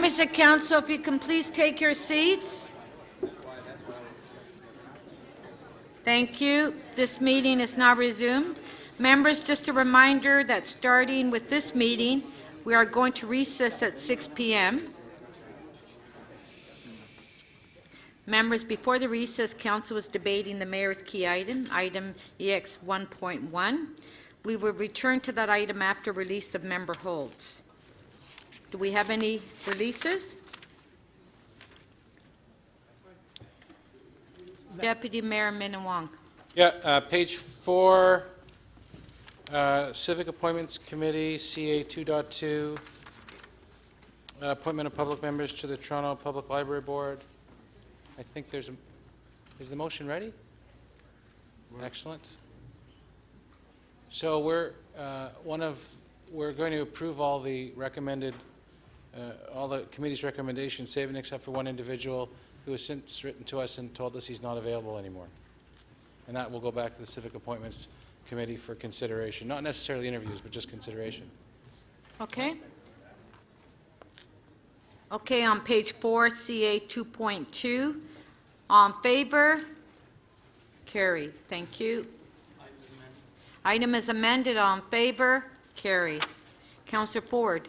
Members of council, if you can please take your seats. Thank you. This meeting is now resumed. Members, just a reminder that starting with this meeting, we are going to recess at 6 p.m. Members, before the recess, council was debating the mayor's key item, item EX 1.1. We will return to that item after release of member holds. Do we have any releases? Deputy Mayor Minnan-Wong. Yeah, page 4, Civic Appointments Committee, CA 2.2, appointment of public members to the Toronto Public Library Board. I think there's a, is the motion ready? Excellent. So we're going to approve all the recommended, all the committee's recommendations, save and except for one individual who has since written to us and told us he's not available anymore. And that will go back to the Civic Appointments Committee for consideration. Not necessarily interviews, but just consideration. Okay. Okay, on page 4, CA 2.2. On favor? Carried. Thank you. Item is amended. On favor? Carried. Councillor Ford.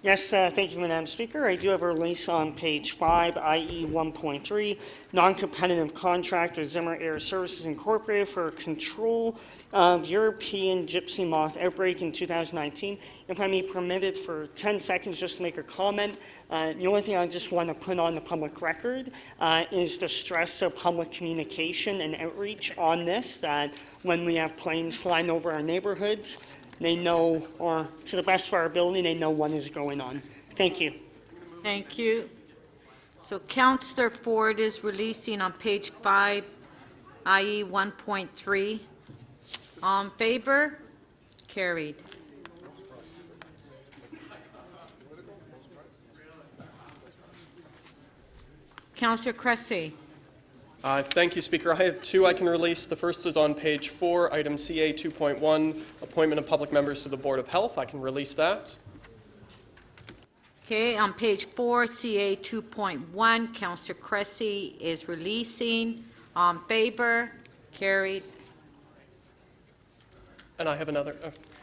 Yes, thank you, Madam Speaker. I do have a release on page 5, IE 1.3, non-competitive contract with Zimmer Air Services Incorporated for control of European gypsy moth outbreak in 2019. If I may be permitted for 10 seconds just to make a comment, the only thing I just want to put on the public record is the stress of public communication and outreach on this, that when we have planes flying over our neighborhoods, they know, or to the best of our ability, they know what is going on. Thank you. Thank you. So Councillor Ford is releasing on page 5, IE 1.3. On favor? Carried. Councillor Cressy. Thank you, Speaker. I have 2 I can release. The first is on page 4, item CA 2.1, appointment of public members to the Board of Health. I can release that. Okay, on page 4, CA 2.1, Councillor Cressy is releasing. On favor? Carried. And I have another.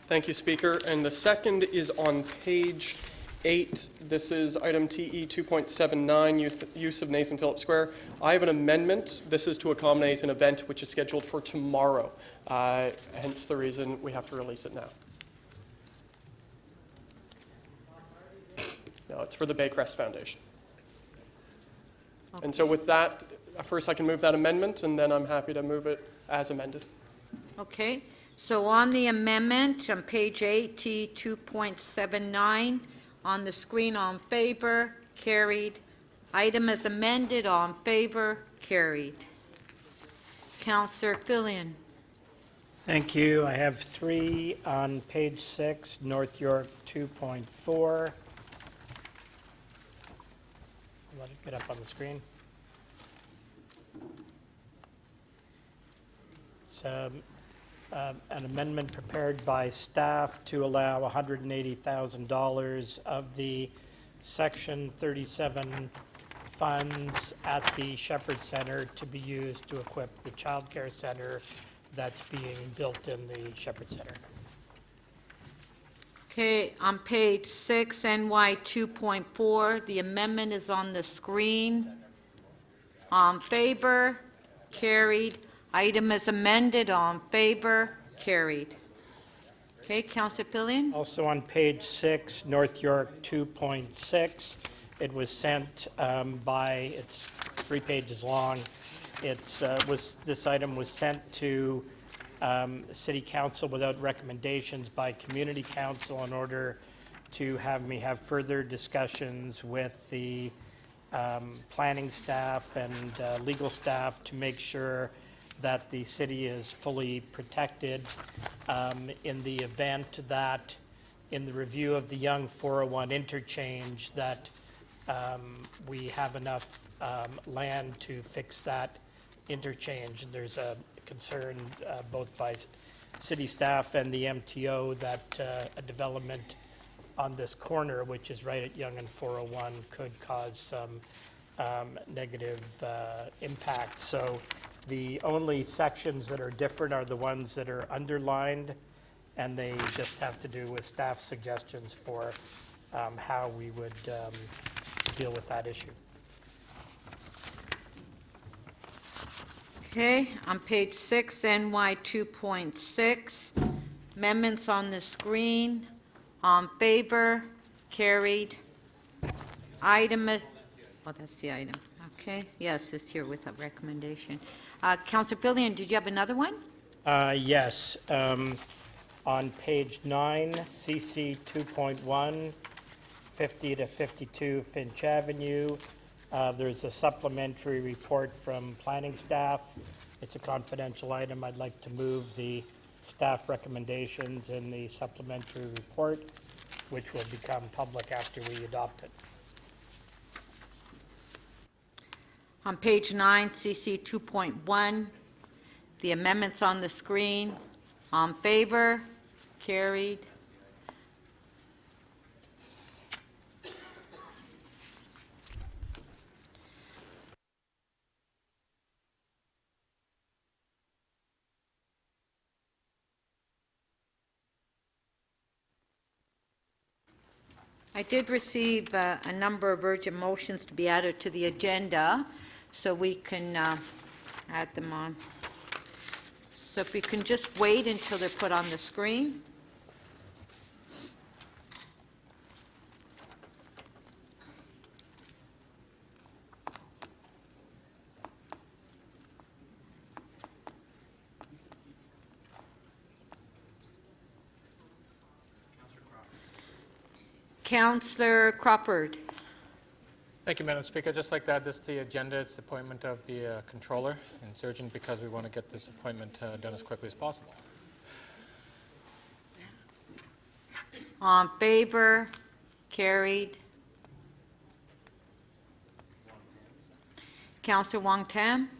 Thank you, Speaker. And the second is on page 8. This is item TE 2.79, use of Nathan Phillips Square. I have an amendment. This is to accommodate an event which is scheduled for tomorrow. Hence the reason we have to release it now. No, it's for the Baycrest Foundation. Okay. And so with that, first I can move that amendment, and then I'm happy to move it as amended. Okay, so on the amendment on page 8, T 2.79, on the screen, on favor, carried. Item is amended, on favor, carried. Councillor Fillion. Thank you. I have 3 on page 6, North York 2.4. Let it get up on the screen. It's an amendment prepared by staff to allow $180,000 of the Section 37 funds at the Shepherd Center to be used to equip the child care center that's being built in the Shepherd Center. Okay, on page 6, NY 2.4, the amendment is on the screen. On favor, carried. Item is amended, on favor, carried. Okay, Councillor Fillion. Also on page 6, North York 2.6, it was sent by, it's 3 pages long. This item was sent to City Council without recommendations by Community Council in order to have me have further discussions with the planning staff and legal staff to make sure that the city is fully protected in the event that in the review of the Yonge 401 interchange that we have enough land to fix that interchange. There's a concern both by city staff and the MTO that a development on this corner, which is right at Yonge and 401, could cause some negative impact. So the only sections that are different are the ones that are underlined, and they just have to do with staff suggestions for how we would deal with that issue. Okay, on page 6, NY 2.6, amendments on the screen. On favor, carried. Item, oh, that's the item, okay. Yes, it's here with a recommendation. Councillor Billion, did you have another one? Yes. On page 9, CC 2.1, 50 to 52 Finch Avenue, there's a supplementary report from planning staff. It's a confidential item. I'd like to move the staff recommendations in the supplementary report, which will become public after we adopt it. On page 9, CC 2.1, the amendments on the screen. On favor, carried. I did receive a number of urgent motions to be added to the agenda, so we can add them on. So if we can just wait until they're put on the screen. Councillor Crawford. Thank you, Madam Speaker. Just like that, this to the agenda. It's the appointment of the controller, and it's urgent because we want to get this appointment done as quickly as possible. On favor, carried. Councillor Wong Tam.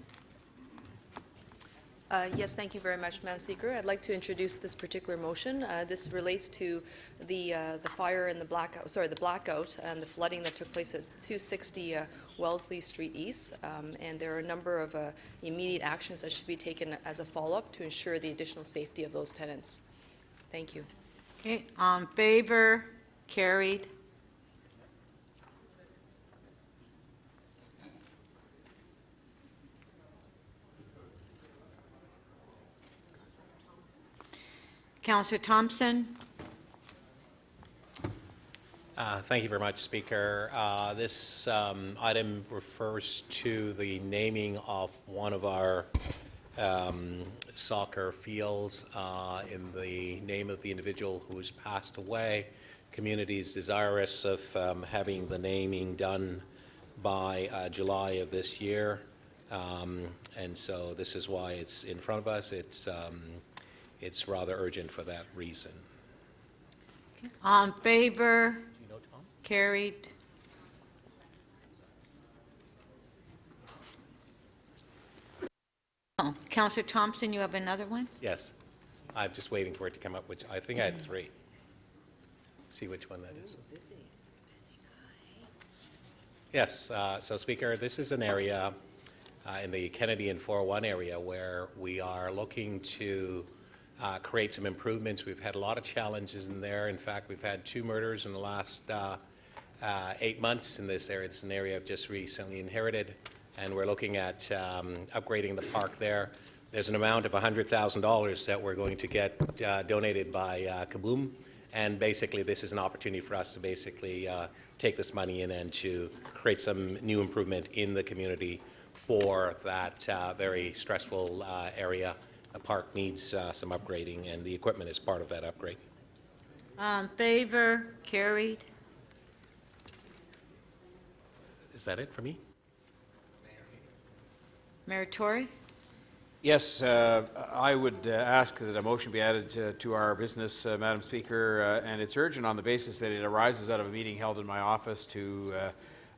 Yes, thank you very much, Madam Speaker. I'd like to introduce this particular motion. This relates to the fire and the blackout and the flooding that took place at 260 Wellesley Street East. And there are a number of immediate actions that should be taken as a follow-up to ensure the additional safety of those tenants. Thank you. Okay, on favor, carried. Councillor Thompson. Thank you very much, Speaker. This item refers to the naming of one of our soccer fields in the name of the individual who has passed away. Community is desirous of having the naming done by July of this year, and so this is why it's in front of us. It's rather urgent for that reason. On favor, carried. Oh, Councillor Thompson, you have another one? Yes, I'm just waiting for it to come up, which I think I had 3. See which one that is. Yes, so Speaker, this is an area in the Kennedy and 401 area where we are looking to create some improvements. We've had a lot of challenges in there. In fact, we've had 2 murders in the last 8 months in this area. It's an area I've just recently inherited, and we're looking at upgrading the park there. There's an amount of $100,000 that we're going to get donated by Kaboom, and basically this is an opportunity for us to basically take this money in and to create some new improvement in the community for that very stressful area. The park needs some upgrading, and the equipment is part of that upgrade. On favor, carried. Is that it for me? Mayor Tory? Yes, I would ask that a motion be added to our business, Madam Speaker, and it's urgent on the basis that it arises out of a meeting held in my office to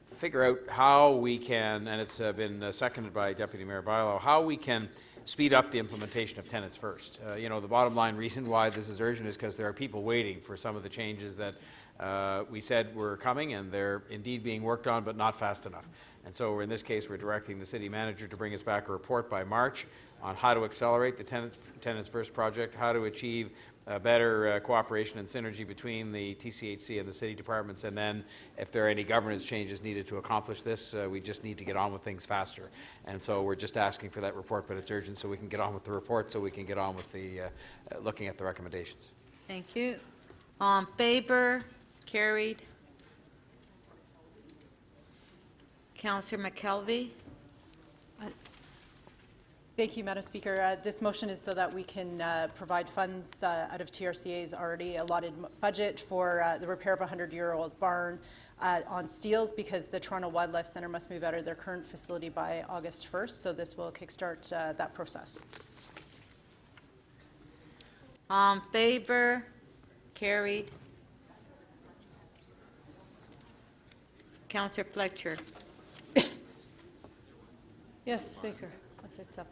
figure out how we can, and it's been seconded by Deputy Mayor Bailo, how we can speed up the implementation of tenants first. You know, the bottom line reason why this is urgent is because there are people waiting for some of the changes that we said were coming, and they're indeed being worked on, but not fast enough. And so in this case, we're directing the city manager to bring us back a report by March on how to accelerate the Tenants First project, how to achieve better cooperation and synergy between the TCHC and the city departments, and then if there are any governance changes needed to accomplish this, we just need to get on with things faster. And so we're just asking for that report, but it's urgent so we can get on with the report, so we can get on with the looking at the recommendations. Thank you. All in favor? Carried. Councillor McKelvey? Thank you, Madam Speaker. This motion is so that we can provide funds out of TRCA's already allotted budget for the repair of a 100-year-old barn on Steeles, because the Toronto Wildlife Centre must move out of their current facility by August 1st, so this will kickstart that process. All in favor? Carried. Councillor Fletcher? Yes, Speaker, what's it up?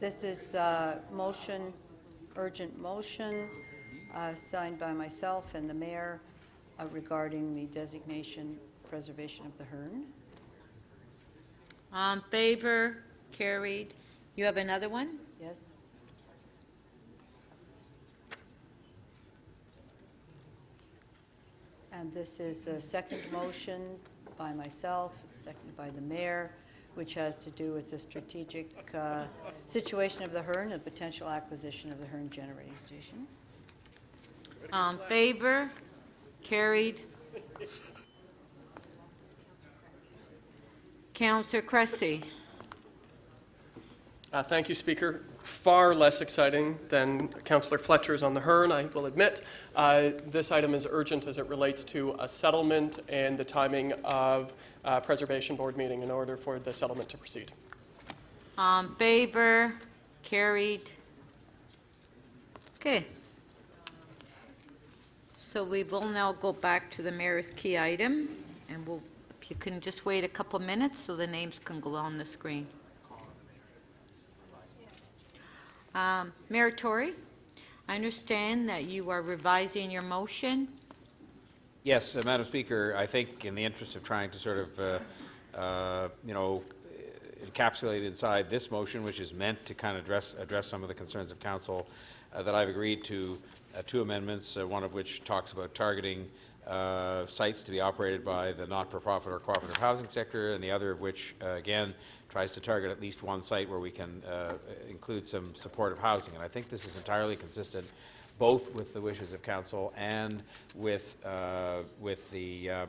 This is motion, urgent motion, signed by myself and the mayor regarding the designation preservation of the Hearn. All in favor? Carried. You have another one? Yes. And this is a second motion by myself, seconded by the mayor, which has to do with the strategic situation of the Hearn, the potential acquisition of the Hearn generating station. All in favor? Carried. Councillor Cressy? Thank you, Speaker. Far less exciting than Councillor Fletcher's on the Hearn, I will admit. This item is urgent as it relates to a settlement and the timing of Preservation Board meeting in order for the settlement to proceed. All in favor? Carried. Okay. So we will now go back to the mayor's key item, and if you can just wait a couple minutes so the names can go on the screen. Mayor Tory, I understand that you are revising your motion. Yes, Madam Speaker, I think in the interest of trying to sort of, encapsulate inside this motion, which is meant to kind of address some of the concerns of council, that I've agreed to two amendments, one of which talks about targeting sites to be operated by the not-for-profit or cooperative housing sector, and the other of which, again, tries to target at least one site where we can include some supportive housing. And I think this is entirely consistent both with the wishes of council and with the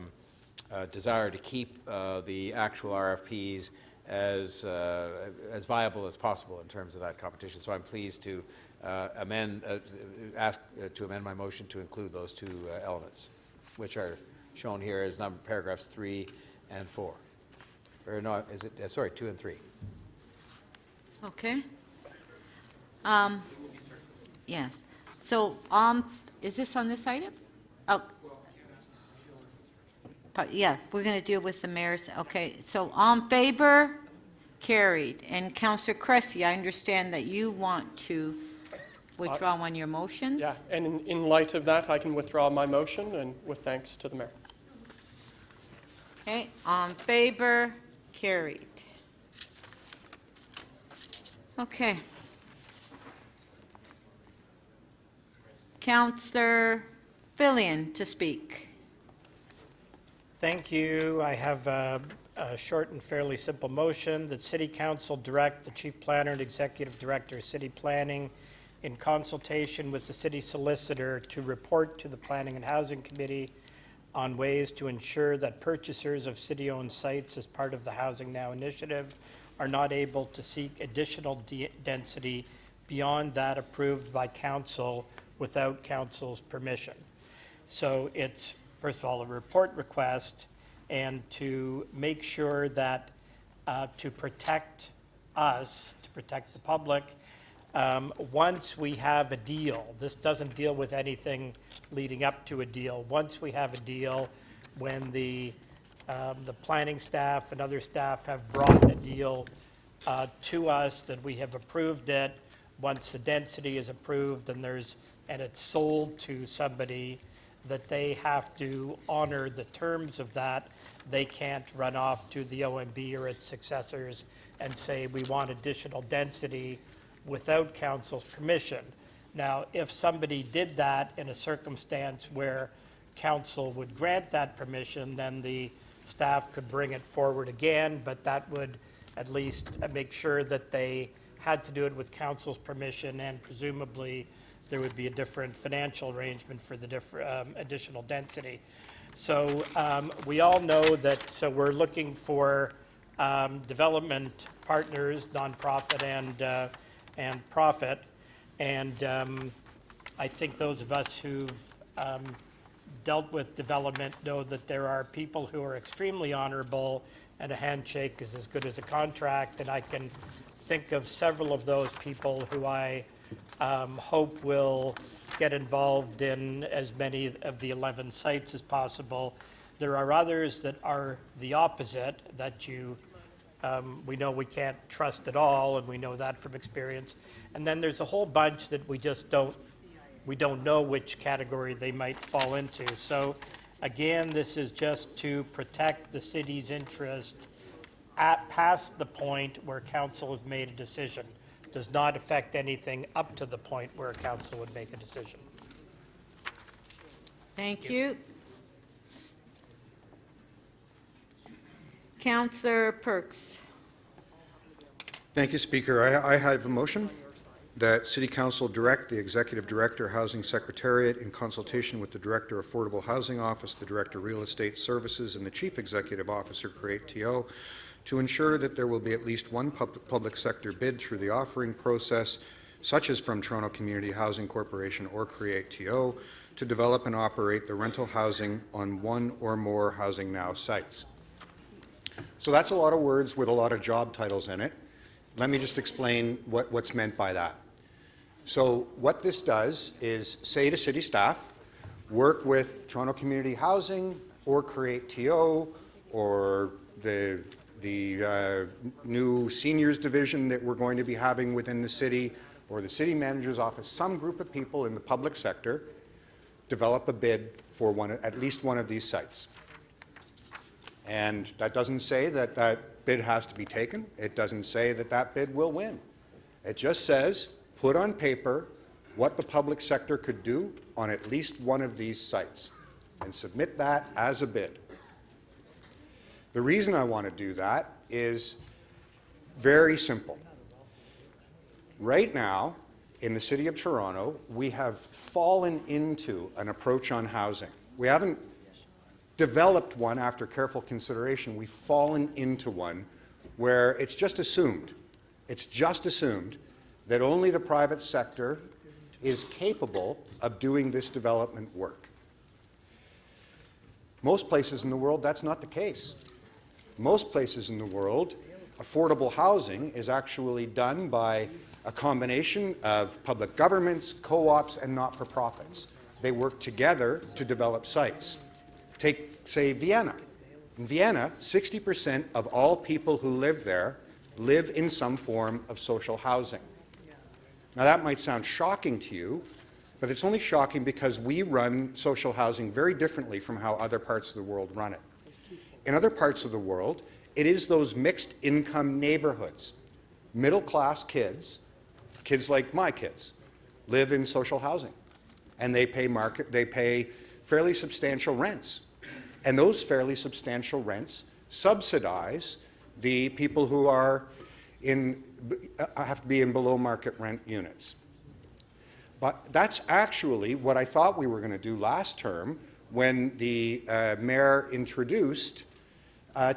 desire to keep the actual RFPs as viable as possible in terms of that competition. So I'm pleased to ask to amend my motion to include those two elements, which are shown here as paragraphs 3 and 4. Or no, is it, sorry, 2 and 3. Okay. Yes. So, is this on this item? Oh. But yeah, we're going to deal with the mayor's. Okay. So, on favor, carried. And Councillor Cressy, I understand that you want to withdraw one of your motions. Yeah, and in light of that, I can withdraw my motion, and with thanks to the mayor. Okay. On favor, carried. Okay. Councillor Fillion to speak. Thank you. I have a short and fairly simple motion that City Council direct the Chief Planner and Executive Director of City Planning in consultation with the City Solicitor to report to the Planning and Housing Committee on ways to ensure that purchasers of city-owned sites as part of the Housing Now initiative are not able to seek additional density beyond that approved by Council without Council's permission. So it's, first of all, a report request, and to make sure that to protect us, to protect the public, once we have a deal, this doesn't deal with anything leading up to a deal. Once we have a deal, when the planning staff and other staff have brought a deal to us, that we have approved it, once the density is approved and it's sold to somebody, that they have to honor the terms of that. They can't run off to the OMB or its successors and say, we want additional density without council's permission. Now, if somebody did that in a circumstance where council would grant that permission, then the staff could bring it forward again, but that would at least make sure that they had to do it with council's permission, and presumably there would be a different financial arrangement for the additional density. So we all know that, so we're looking for development partners, nonprofit and profit. And I think those of us who've dealt with development know that there are people who are extremely honorable, and a handshake is as good as a contract. And I can think of several of those people who I hope will get involved in as many of the 11 sites as possible. There are others that are the opposite, that we know we can't trust at all, and we know that from experience. And then there's a whole bunch that we just don't know which category they might fall into. So again, this is just to protect the city's interest past the point where council has made a decision. Does not affect anything up to the point where council would make a decision. Thank you. Councillor Perks. Thank you, Speaker. I have a motion that City Council direct the Executive Director, Housing Secretariat, in consultation with the Director, Affordable Housing Office, the Director, Real Estate Services, and the Chief Executive Officer, Create TO, to ensure that there will be at least one public sector bid through the offering process, such as from Toronto Community Housing Corporation or Create TO, to develop and operate the rental housing on one or more Housing Now sites. So that's a lot of words with a lot of job titles in it. Let me just explain what's meant by that. So what this does is say to city staff, work with Toronto Community Housing or Create TO or the new seniors division that we're going to be having within the city, or the city manager's office, some group of people in the public sector, develop a bid for at least one of these sites. And that doesn't say that that bid has to be taken. It doesn't say that that bid will win. It just says, put on paper what the public sector could do on at least one of these sites, and submit that as a bid. The reason I want to do that is very simple. Right now, in the City of Toronto, we have fallen into an approach on housing. We haven't developed one after careful consideration. We've fallen into one where it's just assumed that only the private sector is capable of doing this development work. Most places in the world, that's not the case. Most places in the world, affordable housing is actually done by a combination of public governments, co-ops, and not-for-profits. They work together to develop sites. Take, say, Vienna. In Vienna, 60% of all people who live there live in some form of social housing. Now, that might sound shocking to you, but it's only shocking because we run social housing very differently from how other parts of the world run it. In other parts of the world, it is those mixed income neighborhoods. Middle-class kids like my kids, live in social housing, and they pay fairly substantial rents. And those fairly substantial rents subsidize the people who have to be in below market rent units. But that's actually what I thought we were going to do last term when the mayor introduced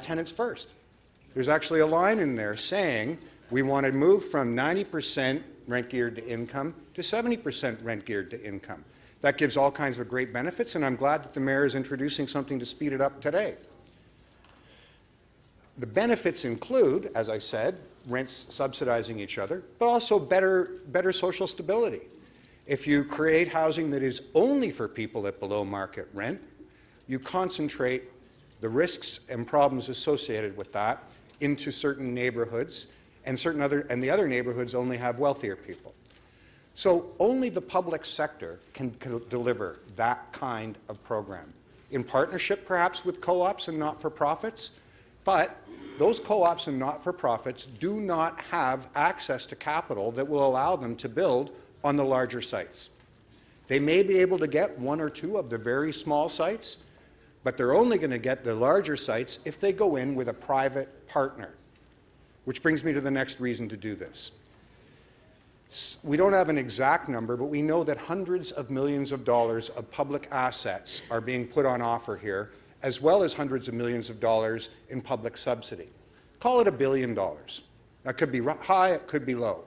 Tenants First. There's actually a line in there saying we want to move from 90% rent geared to income to 70% rent geared to income. That gives all kinds of great benefits, and I'm glad that the mayor is introducing something to speed it up today. The benefits include, as I said, rents subsidizing each other, but also better social stability. If you create housing that is only for people at below market rent, you concentrate the risks and problems associated with that into certain neighborhoods, and the other neighborhoods only have wealthier people. So only the public sector can deliver that kind of program, in partnership perhaps with co-ops and not-for-profits, but those co-ops and not-for-profits do not have access to capital that will allow them to build on the larger sites. They may be able to get one or two of the very small sites, but they're only going to get the larger sites if they go in with a private partner, which brings me to the next reason to do this. We don't have an exact number, but we know that hundreds of millions of dollars of public assets are being put on offer here, as well as hundreds of millions of dollars in public subsidy. Call it $1 billion. That could be high, it could be low.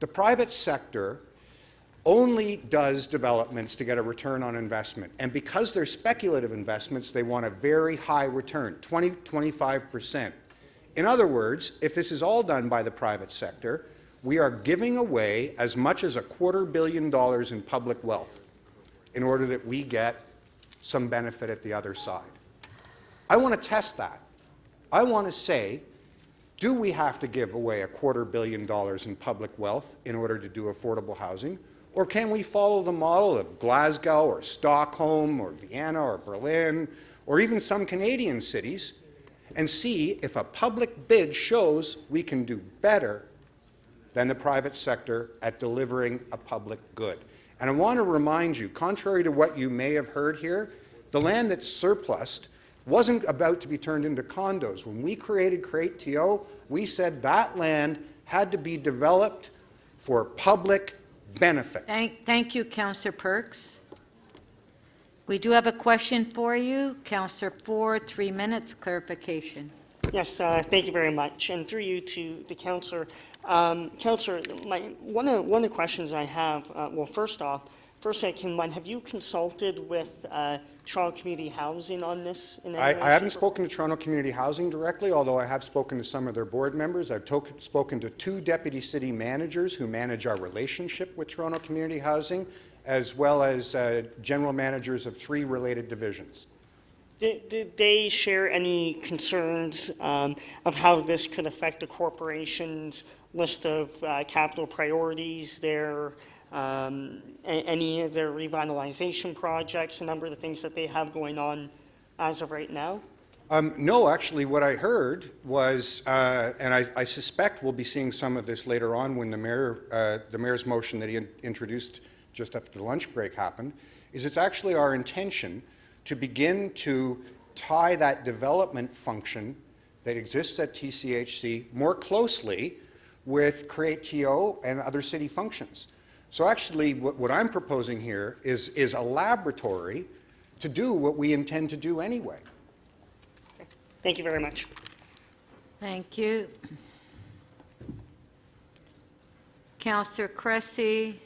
The private sector only does developments to get a return on investment. And because they're speculative investments, they want a very high return, 25%. In other words, if this is all done by the private sector, we are giving away as much as $250 million in public wealth in order that we get some benefit at the other side. I want to test that. I want to say, do we have to give away $250 million in public wealth in order to do affordable housing? Or can we follow the model of Glasgow or Stockholm or Vienna or Berlin or even some Canadian cities and see if a public bid shows we can do better than the private sector at delivering a public good? And I want to remind you, contrary to what you may have heard here, the land that's surplused wasn't about to be turned into condos. When we created Create TO, we said that land had to be developed for public benefit. Thank you, Councillor Perks. We do have a question for you. Councillor Ford, 3 minutes, clarification. Yes, thank you very much. And through you to the councillor. Councillor, one of the questions I have, well, first off, have you consulted with Toronto Community Housing on this? I haven't spoken to Toronto Community Housing directly, although I have spoken to some of their board members. I've spoken to 2 deputy city managers who manage our relationship with Toronto Community Housing, as well as general managers of 3 related divisions. Did they share any concerns of how this could affect the corporation's list of capital priorities, any of their revitalization projects, a number of the things that they have going on as of right now? No, actually, what I heard was, and I suspect we'll be seeing some of this later on when the mayor's motion that he introduced just after the lunch break happened, is it's actually our intention to begin to tie that development function that exists at TCHC more closely with Create TO and other city functions. So actually, what I'm proposing here is a laboratory to do what we intend to do anyway. Okay. Thank you very much. Thank you. Councillor Cressy.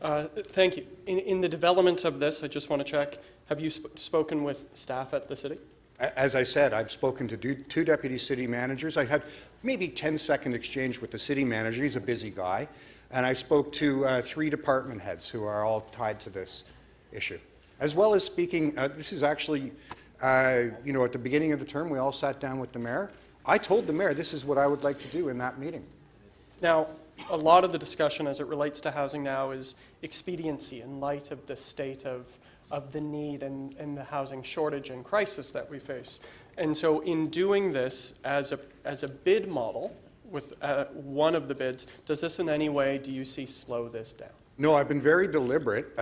Thank you. In the development of this, I just want to check, have you spoken with staff at the city? As I said, I've spoken to 2 deputy city managers. I had maybe 10-second exchange with the city manager. He's a busy guy. And I spoke to 3 department heads who are all tied to this issue. As well as speaking, this is actually, at the beginning of the term, we all sat down with the mayor. I told the mayor this is what I would like to do in that meeting. Now, a lot of the discussion as it relates to housing now is expediency in light of the state of the need and the housing shortage and crisis that we face. And so in doing this as a bid model with one of the bids, does this in any way, do you see, slow this down? No, I've been very deliberate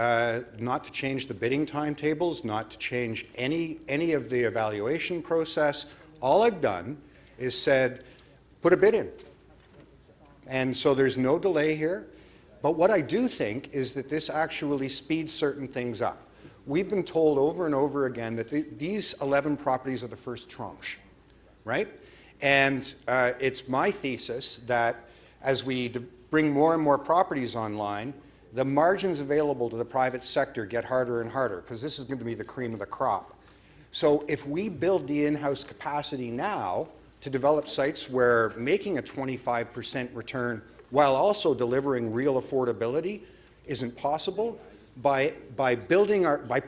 not to change the bidding timetables, not to change any of the evaluation process. All I've done is said, put a bid in. And so there's no delay here. But what I do think is that this actually speeds certain things up. We've been told over and over again that these 11 properties are the first tranche, right? And it's my thesis that as we bring more and more properties online, the margins available to the private sector get harder and harder, because this is going to be the cream of the crop. So if we build the in-house capacity now to develop sites where making a 25% return while also delivering real affordability isn't possible, by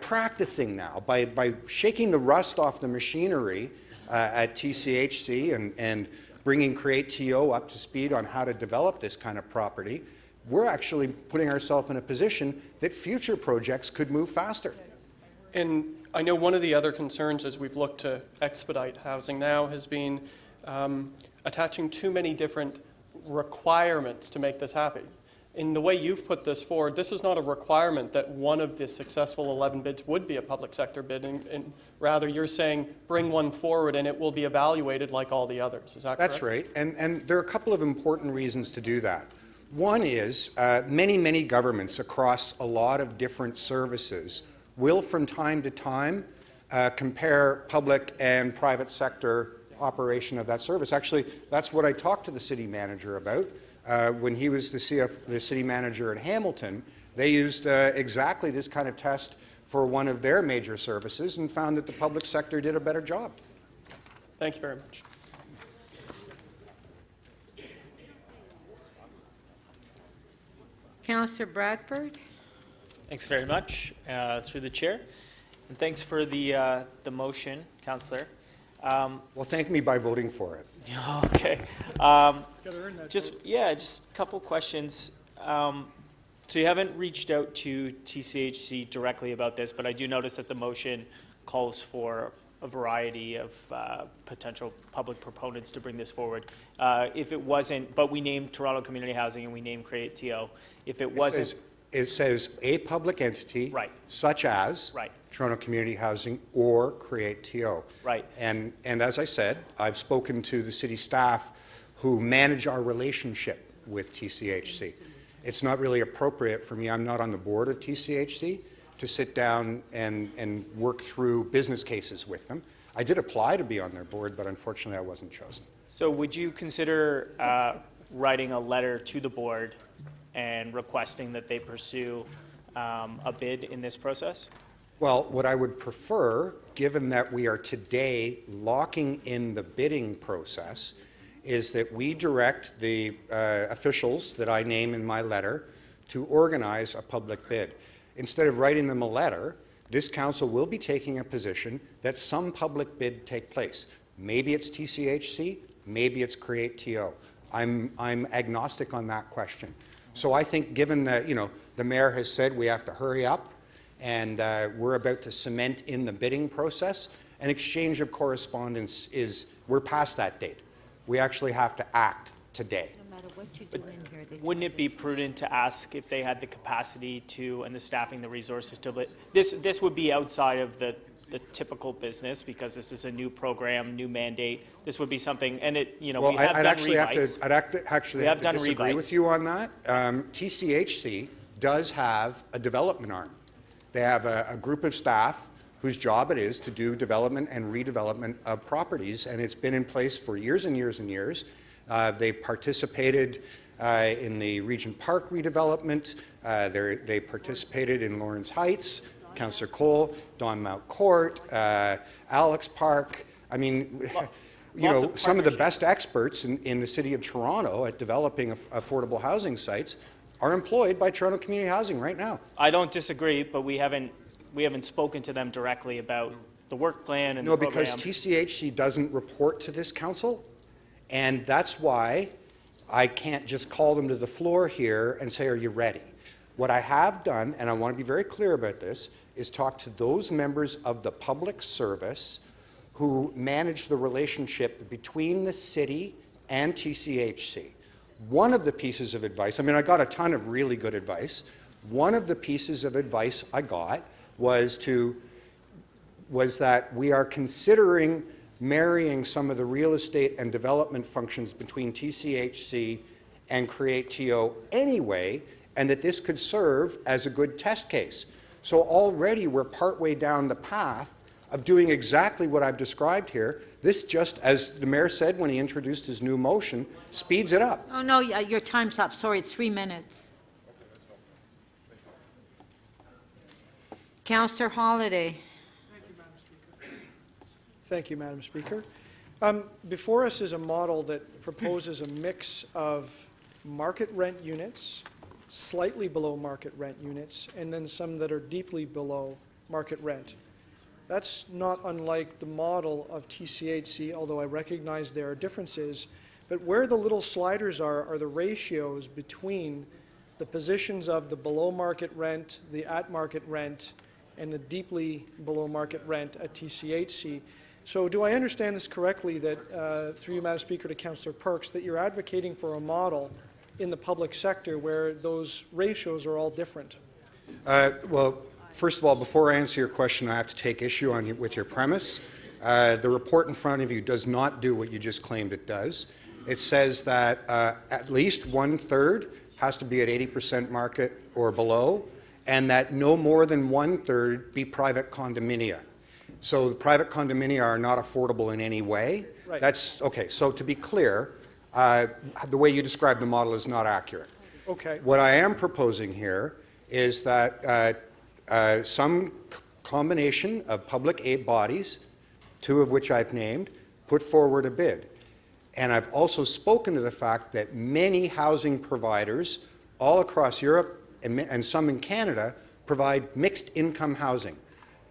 practicing now, by shaking the rust off the machinery at TCHC and bringing Create TO up to speed on how to develop this kind of property, we're actually putting ourselves in a position that future projects could move faster. And I know one of the other concerns as we've looked to expedite housing now has been attaching too many different requirements to make this happen. In the way you've put this forward, this is not a requirement that one of the successful 11 bids would be a public sector bid, and rather you're saying bring one forward and it will be evaluated like all the others. Is that correct? That's right, and there are a couple of important reasons to do that. One is many governments across a lot of different services will from time to time compare public and private sector operation of that service. Actually, that's what I talked to the city manager about. When he was the city manager at Hamilton, they used exactly this kind of test for one of their major services and found that the public sector did a better job. Thank you very much. Councillor Bradford? Thanks very much, through the chair. And thanks for the motion, Councillor. Well, thank me by voting for it. Okay. Just a couple questions. So you haven't reached out to TCHC directly about this, but I do notice that the motion calls for a variety of potential public proponents to bring this forward. If it wasn't, but we named Toronto Community Housing and we named Create TO. If it wasn't, It says a public entity, Right. such as Right. Toronto Community Housing or Create TO. Right. And as I said, I've spoken to the city staff who manage our relationship with TCHC. It's not really appropriate for me, I'm not on the board of TCHC, to sit down and work through business cases with them. I did apply to be on their board, but unfortunately I wasn't chosen. so would you consider writing a letter to the board and requesting that they pursue a bid in this process? Well, what I would prefer, given that we are today locking in the bidding process, is that we direct the officials that I name in my letter to organize a public bid. Instead of writing them a letter, this council will be taking a position that some public bid take place. Maybe it's TCHC, maybe it's Create TO. I'm agnostic on that question. So I think given that, the mayor has said we have to hurry up and we're about to cement in the bidding process, an exchange of correspondence we're past that date. We actually have to act today. No matter what you do in here, Wouldn't it be prudent to ask if they had the capacity to, and the staffing, the resources to, this would be outside of the typical business because this is a new program, new mandate. This would be something, and we have done rebites. I'd actually have to disagree with you on that. TCHC does have a development arm. They have a group of staff whose job it is to do development and redevelopment of properties, and it's been in place for years and years and years. They've participated in the Regent Park redevelopment. They participated in Lawrence Heights, Councillor Cole, Don Mount Court, Alex Park. I mean, some of the best experts in the City of Toronto at developing affordable housing sites are employed by Toronto Community Housing right now. I don't disagree, but we haven't spoken to them directly about the work plan and the program. No, because TCHC doesn't report to this council, and that's why I can't just call them to the floor here and say, are you ready? What I have done, and I want to be very clear about this, is talk to those members of the public service who manage the relationship between the city and TCHC. One of the pieces of advice, I got a ton of really good advice. One of the pieces of advice I got was that we are considering marrying some of the real estate and development functions between TCHC and Create TO anyway, and that this could serve as a good test case. So already we're partway down the path of doing exactly what I've described here. This just, as the mayor said when he introduced his new motion, speeds it up. Oh, no, your time's up. Sorry, it's 3 minutes. Councillor Holyday. Thank you, Madam Speaker. Before us is a model that proposes a mix of market rent units, slightly below market rent units, and then some that are deeply below market rent. That's not unlike the model of TCHC, although I recognize there are differences But where the little sliders are the ratios between the positions of the below-market rent, the at-market rent, and the deeply below-market rent at TCHC. So do I understand this correctly that, through you, Madam Speaker, to Councillor Perks, that you're advocating for a model in the public sector where those ratios are all different? Well, first of all, before I answer your question, I have to take issue with your premise. The report in front of you does not do what you just claimed it does. It says that at least 1/3 has to be at 80% market or below, and that no more than 1/3 be private condominia. So the private condominia are not affordable in any way. Right. That's okay. So to be clear, the way you describe the model is not accurate. Okay. What I am proposing here is that some combination of public aid bodies, two of which I've named, put forward a bid. And I've also spoken to the fact that many housing providers all across Europe and some in Canada provide mixed income housing.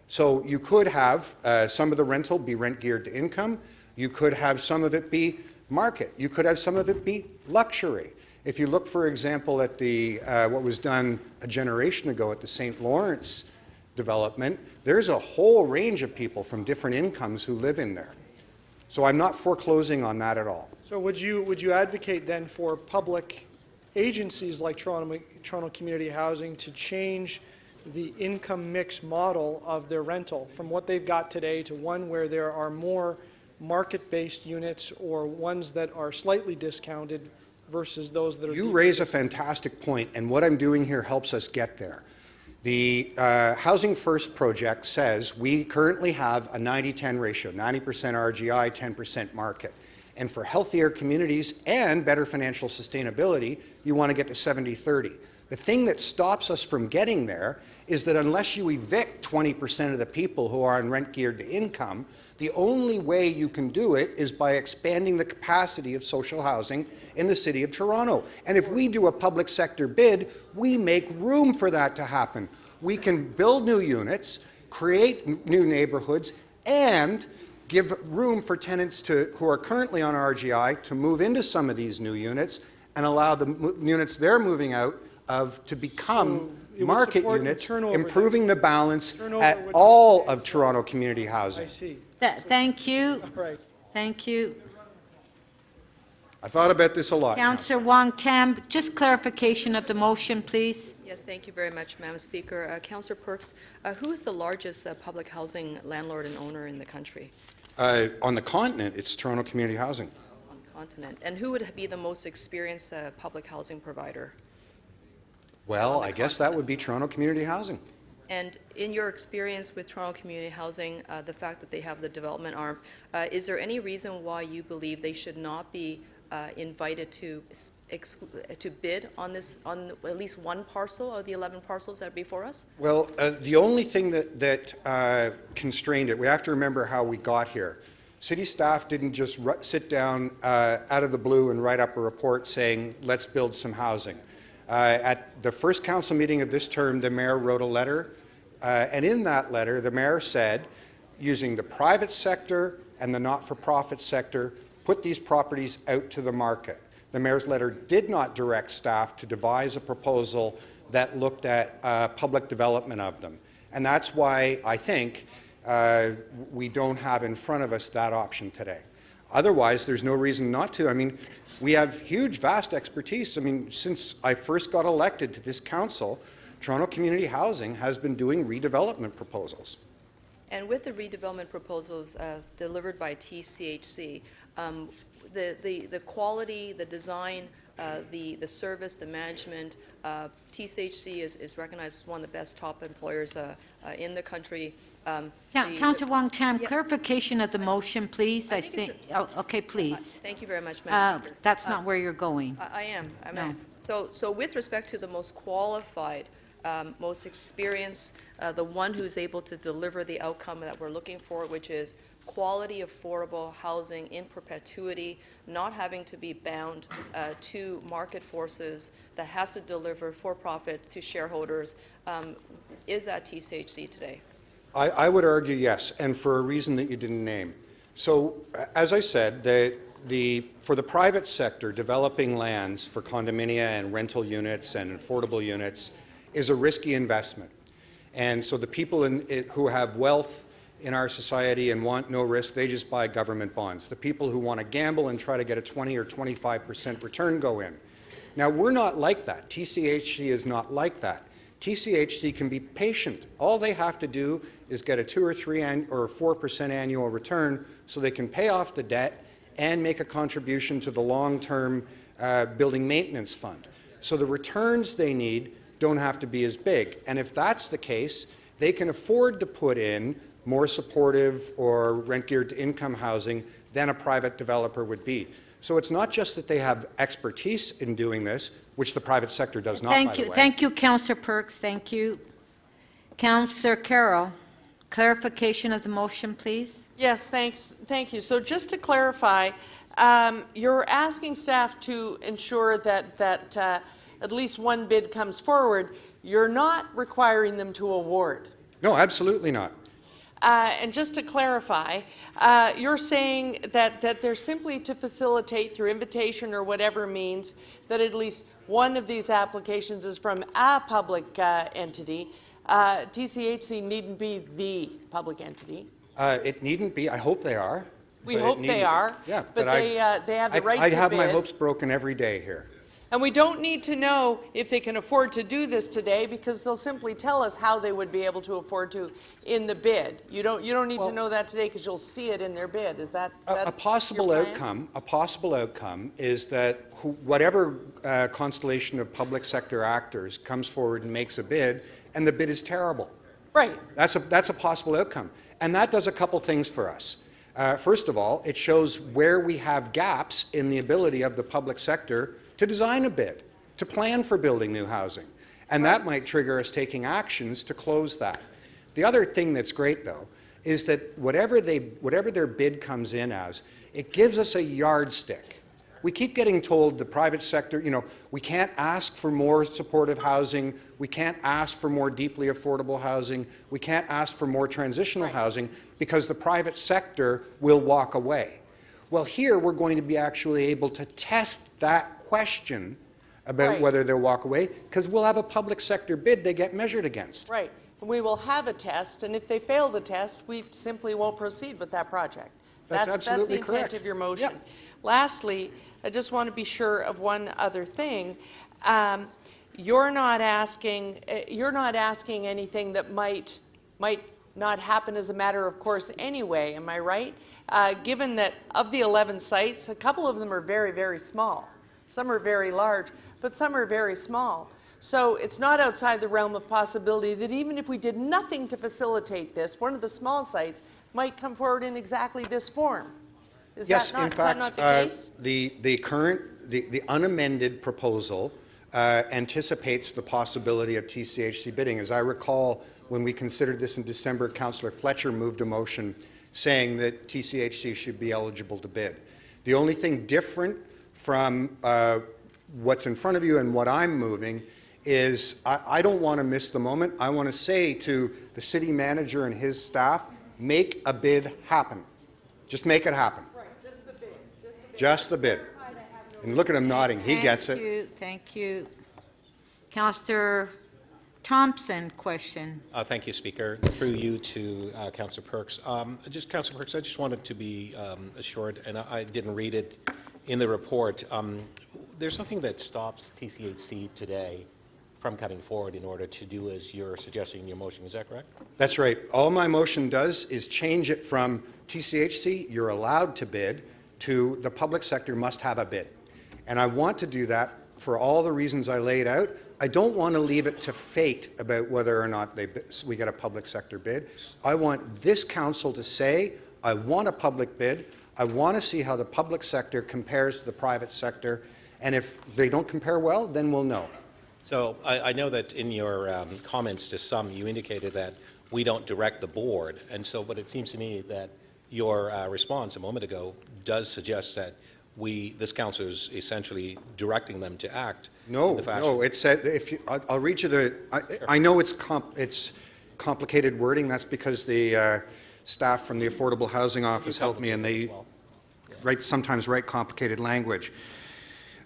So you could have some of the rental be rent geared to income. You could have some of it be market. You could have some of it be luxury. If you look, for example, at the what was done a generation ago at the St. Lawrence development, there's a whole range of people from different incomes who live in there. So I'm not foreclosing on that at all. So would you advocate then for public agencies like Toronto Community Housing to change the income mix model of their rental from what they've got today to one where there are more market-based units or ones that are slightly discounted versus those that are... You raise a fantastic point, and what I'm doing here helps us get there. The Housing First project says we currently have a 90-10 ratio, 90% RGI, 10% market. And for healthier communities and better financial sustainability, you want to get to 70-30. The thing that stops us from getting there is that unless you evict 20% of the people who are on rent geared to income, the only way you can do it is by expanding the capacity of social housing in the City of Toronto. And if we do a public sector bid, we make room for that to happen. We can build new units, create new neighborhoods, and give room for tenants who are currently on RGI to move into some of these new units and allow the units they're moving out of to become market units, improving the balance at all of Toronto community housing. I see. Thank you. All right. Thank you. I thought about this a lot. Councillor Wong Tam, just clarification of the motion, please. Yes, thank you very much, Madam Speaker. Councillor Perks, who is the largest public housing landlord and owner in the country? On the continent, it's Toronto Community Housing. On the continent. And who would be the most experienced public housing provider? Well, I guess that would be Toronto Community Housing. And in your experience with Toronto Community Housing, the fact that they have the development arm, is there any reason why you believe they should not be invited to bid on this, on at least one parcel of the 11 parcels that are before us? Well, the only thing that constrained it, we have to remember how we got here. City staff didn't just sit down out of the blue and write up a report saying, let's build some housing. At the first council meeting of this term, the mayor wrote a letter, and in that letter, the mayor said, using the private sector and the not-for-profit sector, put these properties out to the market. The mayor's letter did not direct staff to devise a proposal that looked at public development of them. And that's why I think we don't have in front of us that option today. Otherwise, there's no reason not to. I mean, we have huge, vast expertise. I mean, since I first got elected to this council, Toronto Community Housing has been doing redevelopment proposals. And with the redevelopment proposals delivered by TCHC, the quality, the design, the service, the management, TCHC is recognized as one of the best top employers in the country. Councillor Wong Tam, clarification of the motion, please. I think okay, please. Thank you very much, Madam Speaker. That's not where you're going. I am. No. So with respect to the most qualified, most experienced, the one who's able to deliver the outcome that we're looking for, which is quality, affordable housing in perpetuity, not having to be bound to market forces, that has to deliver for profit to shareholders, is at TCHC today. I would argue yes, and for a reason that you didn't name. So, as I said, for the private sector, developing lands for condominia and rental units and affordable units is a risky investment. And so the people who have wealth in our society and want no risk, they just buy government bonds. The people who want to gamble and try to get a 20 or 25% return go in. Now, we're not like that. TCHC is not like that. TCHC can be patient. All they have to do is get a 2 or 3 or 4% annual return so they can pay off the debt and make a contribution to the long-term building maintenance fund. So the returns they need don't have to be as big. And if that's the case, they can afford to put in more supportive or rent-geared to income housing than a private developer would be. So it's not just that they have expertise in doing this, which the private sector does not, by the way. Thank you, Councillor Perks. Thank you. Councillor Carroll, clarification of the motion, please. Yes, thank you. So just to clarify, you're asking staff to ensure that at least one bid comes forward. You're not requiring them to award. No, absolutely not. And just to clarify, you're saying that they're simply to facilitate through invitation or whatever means that at least one of these applications is from a public entity. TCHC needn't be the public entity. It needn't be. I hope they are. We hope they are. Yeah, but they have the right to bid. I'd have my hopes broken every day here. And we don't need to know if they can afford to do this today because they'll simply tell us how they would be able to afford to in the bid. You don't need to know that today because you'll see it in their bid. Is that a possible outcome? A possible outcome is that whatever constellation of public sector actors comes forward and makes a bid, and the bid is terrible. Right. That's a possible outcome, and that does a couple things for us. First of all, it shows where we have gaps in the ability of the public sector to design a bid, to plan for building new housing. And that might trigger us taking actions to close that. The other thing that's great, though, is that whatever their bid comes in as, it gives us a yardstick. We keep getting told the private sector, we can't ask for more supportive housing, we can't ask for more deeply affordable housing, we can't ask for more transitional housing because the private sector will walk away. Well, here we're going to be actually able to test that question about whether they'll walk away, because we'll have a public sector bid they get measured against. Right. We will have a test, and if they fail the test, we simply won't proceed with that project. That's absolutely the intent of your motion. Yep. Lastly, I just want to be sure of one other thing. You're not asking anything that might not happen as a matter of course anyway, am I right? Given that of the 11 sites, a couple of them are very, very small. Some are very large, but some are very small. So it's not outside the realm of possibility that even if we did nothing to facilitate this, one of the small sites might come forward in exactly this form. Is that not the case? The unamended proposal anticipates the possibility of TCHC bidding. As I recall, when we considered this in December, Councillor Fletcher moved a motion saying that TCHC should be eligible to bid. The only thing different from what's in front of you and what I'm moving is I don't want to miss the moment. I want to say to the city manager and his staff, make a bid happen. Just make it happen. Right, just the bid. Just the bid. And look at him nodding. He gets it. Thank you. Councillor Thompson, question. Thank you, Speaker. Through you to Councillor Perks. Councillor Perks, I just wanted to be assured, and I didn't read it in the report. There's nothing that stops TCHC today from cutting forward in order to do as you're suggesting in your motion. Is that correct? That's right. All my motion does is change it from TCHC, you're allowed to bid, to the public sector must have a bid. And I want to do that for all the reasons I laid out. I don't want to leave it to fate about whether or not we get a public sector bid. I want this council to say, I want a public bid. I want to see how the public sector compares to the private sector. And if they don't compare well, then we'll know. So I know that in your comments to some, you indicated that we don't direct the board. And so, but it seems to me that your response a moment ago does suggest that this council is essentially directing them to act. No, in the fashion. no. It said I'll read you the. I know it's complicated wording. That's because the staff from the Affordable Housing Office helped me, and they sometimes write complicated language.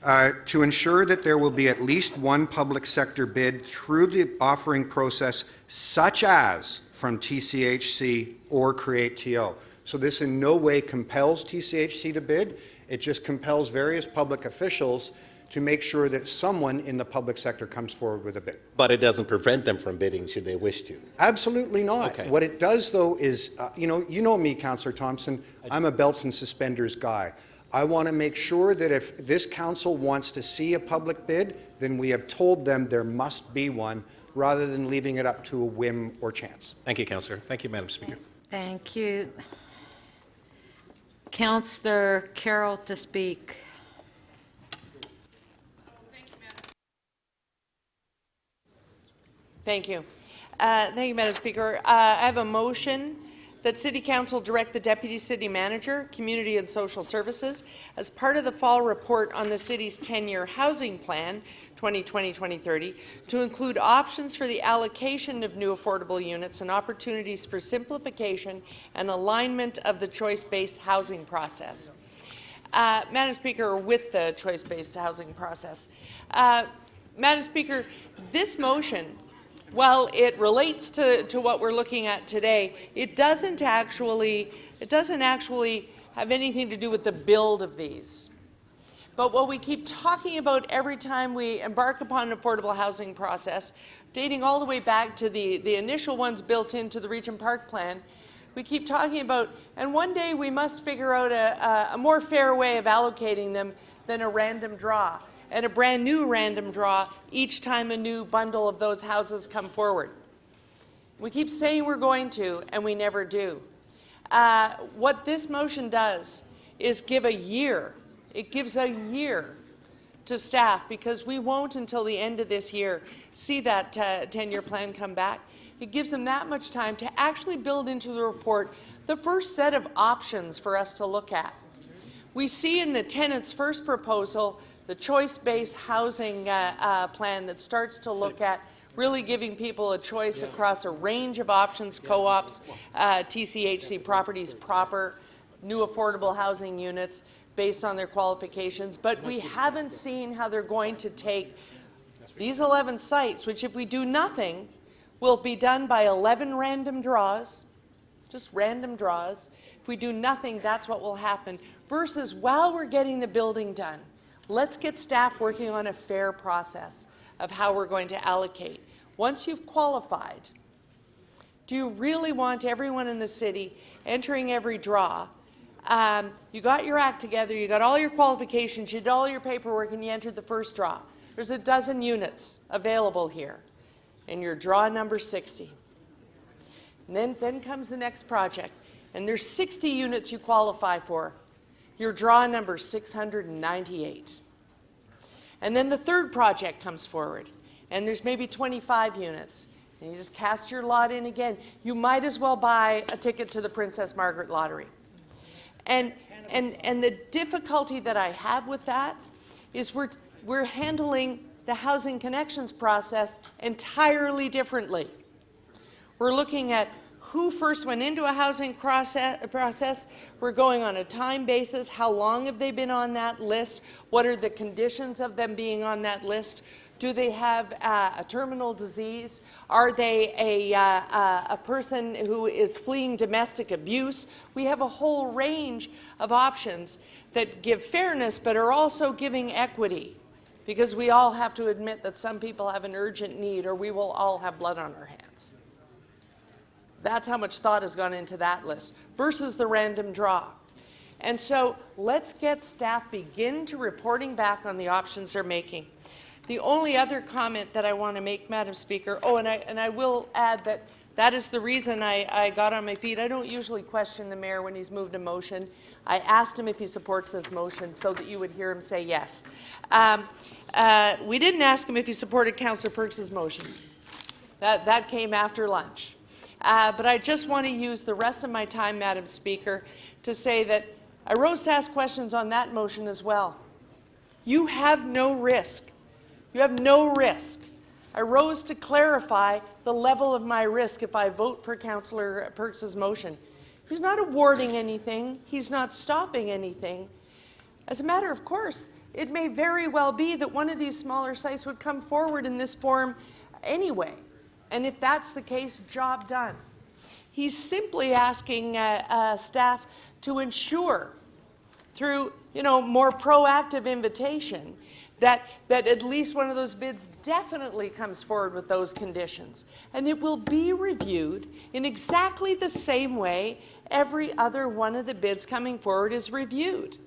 To ensure that there will be at least one public sector bid through the offering process, such as from TCHC or Create TO. So this in no way compels TCHC to bid. It just compels various public officials to make sure that someone in the public sector comes forward with a bid. But it doesn't prevent them from bidding should they wish to. Absolutely not. Okay. What it does, though, is, you know me, Councillor Thompson, I'm a belts and suspenders guy. I want to make sure that if this council wants to see a public bid, then we have told them there must be one, rather than leaving it up to a whim or chance. Thank you, Councillor. Thank you, Madam Speaker. Thank you. Councillor Carroll to speak. Thank you. Thank you, Madam Speaker. I have a motion that City Council direct the Deputy City Manager, Community and Social Services, as part of the fall report on the city's 10-year housing plan, 2020-2030, to include options for the allocation of new affordable units and opportunities for simplification and alignment of the choice-based housing process. Madam Speaker, with the choice-based housing process. Madam Speaker, this motion, while it relates to what we're looking at today, it doesn't actually have anything to do with the build of these. But what we keep talking about every time we embark upon an affordable housing process, dating all the way back to the initial ones built into the Regent Park Plan, we keep talking about, and one day we must figure out a more fair way of allocating them than a random draw, and a brand new random draw each time a new bundle of those houses come forward. We keep saying we're going to, and we never do. What this motion does is give a year. It gives a year to staff, because we won't until the end of this year see that 10-year plan come back. It gives them that much time to actually build into the report the first set of options for us to look at. We see in the tenant's first proposal the choice-based housing plan that starts to look at really giving people a choice across a range of options, co-ops, TCHC properties proper, new affordable housing units based on their qualifications. But we haven't seen how they're going to take these 11 sites, which if we do nothing, will be done by 11 random draws, just random draws. If we do nothing, that's what will happen. Versus while we're getting the building done, let's get staff working on a fair process of how we're going to allocate. Once you've qualified, do you really want everyone in the city entering every draw? You got your act together, you got all your qualifications, you did all your paperwork, and you entered the first draw. There's a dozen units available here, and your draw number 60. And then comes the next project, and there's 60 units you qualify for. Your draw number 698. And then the third project comes forward, and there's maybe 25 units. And you just cast your lot in again. You might as well buy a ticket to the Princess Margaret Lottery. And the difficulty that I have with that is we're handling the Housing Connections process entirely differently. We're looking at who first went into a housing process. We're going on a time basis. How long have they been on that list? What are the conditions of them being on that list? Do they have a terminal disease? Are they a person who is fleeing domestic abuse? We have a whole range of options that give fairness but are also giving equity, because we all have to admit that some people have an urgent need, or we will all have blood on our hands. That's how much thought has gone into that list versus the random draw. And so let's get staff begin to reporting back on the options they're making. The only other comment that I want to make, Madam Speaker, and I will add that is the reason I got on my feet. I don't usually question the mayor when he's moved a motion. I asked him if he supports this motion so that you would hear him say yes. We didn't ask him if he supported Councillor Perks's motion. That came after lunch. But I just want to use the rest of my time, Madam Speaker, to say that I rose to ask questions on that motion as well. You have no risk. You have no risk. I rose to clarify the level of my risk if I vote for Councillor Perks's motion. He's not awarding anything. He's not stopping anything. As a matter of course, it may very well be that one of these smaller sites would come forward in this form anyway. And if that's the case, job done. He's simply asking staff to ensure through, more proactive invitation that at least one of those bids definitely comes forward with those conditions. And it will be reviewed in exactly the same way every other one of the bids coming forward is reviewed.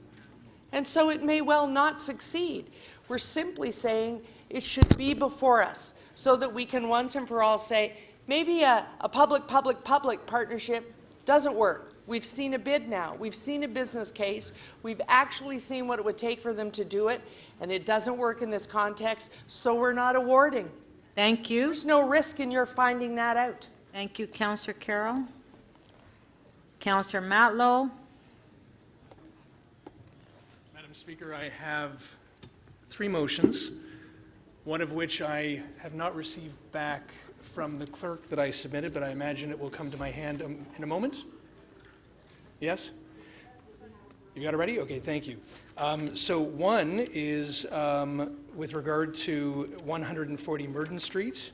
And so it may well not succeed. We're simply saying it should be before us so that we can once and for all say, maybe a public-public-public partnership doesn't work. We've seen a bid now. We've seen a business case. We've actually seen what it would take for them to do it, and it doesn't work in this context, so we're not awarding. Thank you. There's no risk in your finding that out. Thank you, Councillor Carroll. Councillor Matlow. Madam Speaker, I have 3 motions, one of which I have not received back from the clerk that I submitted, but I imagine it will come to my hand in a moment. Yes? You got it ready? Okay, thank you. So one is with regard to 140 Murden Street.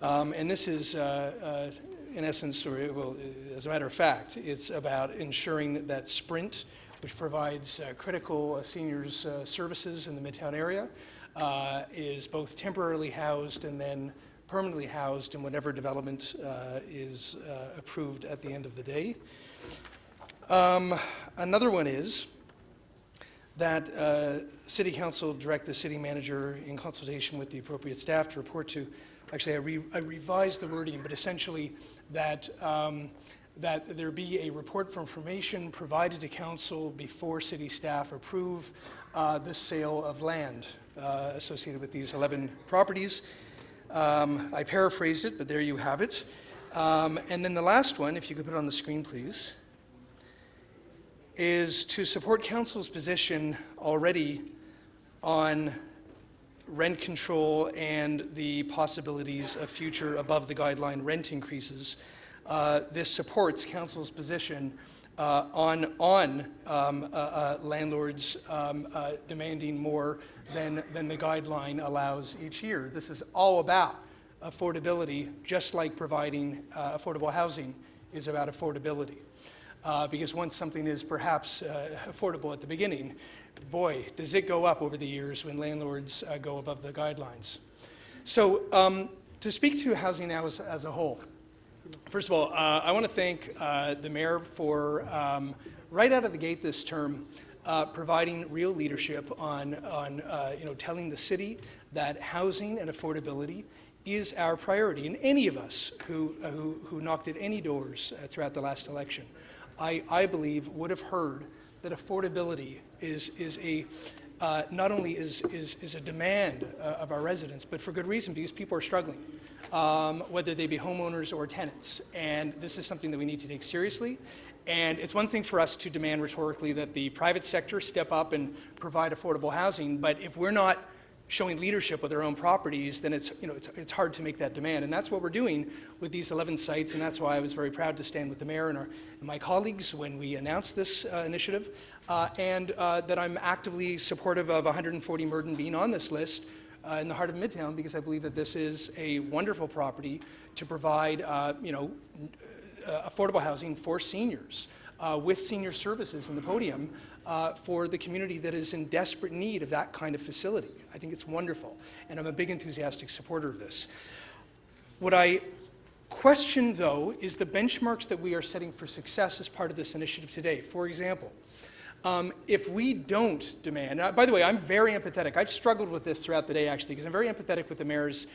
And this is, in essence, or well, as a matter of fact, it's about ensuring that Sprint, which provides critical seniors services in the Midtown area, is both temporarily housed and then permanently housed in whatever development is approved at the end of the day. Another one is that City Council direct the City Manager in consultation with the appropriate staff to report to, actually I revised the wording, but essentially that that there be a report for information provided to Council before City staff approve the sale of land associated with these 11 properties. I paraphrased it, but there you have it. And then the last one, if you could put it on the screen, please, is to support Council's position already on rent control and the possibilities of future above-the-guideline rent increases. This supports Council's position on landlords demanding more than the guideline allows each year. This is all about affordability, just like providing affordable housing is about affordability. Because once something is perhaps affordable at the beginning, boy, does it go up over the years when landlords go above the guidelines. So to speak to housing now as a whole, first of all, I want to thank the mayor for, right out of the gate this term, providing real leadership on telling the city that housing and affordability is our priority. And any of us who knocked at any doors throughout the last election, I believe would have heard that affordability is a not only is a demand of our residents, but for good reason, because people are struggling, whether they be homeowners or tenants. And this is something that we need to take seriously. And it's one thing for us to demand rhetorically that the private sector step up and provide affordable housing, but if we're not showing leadership with our own properties, then it's hard to make that demand. And that's what we're doing with these 11 sites, and that's why I was very proud to stand with the mayor and my colleagues when we announced this initiative, and that I'm actively supportive of 140 Murden being on this list in the heart of Midtown, because I believe that this is a wonderful property to provide affordable housing for seniors, with senior services in the podium for the community that is in desperate need of that kind of facility. I think it's wonderful, and I'm a big enthusiastic supporter of this. What I question, though, is the benchmarks that we are setting for success as part of this initiative today. For example, if we don't demand, by the way, I'm very empathetic. I've struggled with this throughout the day, actually, because I'm very empathetic with the mayor's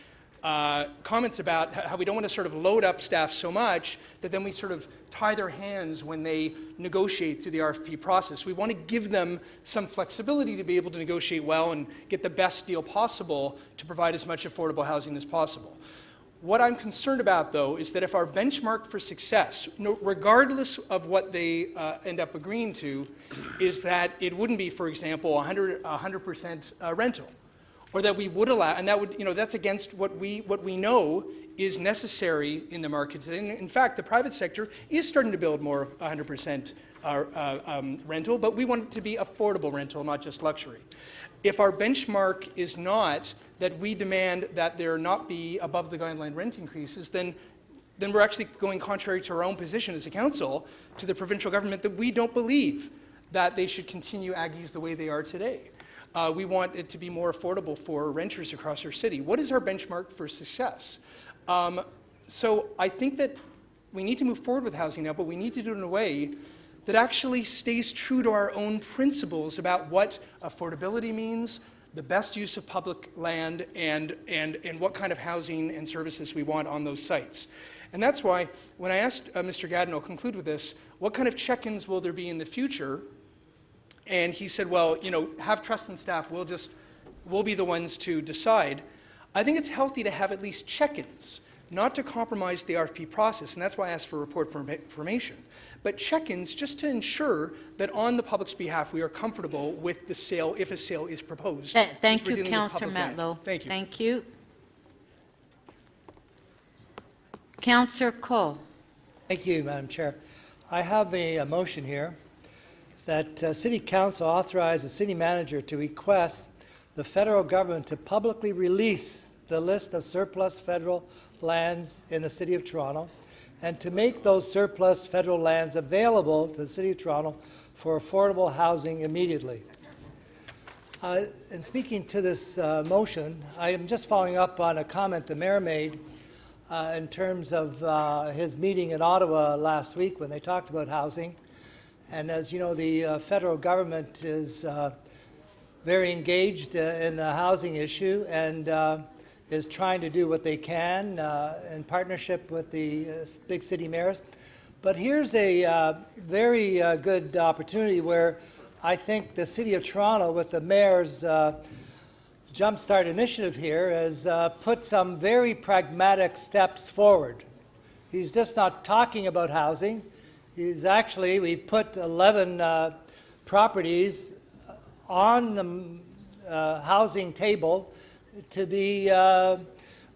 comments about how we don't want to sort of load up staff so much that then we sort of tie their hands when they negotiate through the RFP process. We want to give them some flexibility to be able to negotiate well and get the best deal possible to provide as much affordable housing as possible. What I'm concerned about, though, is that if our benchmark for success, regardless of what they end up agreeing to, is that it wouldn't be, for example, 100% rental, or that we would allow, and that would, that's against what we know is necessary in the markets. And in fact, the private sector is starting to build more 100% rental, but we want it to be affordable rental, not just luxury. If our benchmark is not that we demand that there not be above the guideline rent increases, then we're actually going contrary to our own position as a council to the provincial government that we don't believe that they should continue Aggies the way they are today. We want it to be more affordable for renters across our city. What is our benchmark for success? So I think that we need to move forward with housing now, but we need to do it in a way that actually stays true to our own principles about what affordability means, the best use of public land, and what kind of housing and services we want on those sites. And that's why when I asked Mr. Gadden, I'll conclude with this, what kind of check-ins will there be in the future? And he said, well, you know, have trust in staff, we'll be the ones to decide. I think it's healthy to have at least check-ins, not to compromise the RFP process, and that's why I asked for a report for information. But check-ins just to ensure that on the public's behalf we are comfortable with the sale, if a sale is proposed. Thank you, Councillor Matlow. Thank you. Thank you. Councillor Colle. Thank you, Madam Chair. I have a motion here that City Council authorize the City Manager to request the federal government to publicly release the list of surplus federal lands in the City of Toronto and to make those surplus federal lands available to the City of Toronto for affordable housing immediately. In speaking to this motion, I am just following up on a comment the Mayor made in terms of his meeting in Ottawa last week when they talked about housing. And as you know, the federal government is very engaged in the housing issue and is trying to do what they can in partnership with the big city mayors. But here's a very good opportunity where I think the City of Toronto, with the mayor's Jumpstart initiative here, has put some very pragmatic steps forward. He's just not talking about housing. He's actually, we've put 11 properties on the housing table to be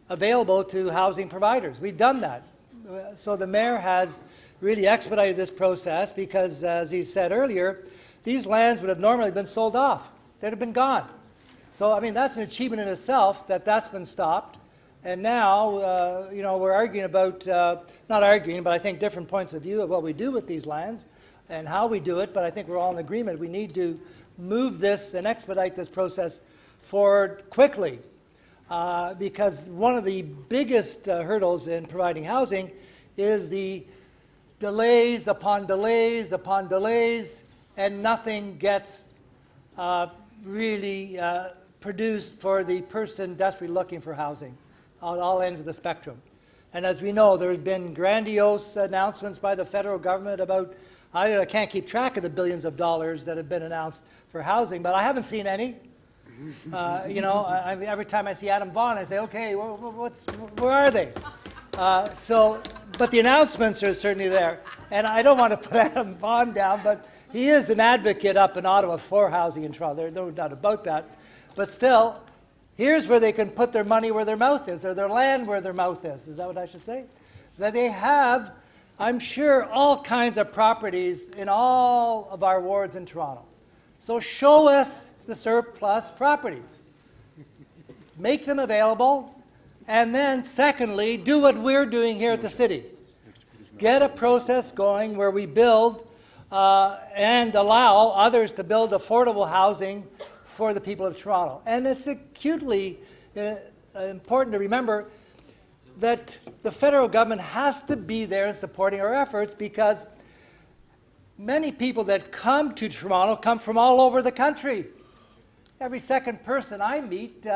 available to housing providers. We've done that. So the mayor has really expedited this process because, as he said earlier, these lands would have normally been sold off. They'd have been gone. So, I mean, that's an achievement in itself that that's been stopped. And now, you know, we're arguing about, not arguing, but I think different points of view of what we do with these lands and how we do it. But I think we're all in agreement. We need to move this and expedite this process forward quickly because one of the biggest hurdles in providing housing is the delays upon delays upon delays, and nothing gets really produced for the person desperately looking for housing on all ends of the spectrum. And as we know, there have been grandiose announcements by the federal government about, I can't keep track of the billions of dollars that have been announced for housing, but I haven't seen any. You know, every time I see Adam Vaughan, I say, okay, where are they? But the announcements are certainly there. And I don't want to put Adam Vaughan down, but he is an advocate up in Ottawa for housing in Toronto. There's no doubt about that. But still, here's where they can put their money where their mouth is, or their land where their mouth is. Is that what I should say? That they have, I'm sure, all kinds of properties in all of our wards in Toronto. So show us the surplus properties. Make them available. And then, secondly, do what we're doing here at the city. Get a process going where we build and allow others to build affordable housing for the people of Toronto. And it's acutely important to remember that the federal government has to be there supporting our efforts because many people that come to Toronto come from all over the country. Every second person I meet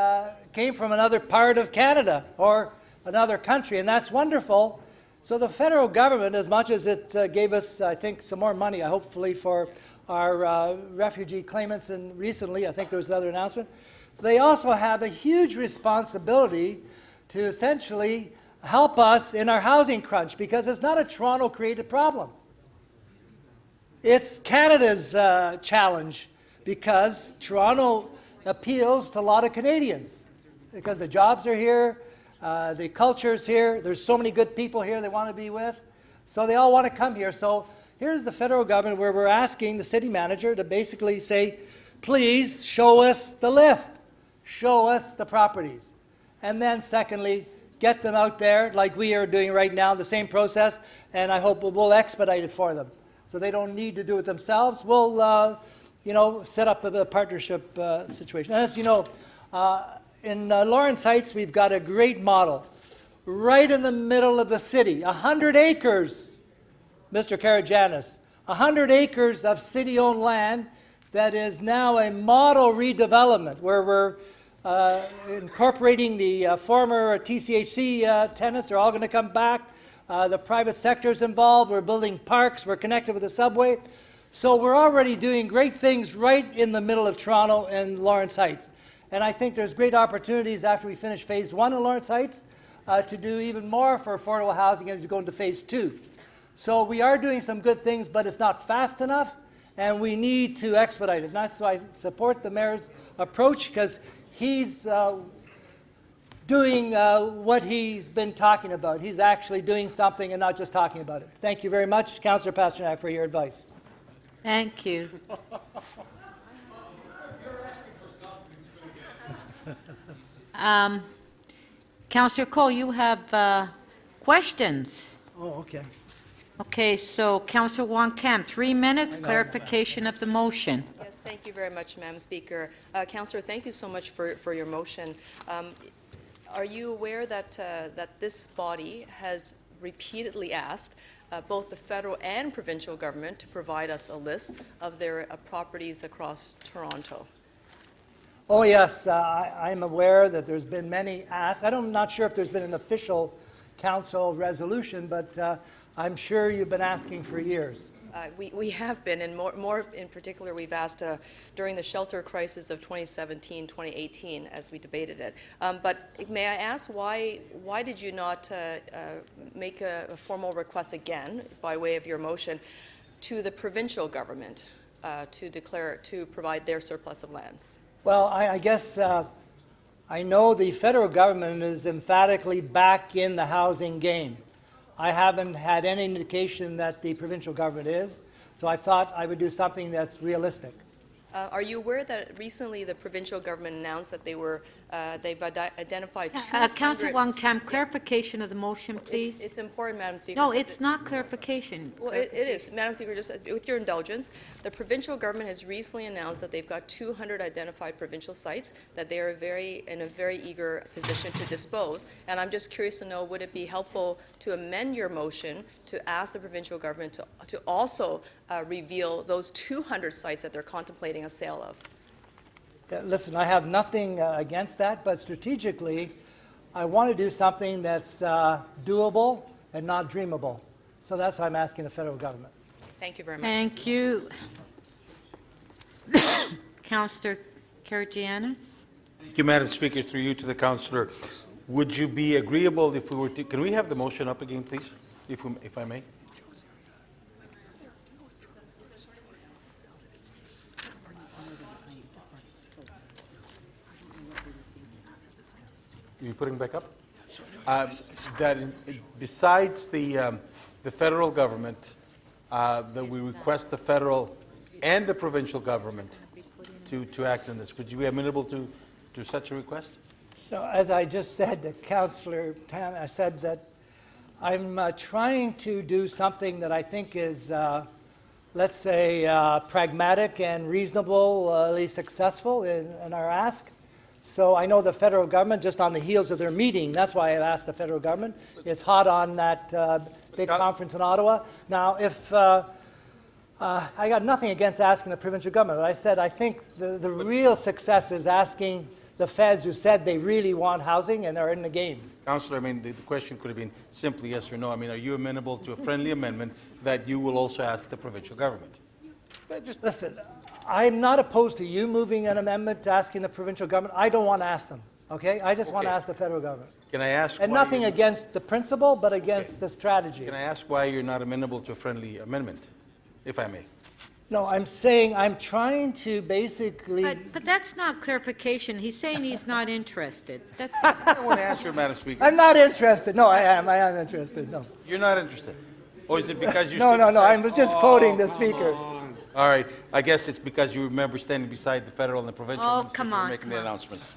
came from another part of Canada or another country, and that's wonderful. So the federal government, as much as it gave us, I think, some more money, hopefully, for our refugee claimants, and recently, I think there was another announcement, they also have a huge responsibility to essentially help us in our housing crunch, because it's not a Toronto-created problem. It's Canada's challenge, because Toronto appeals to a lot of Canadians, because the jobs are here, The culture's here. There's so many good people here they want to be with. So they all want to come here. So here's the federal government where we're asking the city manager to basically say, please show us the list. Show us the properties. And then secondly, get them out there like we are doing right now, the same process, and I hope we'll expedite it for them. So they don't need to do it themselves. We'll, set up a partnership situation. And as you know, in Lawrence Heights, we've got a great model. Right in the middle of the city, 100 acres, Mr. Karajanis, 100 acres of city-owned land that is now a model redevelopment where we're incorporating the former TCHC tenants. They're all going to come back. The private sector's involved. We're building parks. We're connected with the subway. So we're already doing great things right in the middle of Toronto and Lawrence Heights. And I think there's great opportunities after we finish phase 1 in Lawrence Heights to do even more for affordable housing as we go into phase 2. So we are doing some good things, but it's not fast enough, and we need to expedite it. And that's why I support the mayor's approach, because he's doing what he's been talking about. He's actually doing something and not just talking about it. Thank you very much, Councillor Pasternak, for your advice. Thank you. Councillor Cole, you have questions. Oh, okay. Okay, so Councillor Wong Kam, 3 minutes, clarification of the motion. Yes, thank you very much, Madam Speaker. Councillor, thank you so much for your motion. Are you aware that this body has repeatedly asked both the federal and provincial government to provide us a list of their properties across Toronto? Oh, yes, I'm aware that there's been many asks. I'm not sure if there's been an official council resolution, but I'm sure you've been asking for years. We have been, and more in particular, we've asked during the shelter crisis of 2017, 2018, as we debated it. But may I ask, why did you not make a formal request again, by way of your motion, to the provincial government to provide their surplus of lands? Well, I guess I know the federal government is emphatically back in the housing game. I haven't had any indication that the provincial government is, so I thought I would do something that's realistic. Are you aware that recently the provincial government announced that they've identified 200... Councillor Wong Tam, clarification of the motion, please. It's important, Madam Speaker. No, it's not clarification. Well, it is. Madam Speaker, just with your indulgence, the provincial government has recently announced that they've got 200 identified provincial sites that they are in a very eager position to dispose. And I'm just curious to know, would it be helpful to amend your motion to ask the provincial government to also reveal those 200 sites that they're contemplating a sale of? Listen, I have nothing against that, but strategically, I want to do something that's doable and not dreamable. So that's why I'm asking the federal government. Thank you very much. Thank you. Councillor Karagianis? Thank you, Madam Speaker. Through you to the councillor. Would you be agreeable if we were to... Can we have the motion up again, please, if I may? Are you putting back up? Besides the federal government, that we request the federal and the provincial government to act on this. Would you be amenable to such a request? So, as I just said to Councillor Tan, I said that I'm trying to do something that I think is, let's say, pragmatic and reasonably successful in our ask. So I know the federal government, just on the heels of their meeting, that's why I've asked the federal government. It's hot on that big conference in Ottawa. Now, if I got nothing against asking the provincial government, but I said I think the real success is asking the feds who said they really want housing and they're in the game. Councillor, I mean, the question could have been simply yes or no. I mean, are you amenable to a friendly amendment that you will also ask the provincial government? Listen, I'm not opposed to you moving an amendment to asking the provincial government. I don't want to ask them, okay? I just want to ask the federal government. Can I ask and why nothing against the principle, but against the strategy. Can I ask why you're not amenable to a friendly amendment, if I may? No, I'm saying, I'm trying to basically, But that's not clarification. He's saying he's not interested. That's, I want to answer, Madam Speaker. I'm not interested. No, I am interested, no. You're not interested? Or is it because you... No, stood no, no, beside- I was just quoting the speaker. All right, I guess it's because you remember standing beside the federal and the provincial Oh, ministers come who were on, making come the on. announcement.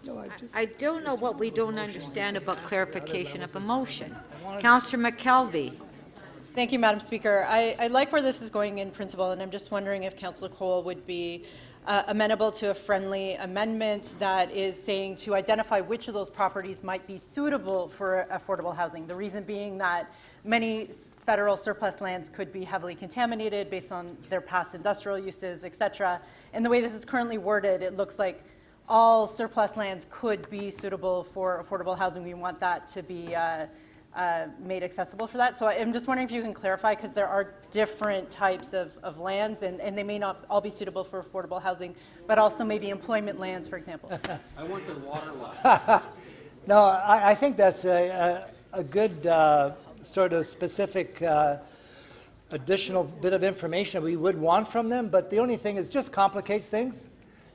No, I just, I don't know what we don't understand about clarification of a motion. Councillor McKelvey. Thank you, Madam Speaker. I like where this is going in principle, and I'm just wondering if Councillor Cole would be amenable to a friendly amendment that is saying to identify which of those properties might be suitable for affordable housing. The reason being that many federal surplus lands could be heavily contaminated based on their past industrial uses, et cetera. And the way this is currently worded, it looks like all surplus lands could be suitable for affordable housing. We want that to be made accessible for that. So I'm just wondering if you can clarify, because there are different types of lands, and they may not all be suitable for affordable housing, but also maybe employment lands, for example. I want the water lot. no, I think that's a good sort of specific additional bit of information we would want from them, but the only thing is just complicates things.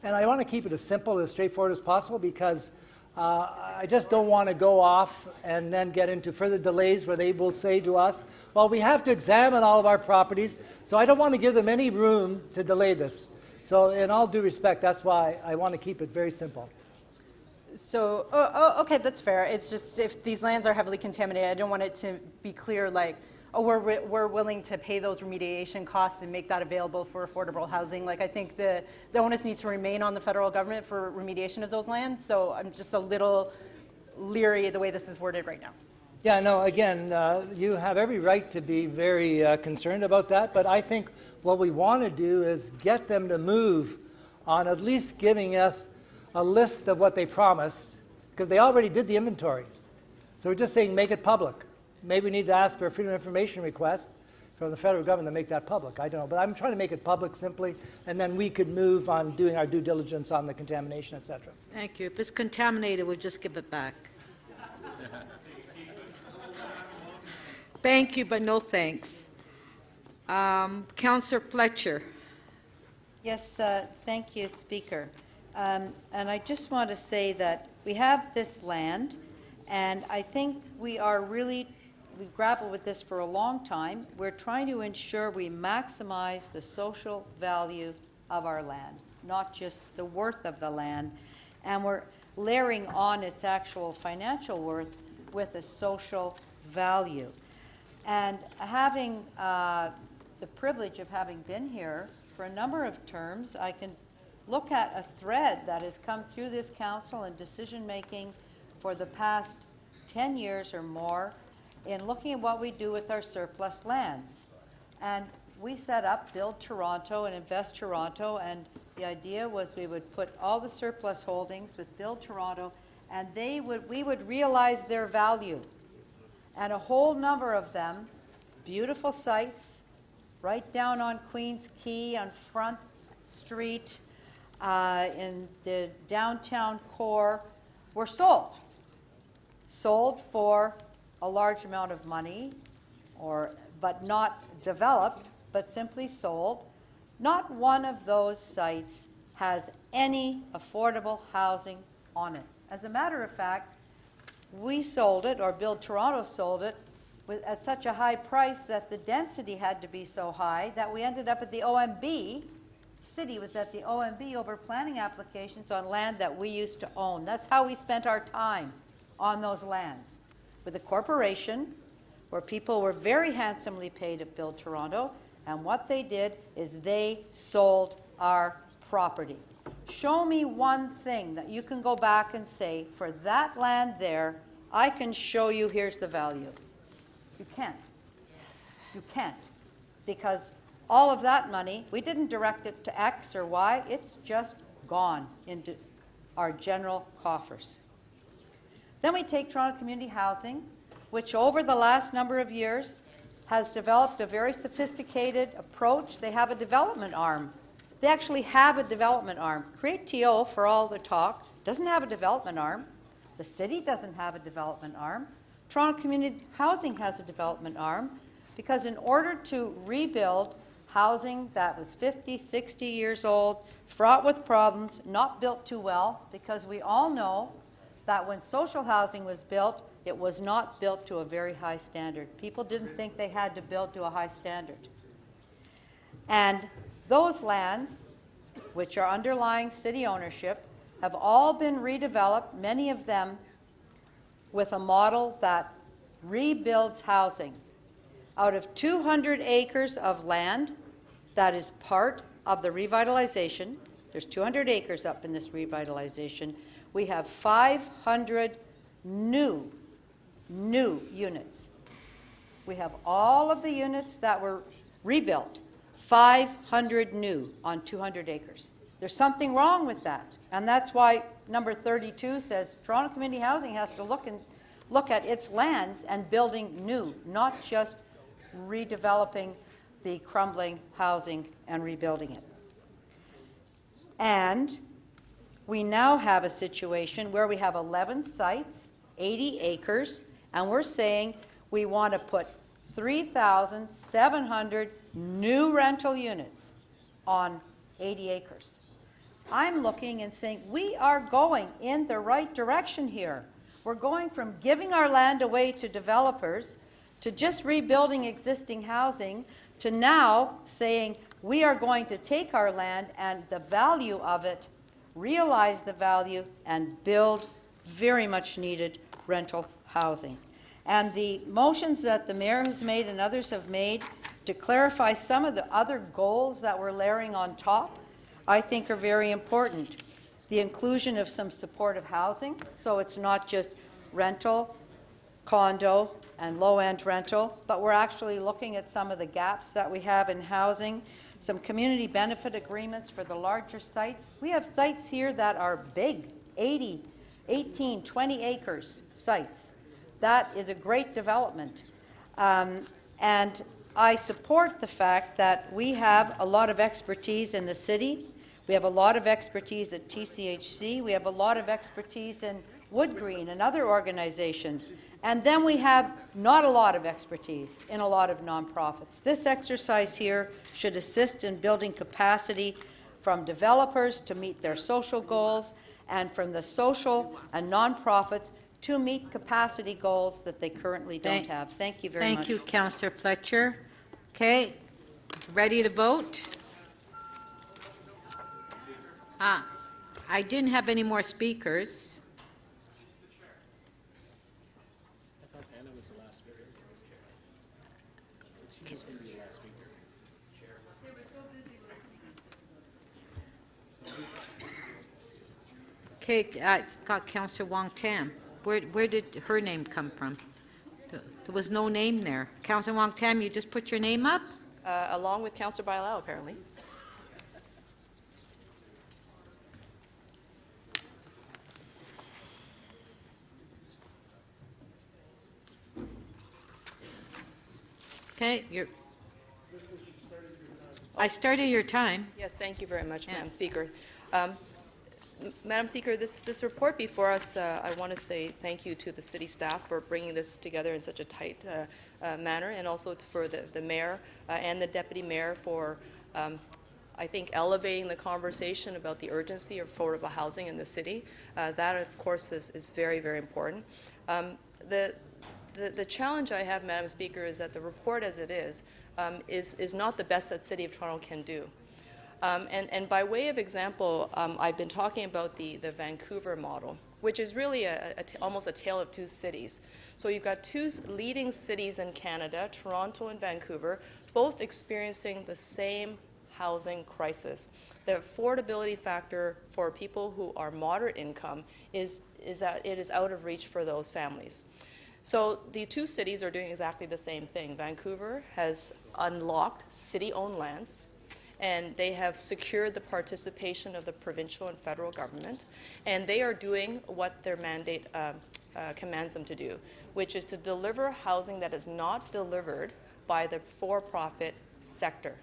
And I want to keep it as simple, as straightforward as possible, because I just don't want to go off and then get into further delays where they will say to us, well, we have to examine all of our properties, so I don't want to give them any room to delay this. So in all due respect, that's why I want to keep it very simple. So, okay, that's fair. It's just if these lands are heavily contaminated, I don't want it to be clear like, oh, we're willing to pay those remediation costs and make that available for affordable housing. Like, I think the onus needs to remain on the federal government for remediation of those lands. So I'm just a little leery the way this is worded right now. Yeah, no, again, you have every right to be very concerned about that, but I think what we want to do is get them to move on at least giving us a list of what they promised, because they already did the inventory. So we're just saying make it public. Maybe we need to ask for a freedom of information request from the federal government to make that public. I don't know, but I'm trying to make it public simply, and then we could move on doing our due diligence on the contamination, et cetera. Thank you. If it's contaminated, we'll just give it back. Thank you, but no thanks. Councillor Fletcher. Yes, thank you, Speaker. And I just want to say that we have this land, and I think we've grappled with this for a long time. We're trying to ensure we maximize the social value of our land, not just the worth of the land. And we're layering on its actual financial worth with a social value. And having the privilege of having been here for a number of terms, I can look at a thread that has come through this council and decision-making for the past 10 years or more in looking at what we do with our surplus lands. And we set up Build Toronto and Invest Toronto, and the idea was we would put all the surplus holdings with Build Toronto, and we would realize their value. And a whole number of them, beautiful sites, right down on Queens Quay, on Front Street, in the downtown core, were sold. Sold for a large amount of money, but not developed, but simply sold. Not one of those sites has any affordable housing on it. As a matter of fact, we sold it, or Build Toronto sold it, at such a high price that the density had to be so high that we ended up at the OMB. City was at the OMB over planning applications on land that we used to own. That's how we spent our time on those lands, with a corporation where people were very handsomely paid at Build Toronto, and what they did is they sold our property. Show me one thing that you can go back and say, for that land there, I can show you here's the value. You can't. You can't. Because all of that money, we didn't direct it to X or Y, it's just gone into our general coffers. Then we take Toronto Community Housing, which over the last number of years has developed a very sophisticated approach. They have a development arm. They actually have a development arm. Create TO, for all the talk, doesn't have a development arm. The city doesn't have a development arm. Toronto Community Housing has a development arm, because in order to rebuild housing that was 50, 60 years old, fraught with problems, not built too well, because we all know that when social housing was built, it was not built to a very high standard. People didn't think they had to build to a high standard. And those lands, which are underlying city ownership, have all been redeveloped, many of them with a model that rebuilds housing. Out of 200 acres of land that is part of the revitalization, there's 200 acres up in this revitalization, we have 500 new units. We have all of the units that were rebuilt, 500 new on 200 acres. There's something wrong with that, and that's why number 32 says Toronto Community Housing has to look at its lands and building new, not just redeveloping the crumbling housing and rebuilding it. And we now have a situation where we have 11 sites, 80 acres, and we're saying we want to put 3,700 new rental units on 80 acres. I'm looking and saying we are going in the right direction here. We're going from giving our land away to developers to just rebuilding existing housing to now saying we are going to take our land and the value of it, realize the value, and build very much needed rental housing. And the motions that the mayor has made and others have made to clarify some of the other goals that we're layering on top, I think are very important. The inclusion of some supportive housing, so it's not just rental, condo, and low-end rental, but we're actually looking at some of the gaps that we have in housing, some community benefit agreements for the larger sites. We have sites here that are big, 80, 18, 20 acres sites. That is a great development. And I support the fact that we have a lot of expertise in the city. We have a lot of expertise at TCHC. We have a lot of expertise in Wood Green and other organizations. And then we have not a lot of expertise in a lot of nonprofits. This exercise here should assist in building capacity from developers to meet their social goals, and from the social and nonprofits to meet capacity goals that they currently don't have. Thank you very much. Thank you, Councillor Fletcher. Okay, ready to vote? I didn't have any more speakers. Okay, I got Councillor Wong Tam. Where did her name come from? There was no name there. Councillor Wong Tam, you just put your name up? Along with Councillor Bailao, apparently. Okay, I started your time. Yes, thank you very much, Madam Speaker. Madam Speaker, this report before us, I want to say thank you to the city staff for bringing this together in such a tight manner, and also for the mayor and the deputy mayor for, I think, elevating the conversation about the urgency of affordable housing in the city. That, of course, is very, very important. The challenge I have, Madam Speaker, is that the report as it is not the best that City of Toronto can do. And by way of example, I've been talking about the Vancouver model, which is really almost a tale of two cities. So you've got two leading cities in Canada, Toronto and Vancouver, both experiencing the same housing crisis. The affordability factor for people who are moderate income is that it is out of reach for those families. So the two cities are doing exactly the same thing. Vancouver has unlocked city-owned lands, and they have secured the participation of the provincial and federal government, and they are doing what their mandate commands them to do, which is to deliver housing that is not delivered by the for-profit sector.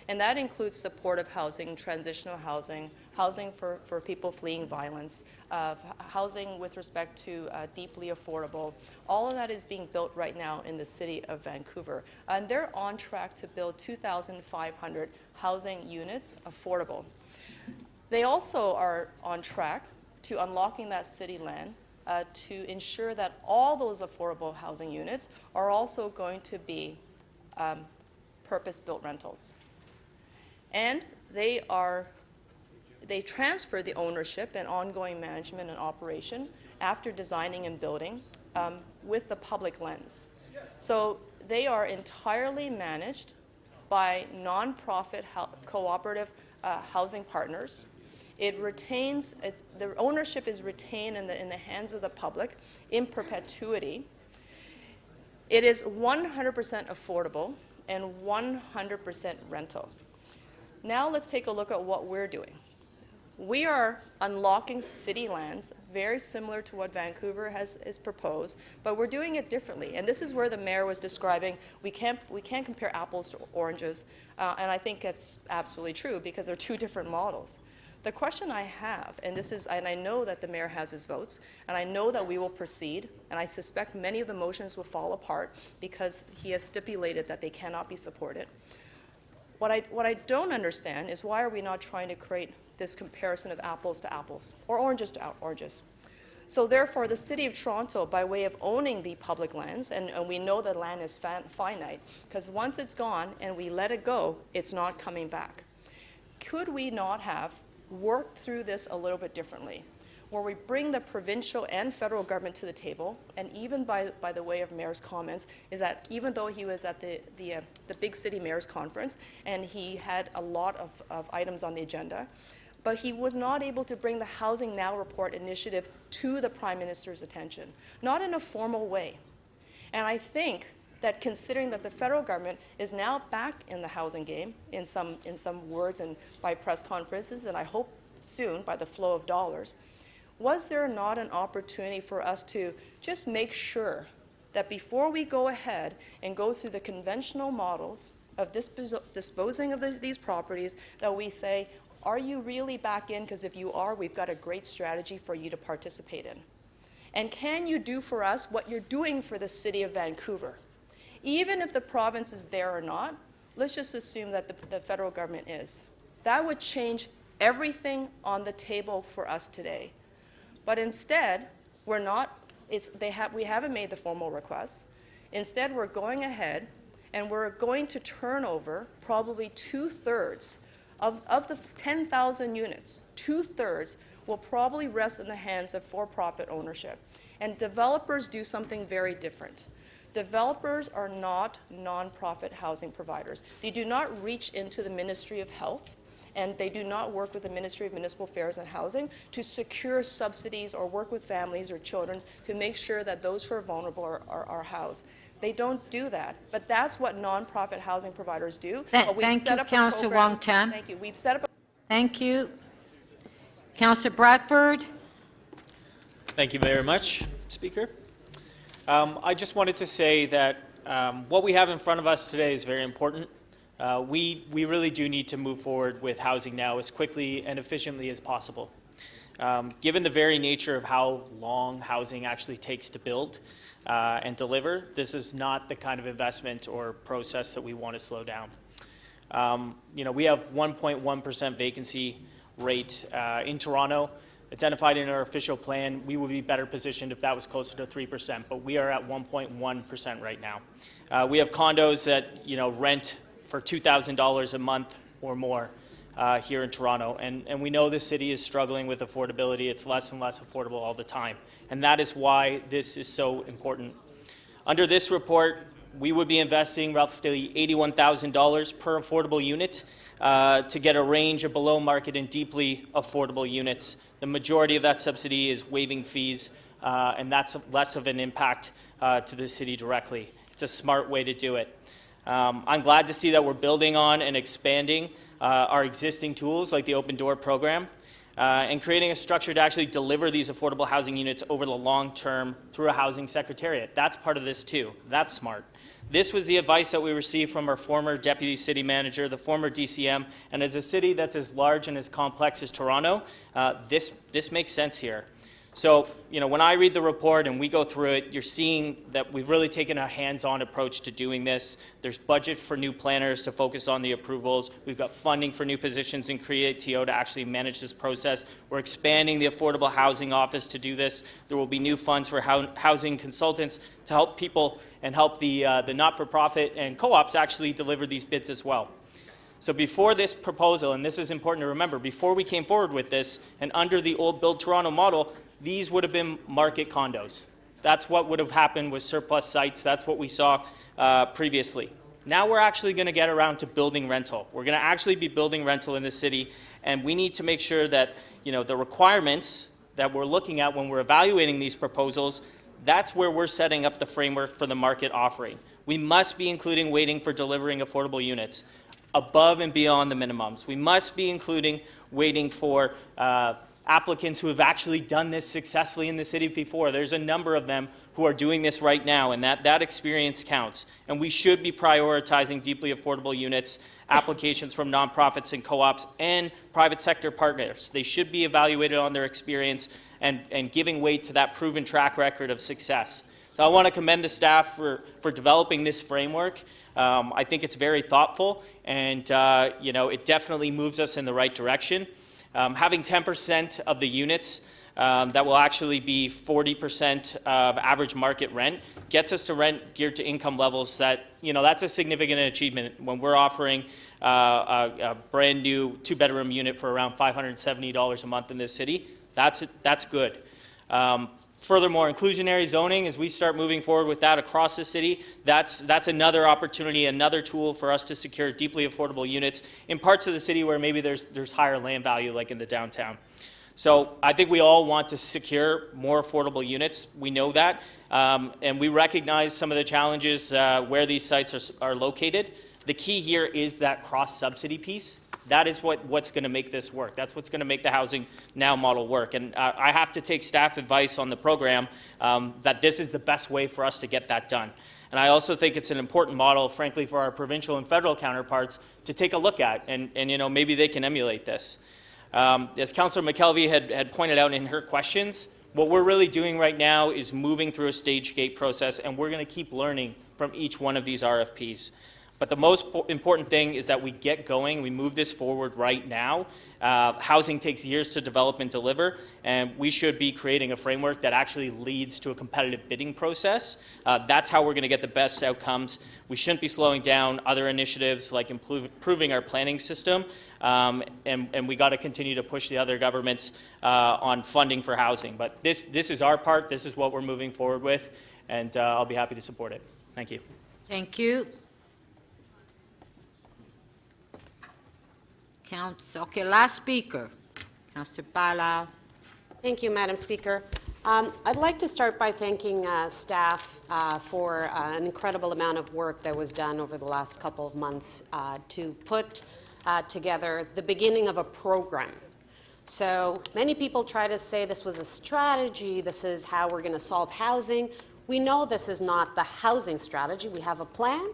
And that includes supportive housing, transitional housing, housing for people fleeing violence, housing with respect to deeply affordable. All of that is being built right now in the city of Vancouver. And they're on track to build 2,500 housing units affordable. They also are on track to unlocking that city land to ensure that all those affordable housing units are also going to be purpose-built rentals. And they transfer the ownership and ongoing management and operation after designing and building with the public lens. So they are entirely managed by nonprofit cooperative housing partners. It retains, the ownership is retained in the hands of the public in perpetuity. It is 100% affordable and 100% rental. Now let's take a look at what we're doing. We are unlocking city lands, very similar to what Vancouver has proposed, but we're doing it differently. And this is where the mayor was describing we can't compare apples to oranges, and I think it's absolutely true because they're two different models. The question I have, and I know that the mayor has his votes, and I know that we will proceed, and I suspect many of the motions will fall apart because he has stipulated that they cannot be supported. What I don't understand is why are we not trying to create this comparison of apples to apples or oranges to oranges? So therefore, the City of Toronto, by way of owning the public lands, and we know that land is finite, because once it's gone and we let it go, it's not coming back. Could we not have worked through this a little bit differently, where we bring the provincial and federal government to the table, and even by the way of mayor's comments, is that even though he was at the big city mayor's conference, and he had a lot of items on the agenda, but he was not able to bring the Housing Now Report initiative to the Prime Minister's attention, not in a formal way. And I think that considering that the federal government is now back in the housing game in some words and by press conferences, and I hope soon by the flow of dollars, was there not an opportunity for us to just make sure that before we go ahead and go through the conventional models of disposing of these properties, that we say, are you really back in? Because if you are, we've got a great strategy for you to participate in. And can you do for us what you're doing for the city of Vancouver? Even if the province is there or not, let's just assume that the federal government is. That would change everything on the table for us today. But instead, we're not, we haven't made the formal requests. Instead, we're going ahead and we're going to turn over probably 2/3 of the 10,000 units. 2/3 will probably rest in the hands of for-profit ownership. And developers do something very different. Developers are not nonprofit housing providers. They do not reach into the Ministry of Health, and they do not work with the Ministry of Municipal Affairs and Housing to secure subsidies or work with families or children to make sure that those who are vulnerable are housed. They don't do that, but that's what nonprofit housing providers do. But we've Thank set you, up a Councillor program- Wong-Tam. Thank you. We've set up a Thank you. Councillor Bradford? Thank you very much, Speaker. I just wanted to say that what we have in front of us today is very important. We really do need to move forward with housing now as quickly and efficiently as possible. Given the very nature of how long housing actually takes to build and deliver, this is not the kind of investment or process that we want to slow down. We have 1.1% vacancy rate in Toronto. Identified in our official plan, we would be better positioned if that was closer to 3%, but we are at 1.1% right now. We have condos that rent for $2,000 a month or more here in Toronto, and we know the city is struggling with affordability. It's less and less affordable all the time, and that is why this is so important. Under this report, we would be investing roughly $81,000 per affordable unit to get a range of below market and deeply affordable units. The majority of that subsidy is waiving fees, and that's less of an impact to the city directly. It's a smart way to do it. I'm glad to see that we're building on and expanding our existing tools like the Open Door program and creating a structure to actually deliver these affordable housing units over the long term through a housing secretariat. That's part of this too. That's smart. This was the advice that we received from our former deputy city manager, the former DCM, and as a city that's as large and as complex as Toronto, this makes sense here. So, when I read the report and we go through it, you're seeing that we've really taken a hands-on approach to doing this. There's budget for new planners to focus on the approvals. We've got funding for new positions in CREATO to actually manage this process. We're expanding the Affordable Housing Office to do this. There will be new funds for housing consultants to help people and help the not-for-profit and co-ops actually deliver these bids as well. So before this proposal, and this is important to remember, before we came forward with this, and under the old Build Toronto model, these would have been market condos. That's what would have happened with surplus sites. That's what we saw previously. Now we're actually going to get around to building rental. We're going to actually be building rental in the city, and we need to make sure that the requirements that we're looking at when we're evaluating these proposals, that's where we're setting up the framework for the market offering. We must be including waiting for delivering affordable units above and beyond the minimums. We must be including waiting for applicants who have actually done this successfully in the city before. There's a number of them who are doing this right now, and that experience counts. And we should be prioritizing deeply affordable units, applications from nonprofits and co-ops and private sector partners. They should be evaluated on their experience and giving weight to that proven track record of success. So I want to commend the staff for developing this framework. I think it's very thoughtful, and it definitely moves us in the right direction. Having 10% of the units that will actually be 40% of average market rent gets us to rent geared to income levels that, that's a significant achievement when we're offering a brand new 2-bedroom unit for around $570 a month in this city. That's good. Furthermore, inclusionary zoning, as we start moving forward with that across the city, that's another opportunity, another tool for us to secure deeply affordable units in parts of the city where maybe there's higher land value, like in the downtown. So I think we all want to secure more affordable units. We know that, and we recognize some of the challenges where these sites are located. The key here is that cross-subsidy piece. That is what's going to make this work. That's what's going to make the Housing Now model work. And I have to take staff advice on the program that this is the best way for us to get that done. And I also think it's an important model, frankly, for our provincial and federal counterparts to take a look at, and maybe they can emulate this. As Councillor McKelvey had pointed out in her questions, what we're really doing right now is moving through a stage gate process, and we're going to keep learning from each one of these RFPs. But the most important thing is that we get going, we move this forward right now. Housing takes years to develop and deliver, and we should be creating a framework that actually leads to a competitive bidding process. That's how we're going to get the best outcomes. We shouldn't be slowing down other initiatives like improving our planning system, and we got to continue to push the other governments on funding for housing. But this is our part, this is what we're moving forward with, and I'll be happy to support it. Thank you. Thank you. Okay, last speaker, Councillor Bailão. Thank you, Madam Speaker. I'd like to start by thanking staff for an incredible amount of work that was done over the last couple of months to put together the beginning of a program. So many people try to say this was a strategy, this is how we're going to solve housing. We know this is not the housing strategy. We have a plan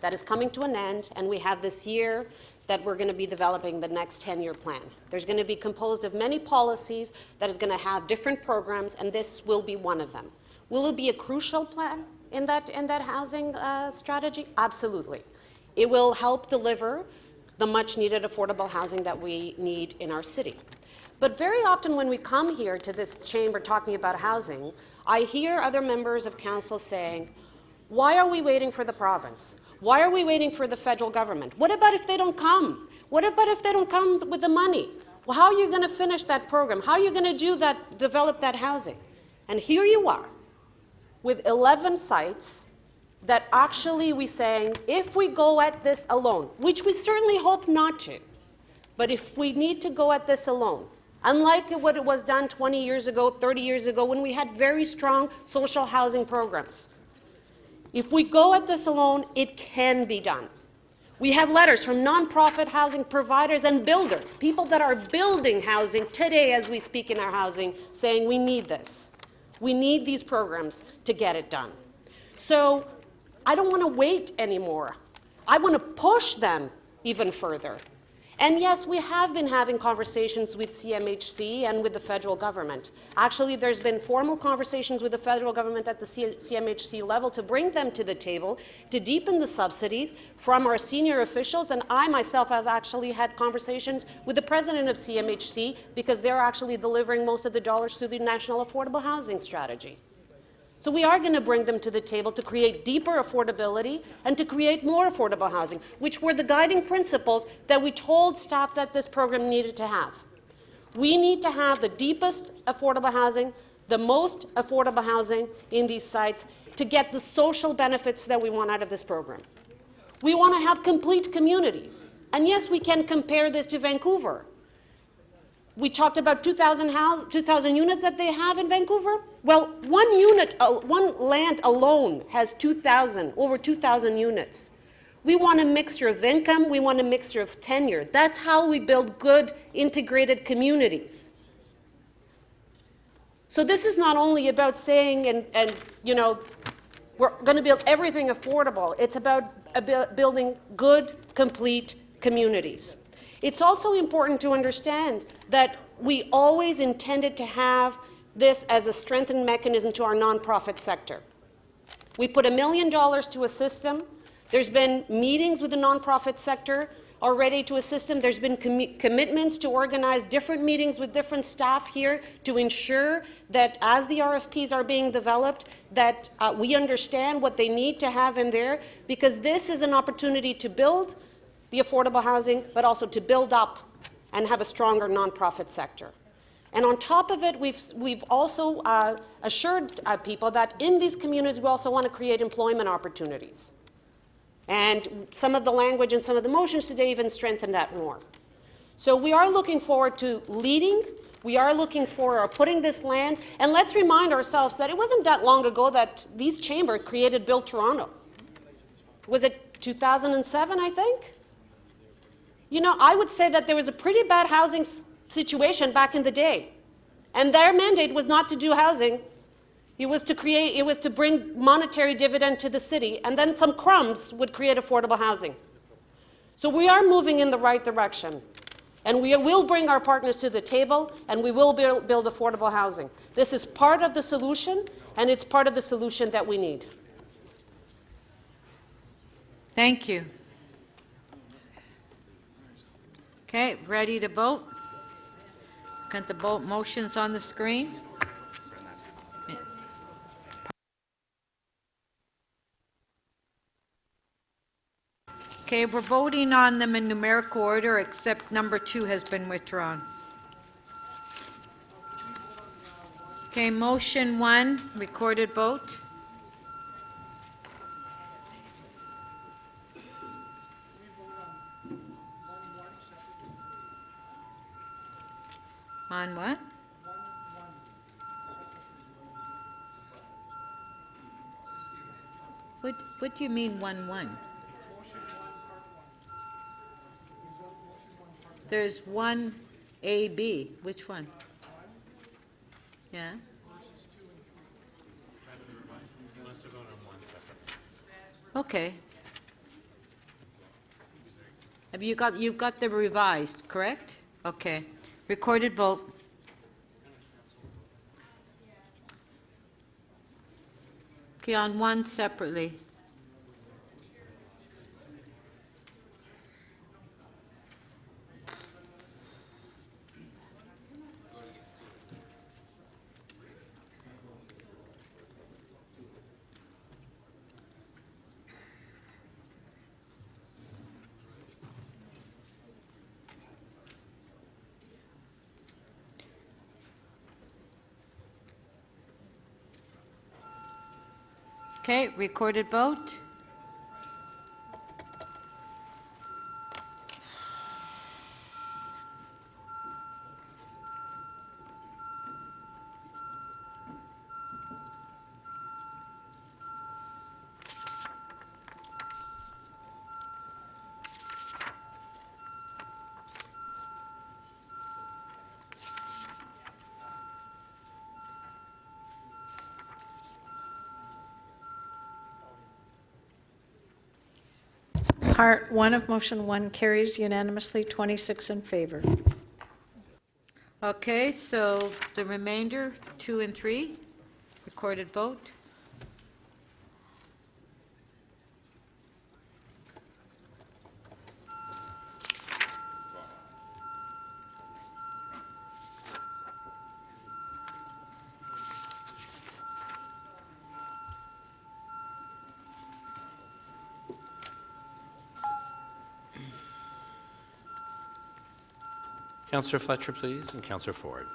that is coming to an end, and we have this year that we're going to be developing the next 10-year plan. There's going to be composed of many policies that is going to have different programs, and this will be one of them. Will it be a crucial plan in that housing strategy? Absolutely. It will help deliver the much-needed affordable housing that we need in our city. But very often when we come here to this chamber talking about housing, I hear other members of council saying, why are we waiting for the province? Why are we waiting for the federal government? What about if they don't come? What about if they don't come with the money? Well, how are you going to finish that program? How are you going to do that, develop that housing? And here you are with 11 sites that actually we're saying, if we go at this alone, which we certainly hope not to, but if we need to go at this alone, unlike what it was done 20 years ago, 30 years ago, when we had very strong social housing programs, if we go at this alone, it can be done. We have letters from nonprofit housing providers and builders, people that are building housing today as we speak in our housing, saying we need this. We need these programs to get it done. So I don't want to wait anymore. I want to push them even further. And yes, we have been having conversations with CMHC and with the federal government. Actually, there's been formal conversations with the federal government at the CMHC level to bring them to the table, to deepen the subsidies from our senior officials. And I myself have actually had conversations with the president of CMHC because they're actually delivering most of the dollars through the National Affordable Housing Strategy. So we are going to bring them to the table to create deeper affordability and to create more affordable housing, which were the guiding principles that we told staff that this program needed to have. We need to have the deepest affordable housing, the most affordable housing in these sites to get the social benefits that we want out of this program. We want to have complete communities. And yes, we can compare this to Vancouver. We talked about 2,000 units that they have in Vancouver. Well, one land alone has over 2,000 units. We want a mixture of income. We want a mixture of tenure. That's how we build good, integrated communities. So this is not only about saying, and you know, we're going to build everything affordable. It's about building good, complete communities. It's also important to understand that we always intended to have this as a strengthened mechanism to our nonprofit sector. We put $1 million to assist them. There's been meetings with the nonprofit sector already to assist them. There's been commitments to organize different meetings with different staff here to ensure that as the RFPs are being developed, that we understand what they need to have in there, because this is an opportunity to build the affordable housing, but also to build up and have a stronger nonprofit sector. And on top of it, we've also assured people that in these communities, we also want to create employment opportunities. And some of the language and some of the motions today even strengthen that more. So we are looking forward to leading. We are looking for putting this land. And let's remind ourselves that it wasn't that long ago that these chambers created Build Toronto. Was it 2007, I think? You know, I would say that there was a pretty bad housing situation back in the day. And their mandate was not to do housing. It was to bring monetary dividend to the city, and then some crumbs would create affordable housing. So we are moving in the right direction. And we will bring our partners to the table, and we will build affordable housing. This is part of the solution, and it's part of the solution that we need. Thank you. Okay, ready to vote? Got the vote motions on the screen? Okay, we're voting on them in numerical order, except number 2 has been withdrawn. Okay, motion 1, recorded vote. On what? What do you mean 1-1? There's 1AB. Which one? Yeah? Okay. Have you've got the revised, correct? Okay. Recorded vote. Okay, on 1 separately. Okay, recorded vote. Part 1 of motion 1 carries unanimously, 26 in favor. Okay, so the remainder, 2 and 3, recorded vote. Councillor Fletcher, please, and Councillor Ford.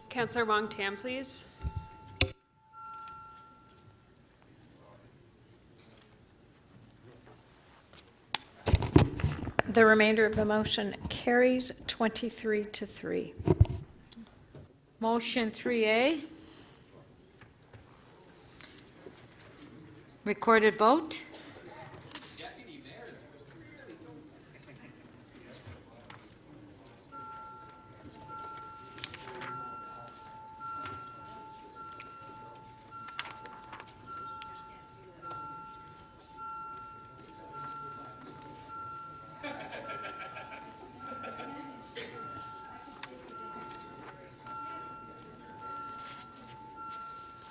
Councillor Wong Tam, please. The remainder of the motion carries 23 to 3. Motion 3A. Recorded vote.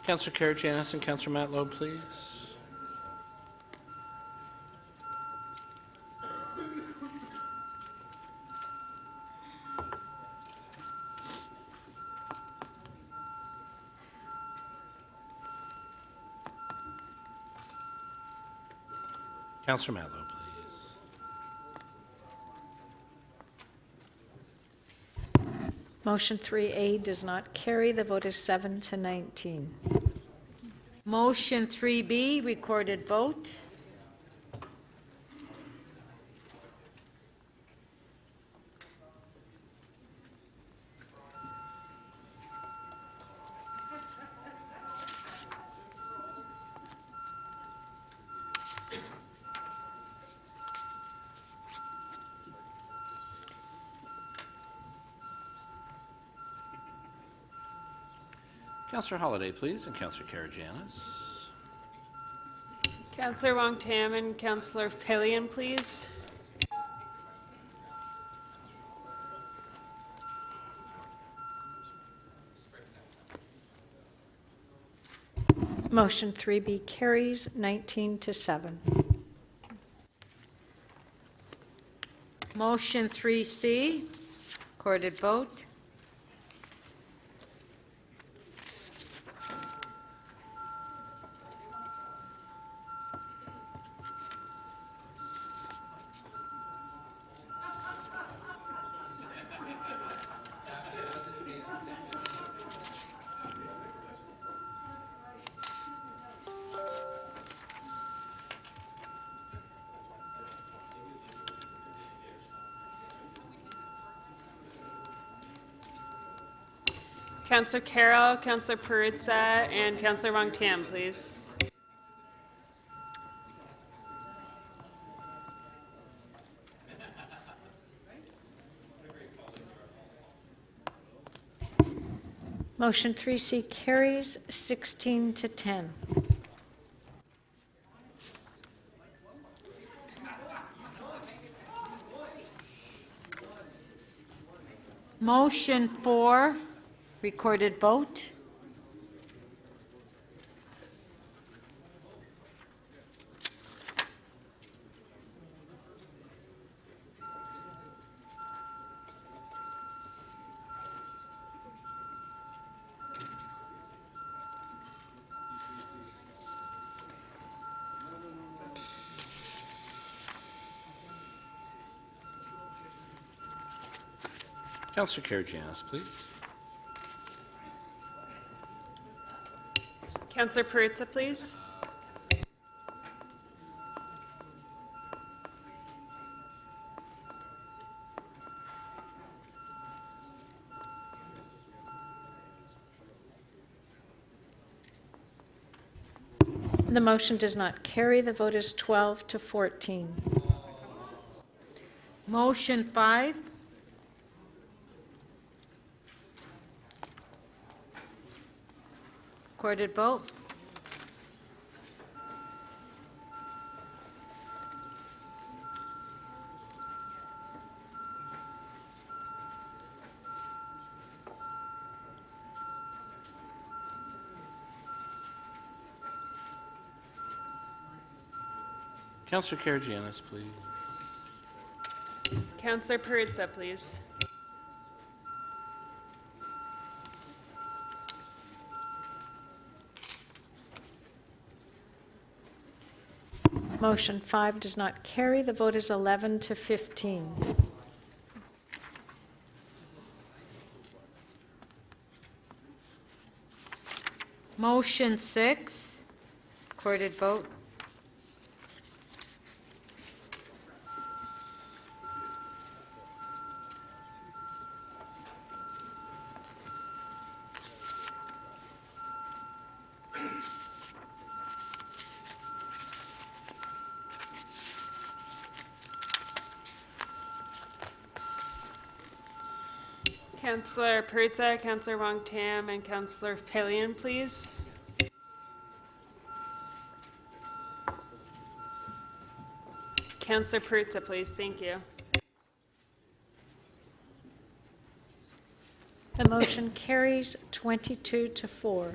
Councillor Karygiannis and Councillor Matlow, please. Councillor Matlow, please. Motion 3A does not carry. The vote is 7 to 19. Motion 3B, recorded vote. Councillor Holiday, please, and Councillor Karygiannis. Councillor Wong Tam and Councillor Pillion, please. Motion 3B carries 19 to 7. Motion 3C, recorded vote. Councillor Carroll, Councillor Perruzza, and Councillor Wong Tam, please. Motion 3C carries 16 to 10. Motion 4, recorded vote. Councillor Karygiannis, please. Councillor Perruzza, please. The motion does not carry. The vote is 12 to 14. Motion 5. Recorded vote. Councillor Karygiannis, please. Councillor Perruzza, please. Motion 5 does not carry. The vote is 11 to 15. Motion 6, recorded vote. Councillor Perruzza, Councillor Wong Tam, and Councillor Phelan, please. Councillor Perruzza, please. Thank you. The motion carries 22 to 4.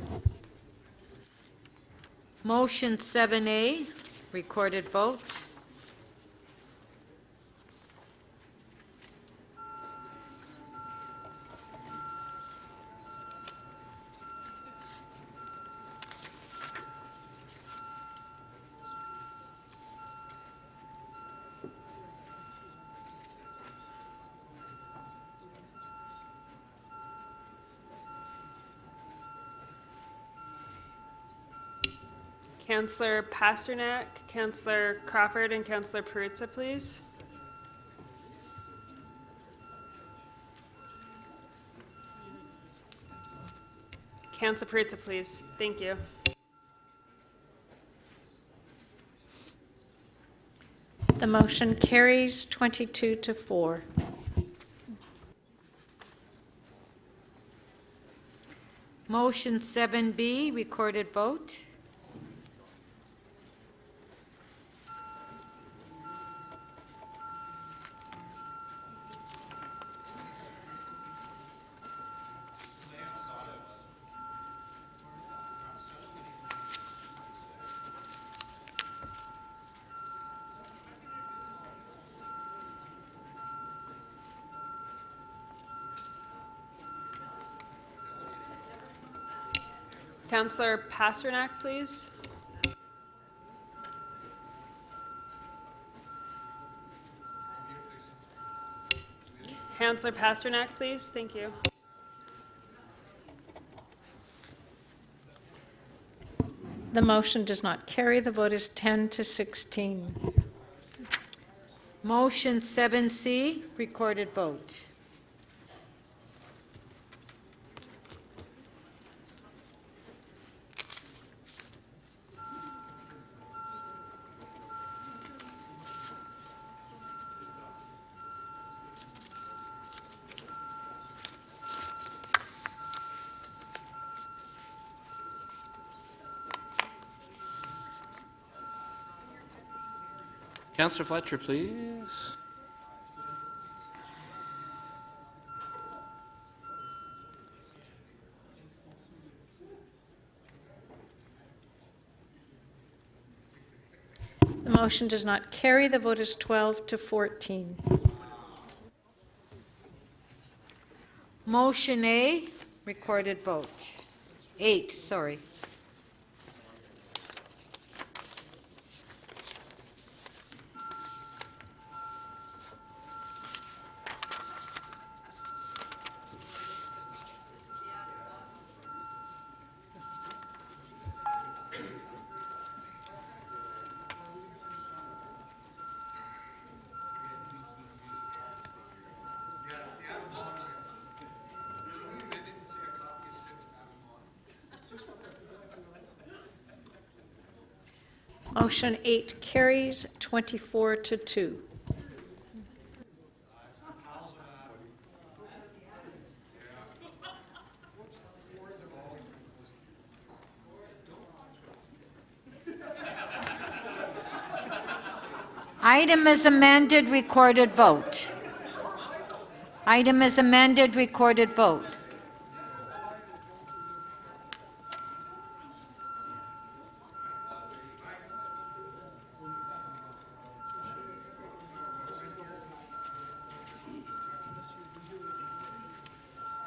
Motion 7A, recorded vote. Councillor Pasternak, Councillor Crawford, and Councillor Perruzza, please. Councillor Perruzza, please. Thank you. The motion carries 22 to 4. Motion 7B, recorded vote. Councillor Pasternak, please. Councillor Pasternak, please. Thank you. The motion does not carry. The vote is 10 to 16. Motion 7C, recorded vote. Councillor Fletcher, please. The motion does not carry. The vote is 12 to 14. Motion A, recorded vote. 8, sorry. Motion 8 carries 24 to 2. Item is amended, recorded vote. Item is amended, recorded vote.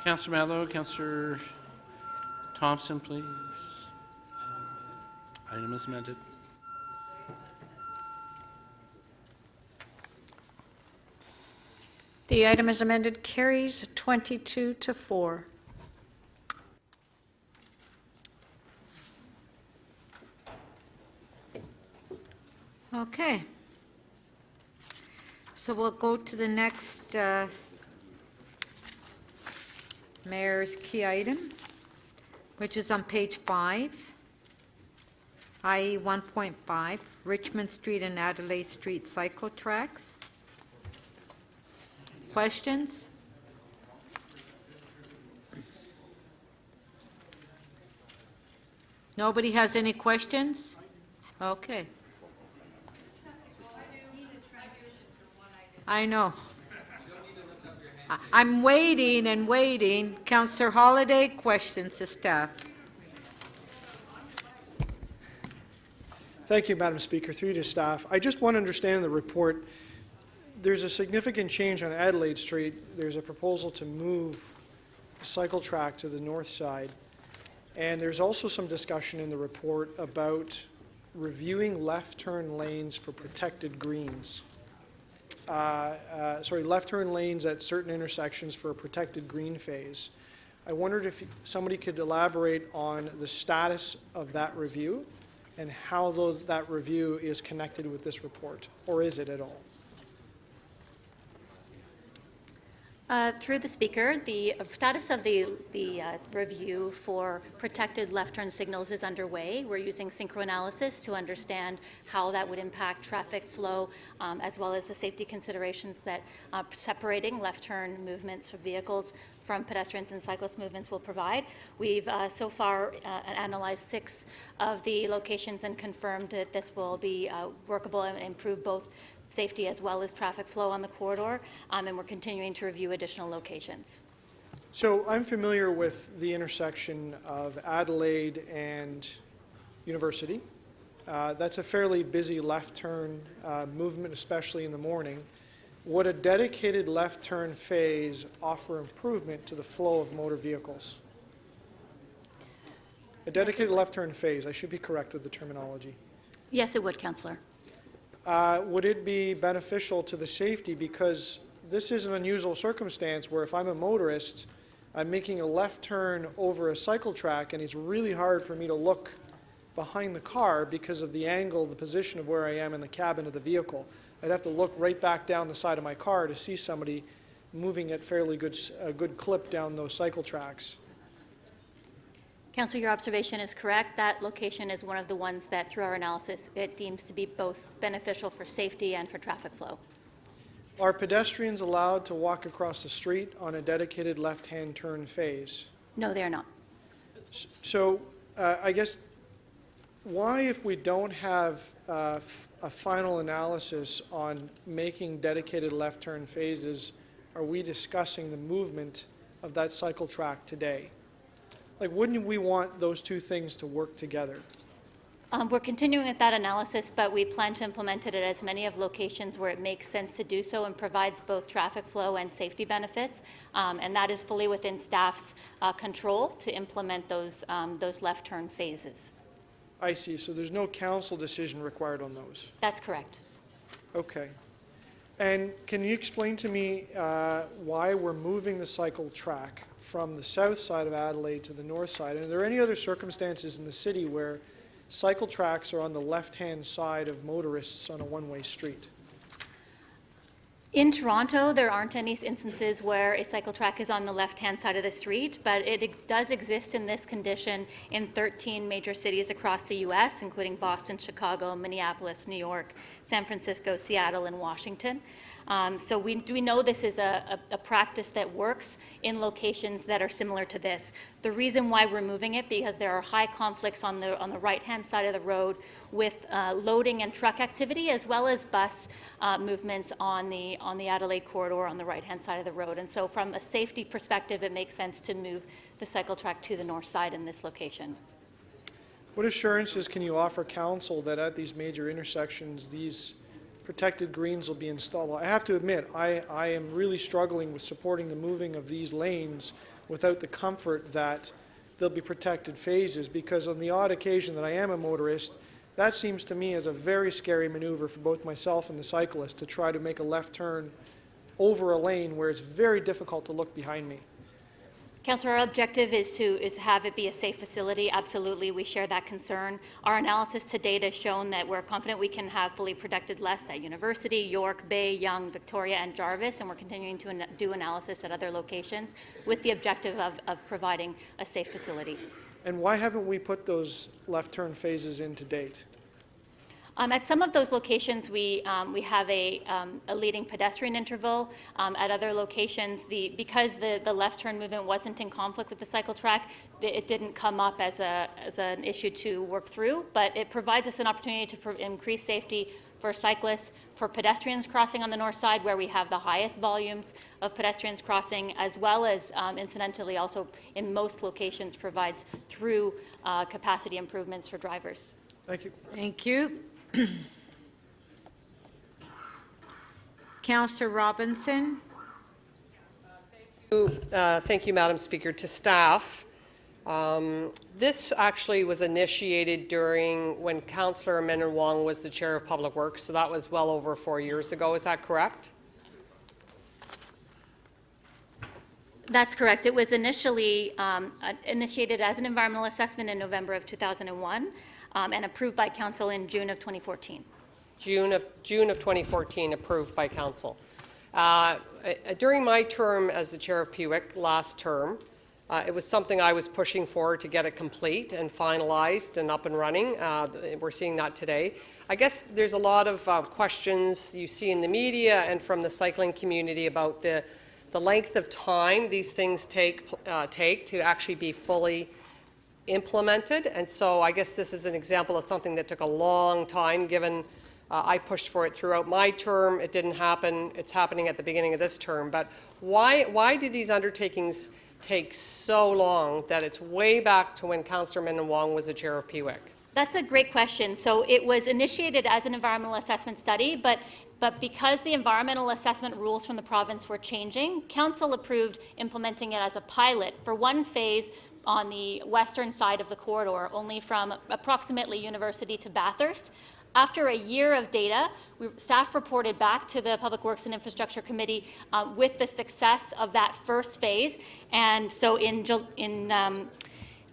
Councillor Mallow, Councillor Thompson, please. Item is amended. The item is amended, carries 22-4. Okay. So we'll go to the next mayor's key item, which is on page 5, IE 1.5, Richmond Street and Adelaide Street cycle tracks. Questions? Nobody has any questions? Okay. I know. I'm waiting and waiting. Councillor Holliday, questions to staff. Thank you, Madam Speaker. Through you to staff. I just want to understand the report. There's a significant change on Adelaide Street. There's a proposal to move the cycle track to the north side. And there's also some discussion in the report about reviewing left turn lanes for protected greens. Left turn lanes at certain intersections for a protected green phase. I wondered if somebody could elaborate on the status of that review and how that review is connected with this report, or is it at all? Through the Speaker, the status of the review for protected left turn signals is underway. We're using synchroanalysis to understand how that would impact traffic flow, as well as the safety considerations that separating left turn movements of vehicles from pedestrians and cyclist movements will provide. We've so far analyzed 6 of the locations and confirmed that this will be workable and improve both safety as well as traffic flow on the corridor, and we're continuing to review additional locations. So I'm familiar with the intersection of Adelaide and University. That's a fairly busy left turn movement, especially in the morning. Would a dedicated left turn phase offer improvement to the flow of motor vehicles? A dedicated left turn phase, I should be correct with the terminology. Yes, it would, Councillor. Would it be beneficial to the safety? Because this is an unusual circumstance where if I'm a motorist, I'm making a left turn over a cycle track, and it's really hard for me to look behind the car because of the angle, the position of where I am in the cabin of the vehicle. I'd have to look right back down the side of my car to see somebody moving at fairly good clip down those cycle tracks. Councillor, your observation is correct. That location is one of the ones that, through our analysis, it deems to be both beneficial for safety and for traffic flow. Are pedestrians allowed to walk across the street on a dedicated left-hand turn phase? No, they are not. So I guess why, if we don't have a final analysis on making dedicated left turn phases, are we discussing the movement of that cycle track today? Like, wouldn't we want those two things to work together? We're continuing with that analysis, but we plan to implement it at as many of locations where it makes sense to do so and provides both traffic flow and safety benefits. And that is fully within staff's control to implement those left turn phases. I see. So there's no council decision required on those? That's correct. Okay. And can you explain to me why we're moving the cycle track from the south side of Adelaide to the north side? And are there any other circumstances in the city where cycle tracks are on the left-hand side of motorists on a one-way street? In Toronto, there aren't any instances where a cycle track is on the left-hand side of the street, but it does exist in this condition in 13 major cities across the U.S., including Boston, Chicago, Minneapolis, New York, San Francisco, Seattle, and Washington. So we know this is a practice that works in locations that are similar to this. The reason why we're moving it, because there are high conflicts on the right-hand side of the road with loading and truck activity, as well as bus movements on the Adelaide corridor on the right-hand side of the road. And so from a safety perspective, it makes sense to move the cycle track to the north side in this location. What assurances can you offer council that at these major intersections, these protected greens will be installed? I have to admit, I am really struggling with supporting the moving of these lanes without the comfort that there'll be protected phases, because on the odd occasion that I am a motorist, that seems to me as a very scary maneuver for both myself and the cyclist to try to make a left turn over a lane where it's very difficult to look behind me. Councillor, our objective is to have it be a safe facility. Absolutely, we share that concern. Our analysis to date has shown that we're confident we can have fully protected lefts at University, York, Bay, Yonge, Victoria, and Jarvis, and we're continuing to do analysis at other locations with the objective of providing a safe facility. And why haven't we put those left turn phases in to date? At some of those locations, we have a leading pedestrian interval. At other locations, because the left turn movement wasn't in conflict with the cycle track, it didn't come up as an issue to work through. But it provides us an opportunity to increase safety for cyclists, for pedestrians crossing on the north side, where we have the highest volumes of pedestrians crossing, as well as, incidentally, also in most locations provides through capacity improvements for drivers. Thank you. Thank you. Councillor Robinson. Thank you, Madam Speaker. To staff, this actually was initiated during when Councillor Menon Wong was the Chair of Public Works, so that was well over 4 years ago. Is that correct? That's correct. It was initially initiated as an environmental assessment in November of 2001 and approved by Council in June of 2014. June of 2014, approved by Council. During my term as the Chair of PWIC last term, it was something I was pushing for to get it complete and finalized and up and running. We're seeing that today. I guess there's a lot of questions you see in the media and from the cycling community about the length of time these things take to actually be fully implemented. And so I guess this is an example of something that took a long time, given I pushed for it throughout my term. It didn't happen. It's happening at the beginning of this term. But why do these undertakings take so long that it's way back to when Councillor Menon Wong was the Chair of PWIC? That's a great question. So it was initiated as an environmental assessment study, but because the environmental assessment rules from the province were changing, Council approved implementing it as a pilot for one phase on the western side of the corridor, only from approximately University to Bathurst. After a year of data, staff reported back to the Public Works and Infrastructure Committee with the success of that first phase. And so in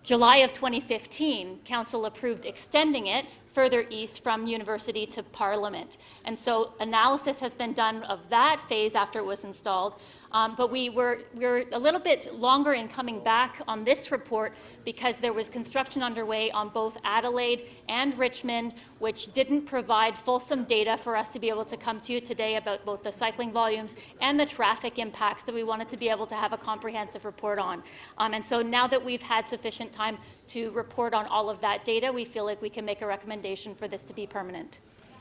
July of 2015, Council approved extending it further east from University to Parliament. And so analysis has been done of that phase after it was installed. But we were a little bit longer in coming back on this report because there was construction underway on both Adelaide and Richmond, which didn't provide fulsome data for us to be able to come to you today about both the cycling volumes and the traffic impacts that we wanted to be able to have a comprehensive report on. And so now that we've had sufficient time to report on all of that data, we feel like we can make a recommendation for this to be permanent.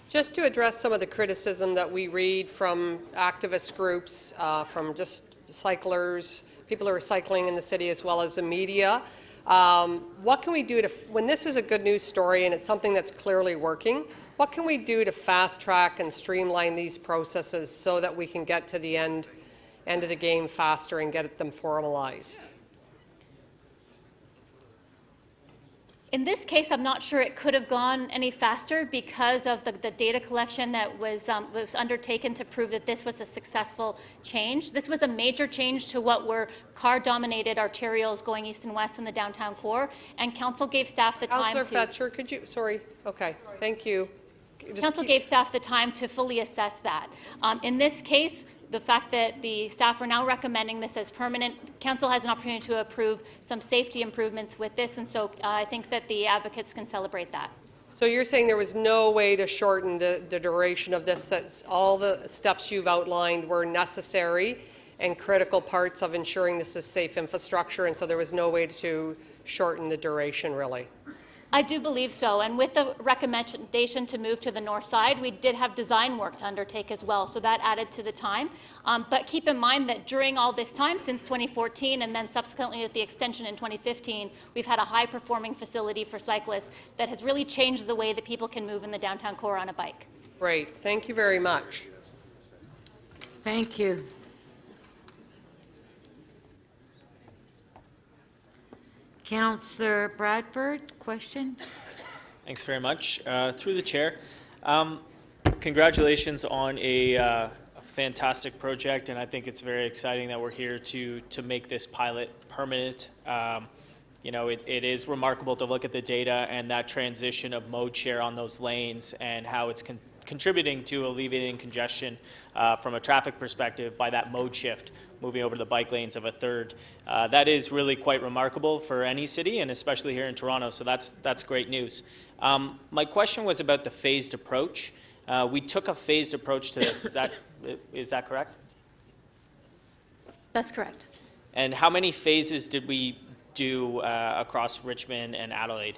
Just to address some of the criticism that we read from activist groups, from just cyclers, people who are cycling in the city, as well as the media, what can we do to, when this is a good news story and it's something that's clearly working, what can we do to fast track and streamline these processes so that we can get to the end of the game faster and get them formalized? In this case, I'm not sure it could have gone any faster because of the data collection that was undertaken to prove that this was a successful change. This was a major change to what were car-dominated arterials going east and west in the downtown core, and Council gave staff the time to... Councillor Fetcher, could you... Sorry. Okay. Thank you. Council gave staff the time to fully assess that. In this case, the fact that the staff are now recommending this as permanent, Council has an opportunity to approve some safety improvements with this, and so I think that the advocates can celebrate that. So you're saying there was no way to shorten the duration of this, that all the steps you've outlined were necessary and critical parts of ensuring this is safe infrastructure, and so there was no way to shorten the duration, really? I do believe so, and with the recommendation to move to the north side, we did have design work to undertake as well, so that added to the time. But keep in mind that during all this time, since 2014 and then subsequently with the extension in 2015, we've had a high-performing facility for cyclists that has really changed the way that people can move in the downtown core on a bike. Great. Thank you very much. Thank you. Councillor Bradford, question? Thanks very much. Through the chair, congratulations on a fantastic project, and I think it's very exciting that we're here to make this pilot permanent. You know, it is remarkable to look at the data and that transition of mode share on those lanes and how it's contributing to alleviating congestion from a traffic perspective by that mode shift, moving over to the bike lanes of a third. That is really quite remarkable for any city, and especially here in Toronto, so that's great news. My question was about the phased approach. We took a phased approach to this. Is that correct? That's correct. And how many phases did we do across Richmond and Adelaide?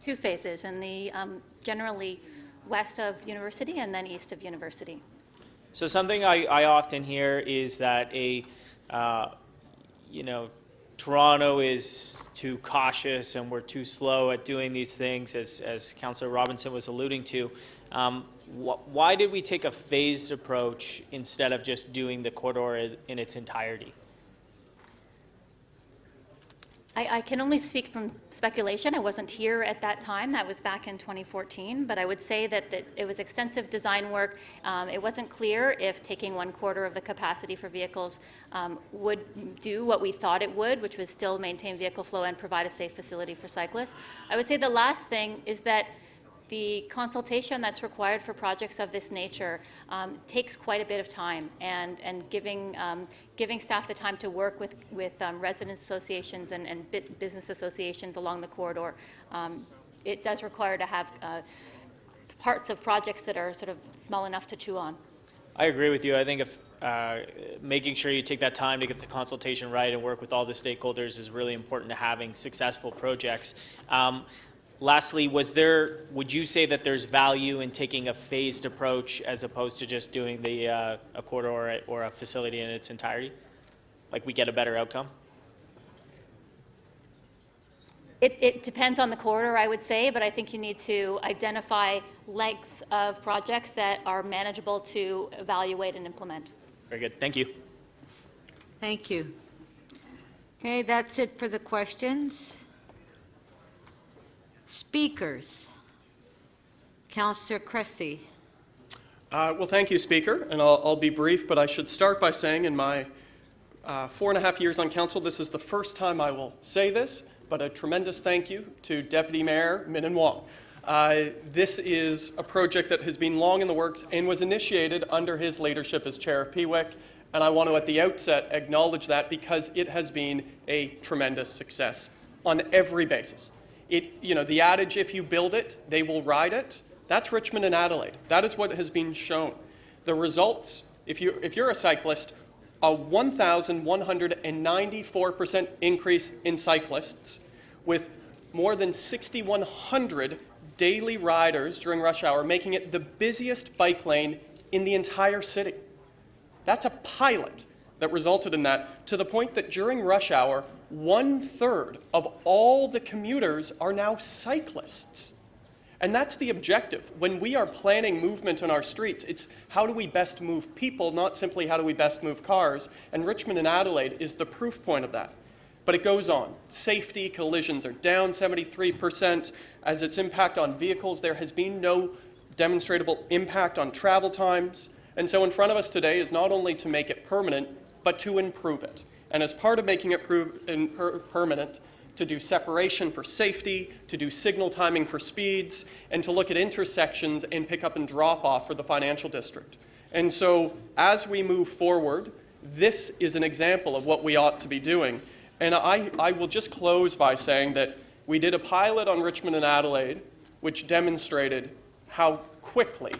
2 phases, in the generally west of University and then east of University. So something I often hear is that Toronto is too cautious and we're too slow at doing these things, as Councillor Robinson was alluding to. Why did we take a phased approach instead of just doing the corridor in its entirety? I can only speak from speculation. I wasn't here at that time. That was back in 2014. But I would say that it was extensive design work. It wasn't clear if taking 1/4 of the capacity for vehicles would do what we thought it would, which was still maintain vehicle flow and provide a safe facility for cyclists. I would say the last thing is that the consultation that's required for projects of this nature takes quite a bit of time, and giving staff the time to work with resident associations and business associations along the corridor. It does require to have parts of projects that are sort of small enough to chew on. I agree with you. I think if making sure you take that time to get the consultation right and work with all the stakeholders is really important to having successful projects. Lastly, would you say that there's value in taking a phased approach as opposed to just doing a corridor or a facility in its entirety? Like we get a better outcome? It depends on the corridor, I would say, but I think you need to identify lengths of projects that are manageable to evaluate and implement. Very good. Thank you. Thank you. Okay, that's it for the questions. Speakers. Councillor Cressy. Well, thank you, Speaker, and I'll be brief, but I should start by saying in my 4.5 years on council, this is the first time I will say this, but a tremendous thank you to Deputy Mayor Min Wong. This is a project that has been long in the works and was initiated under his leadership as Chair of PWIC, and I want to at the outset acknowledge that because it has been a tremendous success on every basis. The adage, if you build it, they will ride it, that's Richmond and Adelaide. That is what has been shown. The results, if you're a cyclist, a 1,194% increase in cyclists with more than 6,100 daily riders during rush hour, making it the busiest bike lane in the entire city. That's a pilot that resulted in that, to the point that during rush hour, 1/3 of all the commuters are now cyclists. And that's the objective. When we are planning movement on our streets, it's how do we best move people, not simply how do we best move cars. And Richmond and Adelaide is the proof point of that. But it goes on. Safety, collisions are down 73%. As its impact on vehicles, there has been no demonstrable impact on travel times. And so in front of us today is not only to make it permanent, but to improve it. And as part of making it permanent, to do separation for safety, to do signal timing for speeds, and to look at intersections and pick up and drop off for the financial district. And so as we move forward, this is an example of what we ought to be doing. And I will just close by saying that we did a pilot on Richmond and Adelaide, which demonstrated how quickly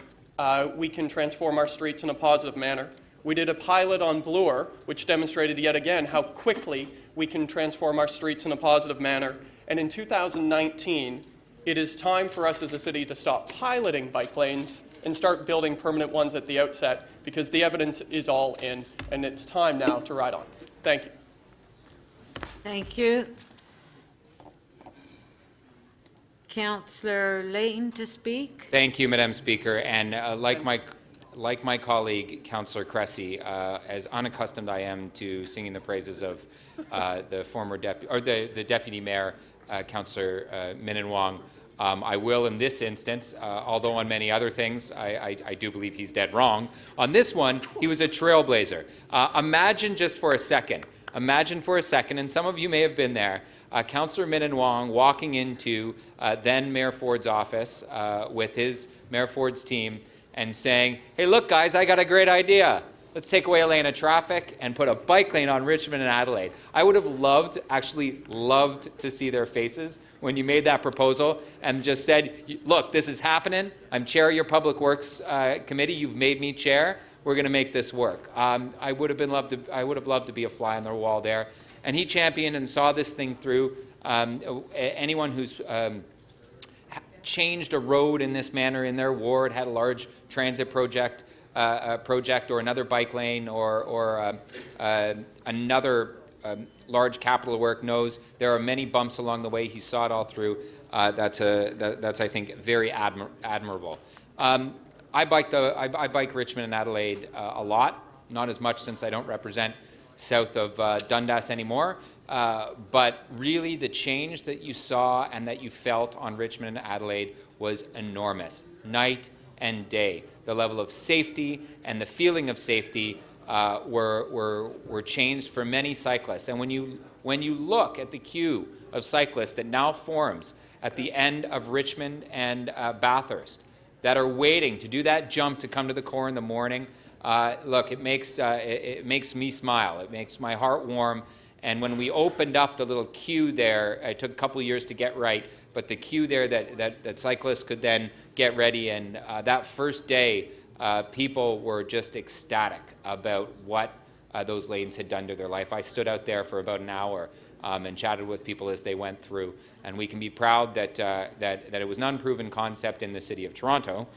we can transform our streets in a positive manner. We did a pilot on Bloor, which demonstrated yet again how quickly we can transform our streets in a positive manner. And in 2019, it is time for us as a city to stop piloting bike lanes and start building permanent ones at the outset, because the evidence is all in, and it's time now to ride on. Thank you. Thank you. Councillor Layton to speak. Thank you, Madam Speaker. And like my like my colleague, Councillor Cressy, as unaccustomed I am to singing the praises of the former the deputy mayor, Councillor Min Wong, I will in this instance, although on many other things I do believe he's dead wrong. On this one, he was a trailblazer. Imagine just for a second, and some of you may have been there, Councillor Min Wong walking into then Mayor Ford's office with his Mayor Ford's team and saying, hey, look, guys, I got a great idea. Let's take away a lane of traffic and put a bike lane on Richmond and Adelaide. I would have actually loved to see their faces when you made that proposal and just said, look, this is happening. I'm chair of your Public Works Committee. You've made me chair. We're going to make this work. I would have loved to be a fly on the wall there. And he championed and saw this thing through. Anyone who's changed a road in this manner in their ward, had a large transit project, or another bike lane or another large capital work, knows there are many bumps along the way. He saw it all through. That's I think very admirable. I bike Richmond and Adelaide a lot, not as much since I don't represent south of Dundas anymore. But really the change that you saw and that you felt on Richmond and Adelaide was enormous, night and day. The level of safety and the feeling of safety were changed for many cyclists. And when you look at the queue of cyclists that now forms at the end of Richmond and Bathurst that are waiting to do that jump to come to the core in the morning, look, it makes me smile. It makes my heart warm. And when we opened up the little queue there, it took a couple of years to get right, but the queue there that cyclists could then get ready, and that first day, people were just ecstatic about what those lanes had done to their life. I stood out there for about an hour and chatted with people as they went through, and we can be proud that it was an unproven concept in the City of Toronto.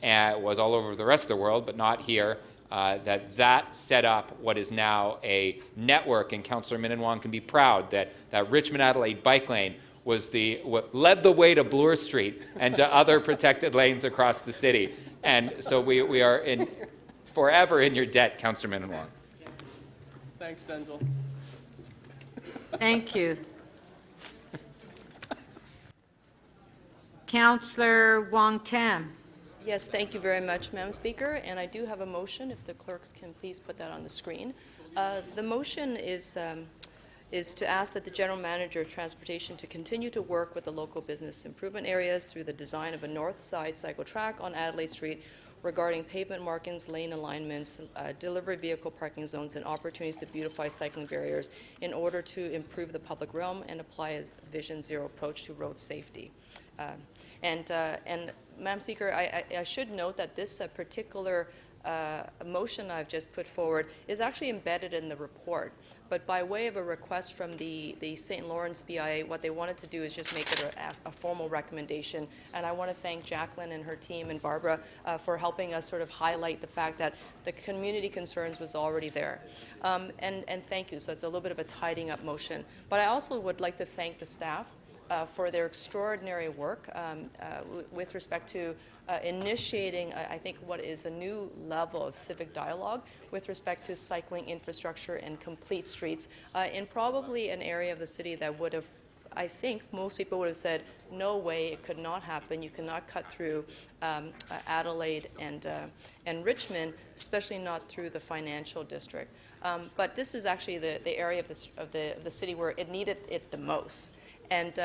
It was all over the rest of the world, but not here. That set up what is now a network, and Councillor Min Wong can be proud that Richmond-Adelaide bike lane led the way to Bloor Street and to other protected lanes across the city. And so we are forever in your debt, Councillor Min Wong. Thanks, Denzel. Thank you. Councillor Wong Tam. Yes, thank you very much, Madam Speaker. And I do have a motion, if the clerks can please put that on the screen. The motion is to ask that the General Manager of Transportation to continue to work with the local business improvement areas through the design of a north side cycle track on Adelaide Street regarding pavement markings, lane alignments, delivery vehicle parking zones, and opportunities to beautify cycling barriers in order to improve the public realm and apply a Vision Zero approach to road safety. And Madam Speaker, I should note that this particular motion I've just put forward is actually embedded in the report. But by way of a request from the St. Lawrence BIA, what they wanted to do is just make it a formal recommendation. And I want to thank Jacqueline and her team and Barbara for helping us sort of highlight the fact that the community concerns was already there. And thank you. So it's a little bit of a tidying up motion. But I also would like to thank the staff for their extraordinary work with respect to initiating, I think, what is a new level of civic dialogue with respect to cycling infrastructure and complete streets in probably an area of the city that would have, I think most people would have said, no way, it could not happen. You cannot cut through Adelaide and Richmond, especially not through the financial district. But this is actually the area of the city where it needed it the most. And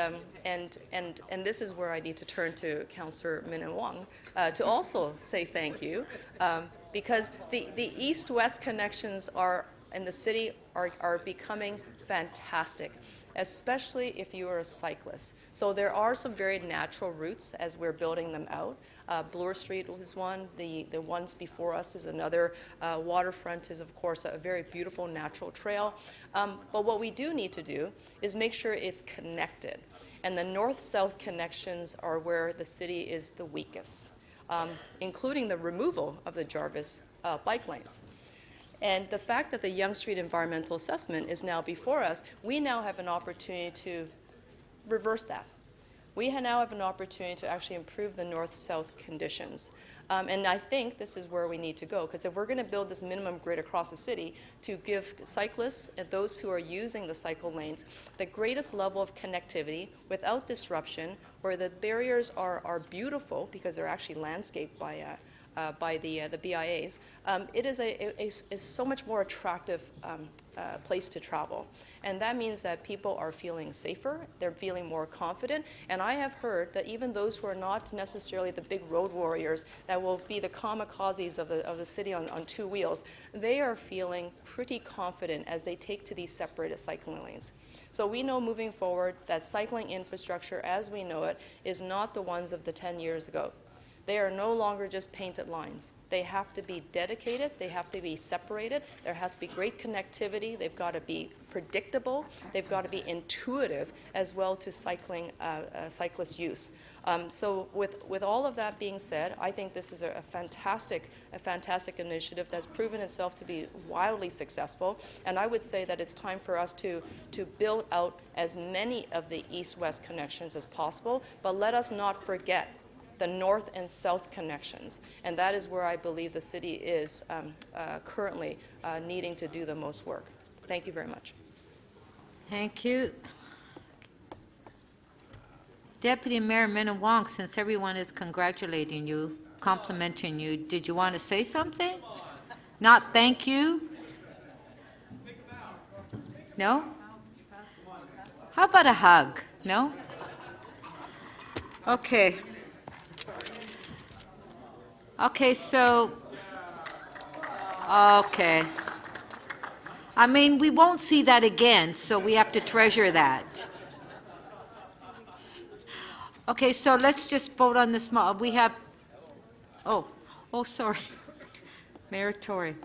this is where I need to turn to Councillor Min Wong to also say thank you, because the east-west connections in the city are becoming fantastic, especially if you are a cyclist. So there are some very natural routes as we're building them out. Bloor Street is one. The ones before us is another. Waterfront is, of course, a very beautiful natural trail. But what we do need to do is make sure it's connected. And the north-south connections are where the city is the weakest, including the removal of the Jarvis bike lanes. And the fact that the Yonge Street Environmental Assessment is now before us, we now have an opportunity to reverse that. We now have an opportunity to actually improve the north-south conditions. And I think this is where we need to go, because if we're going to build this minimum grid across the city to give cyclists and those who are using the cycle lanes the greatest level of connectivity without disruption, where the barriers are beautiful because they're actually landscaped by the BIAs, it is so much more attractive place to travel. And that means that people are feeling safer, they're feeling more confident, and I have heard that even those who are not necessarily the big road warriors that will be the kamikazes of the city on two wheels, they are feeling pretty confident as they take to these separated cycling lanes. So we know moving forward that cycling infrastructure as we know it is not the ones of the 10 years ago. They are no longer just painted lines. They have to be dedicated, they have to be separated, there has to be great connectivity, they've got to be predictable, they've got to be intuitive as well to cyclist use. So with all of that being said, I think this is a fantastic initiative that's proven itself to be wildly successful, and I would say that it's time for us to build out as many of the east-west connections as possible, but let us not forget the north and south connections. And that is where I believe the city is currently needing to do the most work. Thank you very much. Thank you. Deputy Mayor Minnan-Wong, since everyone is congratulating you, complimenting you, did you want to say something? Not thank you? No? How about a hug? No? Okay. Okay, so, okay. I mean, we won't see that again, so we have to treasure that. Okay, so let's just vote on this. We have, oh, sorry. Mayor Tory.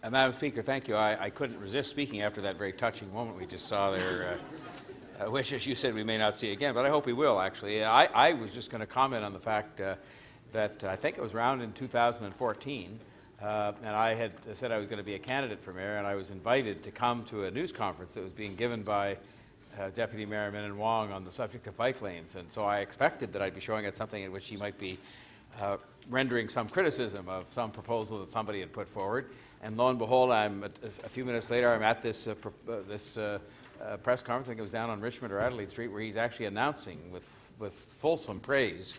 Madam Speaker, thank you. I couldn't resist speaking after that very touching moment we just saw there. I wish, as you said, we may not see again, but I hope we will, actually. I was just going to comment on the fact that I think it was around in 2014, and I had said I was going to be a candidate for mayor, and I was invited to come to a news conference that was being given by Deputy Mayor Minnan-Wong on the subject of bike lanes, and so I expected that I'd be showing at something in which he might be rendering some criticism of some proposal that somebody had put forward, and lo and behold, a few minutes later, I'm at this press conference, I think it was down on Richmond or Adelaide Street, where he's actually announcing with fulsome praise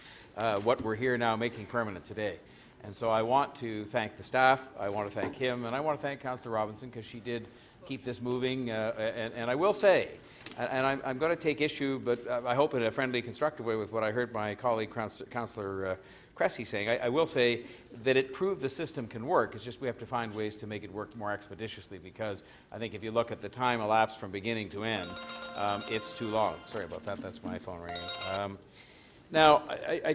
what we're here now making permanent today. And so I want to thank the staff, I want to thank him, and I want to thank Councillor Robinson because she did keep this moving. And I will say, and I'm going to take issue, but I hope in a friendly, constructive way with what I heard my colleague Councillor Cressy saying. I will say that it proved the system can work. It's just we have to find ways to make it work more expeditiously, because I think if you look at the time elapsed from beginning to end, it's too long. Sorry about that. That's my phone ringing. Now, I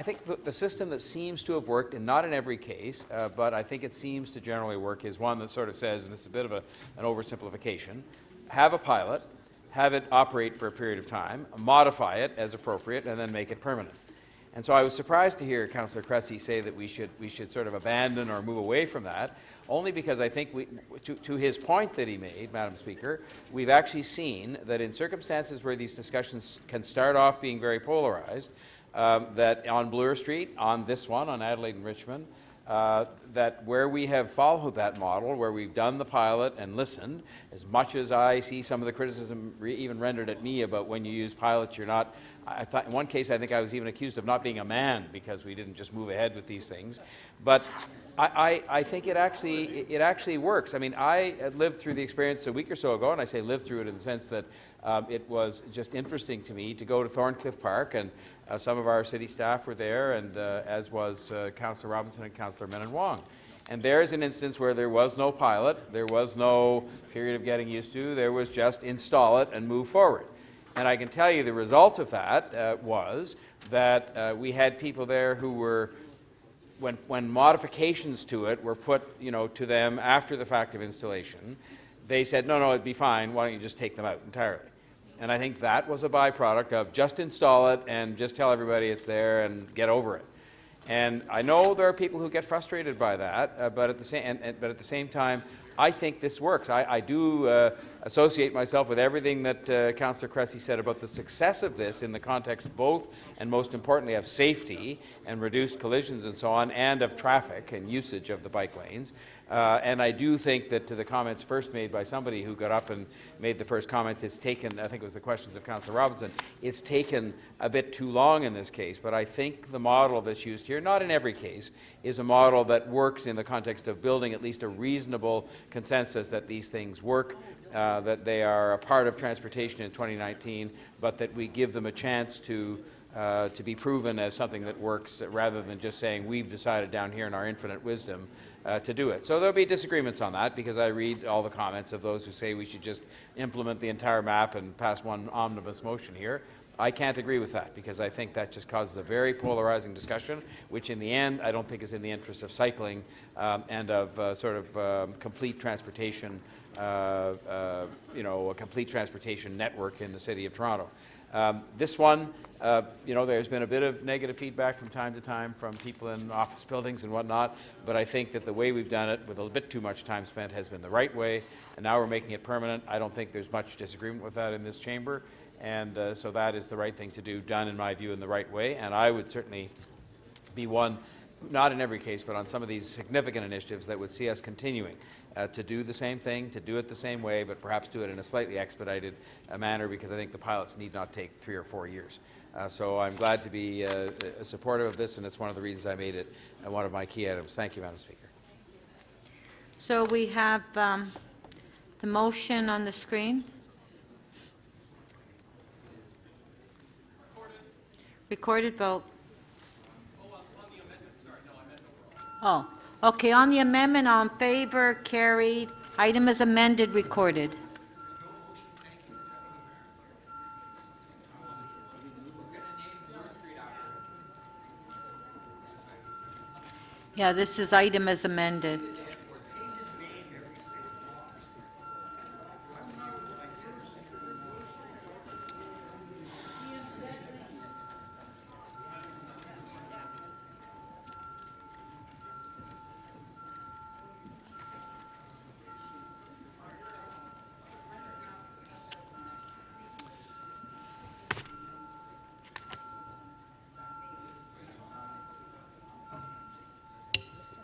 think the system that seems to have worked, and not in every case, but I think it seems to generally work, is one that sort of says, and this is a bit of an oversimplification, have a pilot, have it operate for a period of time, modify it as appropriate, and then make it permanent. And so I was surprised to hear Councillor Cressy say that we should sort of abandon or move away from that, only because I think to his point that he made, Madam Speaker, we've actually seen that in circumstances where these discussions can start off being very polarized, that on Bloor Street, on this one, on Adelaide and Richmond, that where we have followed that model, where we've done the pilot and listened, as much as I see some of the criticism even rendered at me about when you use pilots, you're not, I thought in one case I think I was even accused of not being a man because we didn't just move ahead with these things. But I think it actually works. I mean, I lived through the experience a week or so ago, and I say lived through it in the sense that it was just interesting to me to go to Thorncliffe Park, and some of our city staff were there, and as was Councillor Robinson and Councillor Minnan-Wong. And there's an instance where there was no pilot, there was no period of getting used to, there was just install it and move forward. And I can tell you the result of that was that we had people there who were, when modifications to it were put, to them after the fact of installation, they said, no, it'd be fine, why don't you just take them out entirely? And I think that was a byproduct of just install it and just tell everybody it's there and get over it. And I know there are people who get frustrated by that, but at the same time, I think this works. I do associate myself with everything that Councillor Cressy said about the success of this in the context both, and most importantly, of safety and reduced collisions and so on, and of traffic and usage of the bike lanes. And I do think that to the comments first made by somebody who got up and made the first comments, it's taken, I think it was the questions of Councillor Robinson, it's taken a bit too long in this case, but I think the model that's used here, not in every case, is a model that works in the context of building at least a reasonable consensus that these things work, that they are a part of transportation in 2019, but that we give them a chance to be proven as something that works, rather than just saying we've decided down here in our infinite wisdom to do it. So there'll be disagreements on that, because I read all the comments of those who say we should just implement the entire map and pass one omnibus motion here. I can't agree with that, because I think that just causes a very polarizing discussion, which in the end I don't think is in the interest of cycling and of complete transportation, a complete transportation network in the City of Toronto. This one, there's been a bit of negative feedback from time to time from people in office buildings and whatnot, but I think that the way we've done it, with a bit too much time spent, has been the right way, and now we're making it permanent. I don't think there's much disagreement with that in this chamber, and so that is the right thing to do, done, in my view, in the right way, and I would certainly be one, not in every case, but on some of these significant initiatives that would see us continuing to do the same thing, to do it the same way, but perhaps do it in a slightly expedited manner, because I think the pilots need not take 3 or 4 years. So I'm glad to be supportive of this, and it's one of the reasons I made it one of my key items. Thank you, Madam Speaker. So we have the motion on the screen. Recorded vote. Oh, okay, on the amendment, on favor, carried. Item is amended, recorded. Yeah, this is item as amended.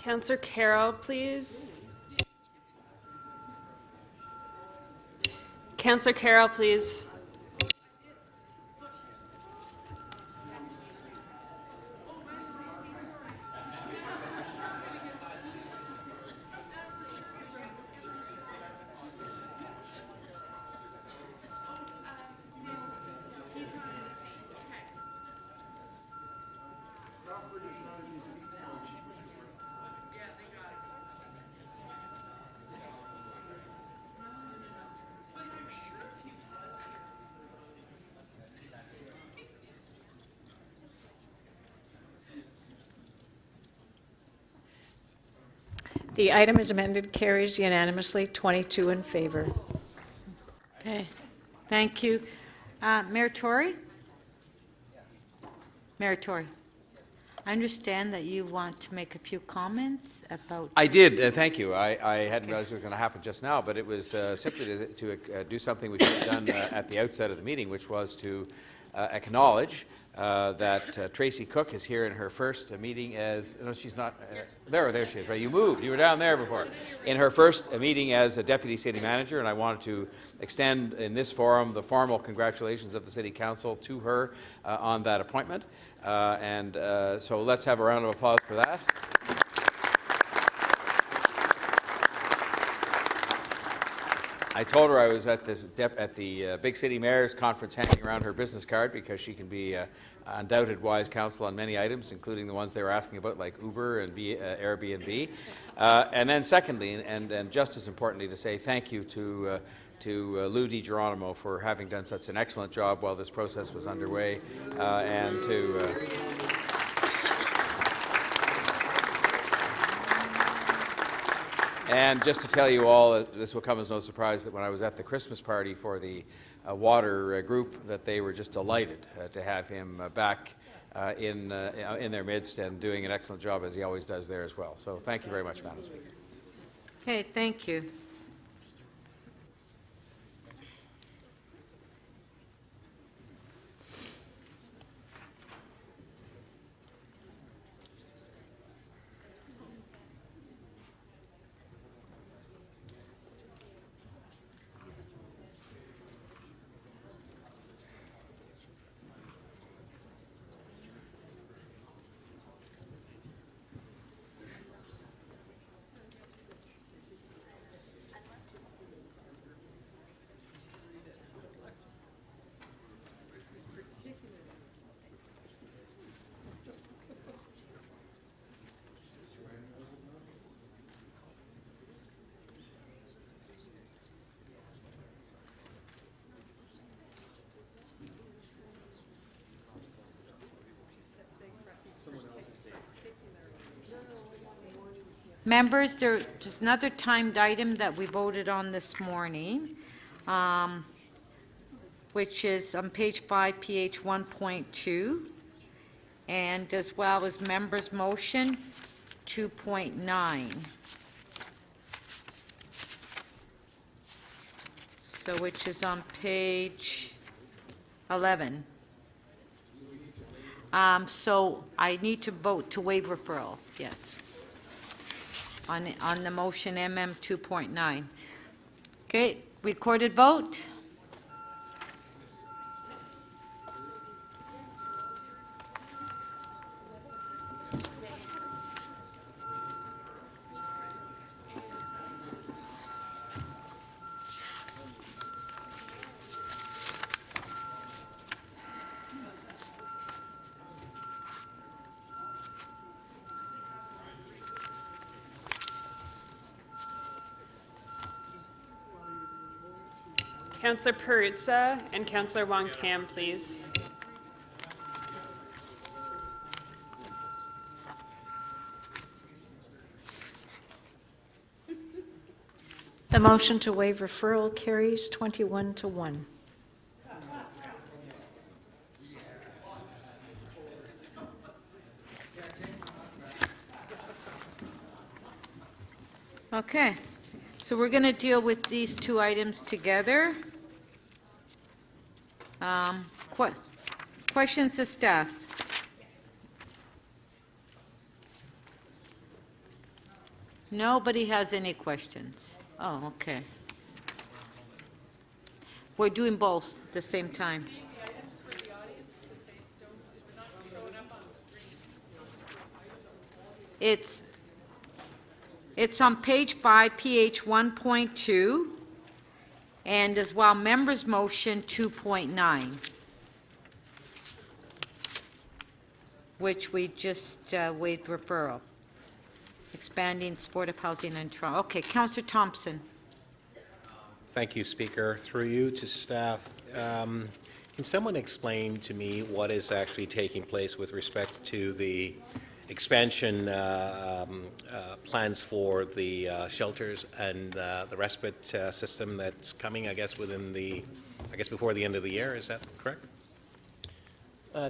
Councillor Carroll, please. Councillor Carroll, please. The item is amended, carries unanimously, 22 in favor. Okay, thank you. Mayor Tory? Mayor Tory, I understand that you want to make a few comments about... I did, thank you. I hadn't realized it was going to happen just now, but it was simply to do something we should have done at the outset of the meeting, which was to acknowledge that Tracy Cook is here in her first meeting as, no, she's not, there she is, right? You moved, you were down there before. In her first meeting as a Deputy City Manager, and I wanted to extend in this forum the formal congratulations of the City Council to her on that appointment. So let's have a round of applause for that. I told her I was at the Big City Mayor's Conference handing around her business card, because she can be undoubted wise counsel on many items, including the ones they were asking about, like Uber and Airbnb. And then secondly, and just as importantly, to say thank you to Lou DiGeronimo for having done such an excellent job while this process was underway, and to... And just to tell you all, this will come as no surprise, that when I was at the Christmas party for the water group, that they were just delighted to have him back in their midst and doing an excellent job, as he always does there as well. So thank you very much, Madam Speaker. Okay, thank you. Members, there's another timed item that we voted on this morning, which is on page 5, PH 1.2, and as well as members' motion 2.9. So which is on page 11. So I need to vote to waive referral, yes. On the motion MM 2.9. Okay, recorded vote? Councillor Perruzza and Councillor Wong-Tam, please. The motion to waive referral carries 21 to 1. Okay, so we're going to deal with these two items together. Questions to staff? Nobody has any questions? Oh, okay. We're doing both at the same time. It's on page 5, PH 1.2, and as well, members' motion 2.9, which we just waived referral. Expanding supportive housing in Toronto. Okay, Councillor Thompson. Thank you, Speaker. Through you to staff, can someone explain to me what is actually taking place with respect to the expansion plans for the shelters and the respite system that's coming, I guess, before the end of the year? Is that correct?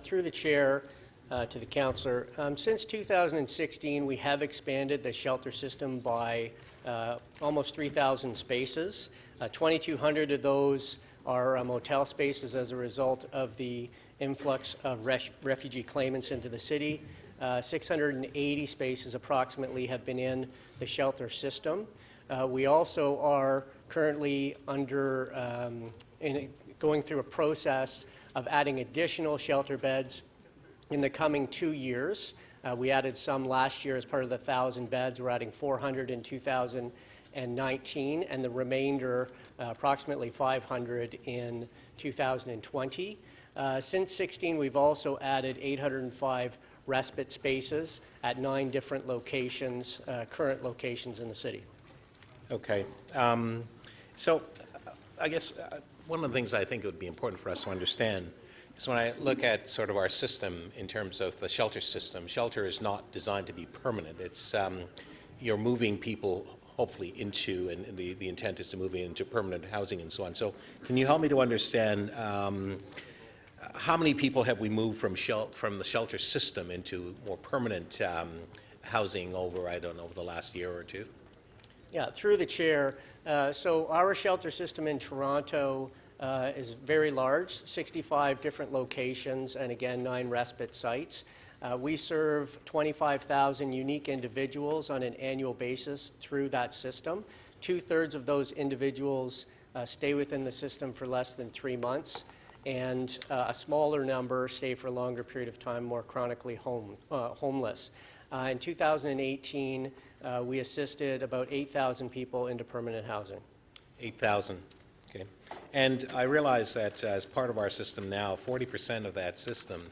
Through the chair to the councillor, since 2016, we have expanded the shelter system by almost 3,000 spaces. 2,200 of those are motel spaces as a result of the influx of refugee claimants into the city. 680 spaces approximately have been in the shelter system. We also are currently going through a process of adding additional shelter beds in the coming 2 years. We added some last year as part of the 1,000 beds. We're adding 400 in 2019, and the remainder, approximately 500 in 2020. Since 16, we've also added 805 respite spaces at 9 different locations, current locations in the city. Okay. So I guess one of the things I think it would be important for us to understand is when I look at sort of our system in terms of the shelter system, shelter is not designed to be permanent. It's you're moving people hopefully into, and the intent is to move into permanent housing and so on. So can you help me to understand how many people have we moved from the shelter system into more permanent housing over, I don't know, over the last year or two? Yeah, through the chair. So our shelter system in Toronto is very large, 65 different locations, and again, 9 respite sites. We serve 25,000 unique individuals on an annual basis through that system. 2/3 of those individuals stay within the system for less than 3 months, and a smaller number stay for a longer period of time, more chronically homeless. In 2018, we assisted about 8,000 people into permanent housing. 8,000, okay. And I realize that as part of our system now, 40% of that system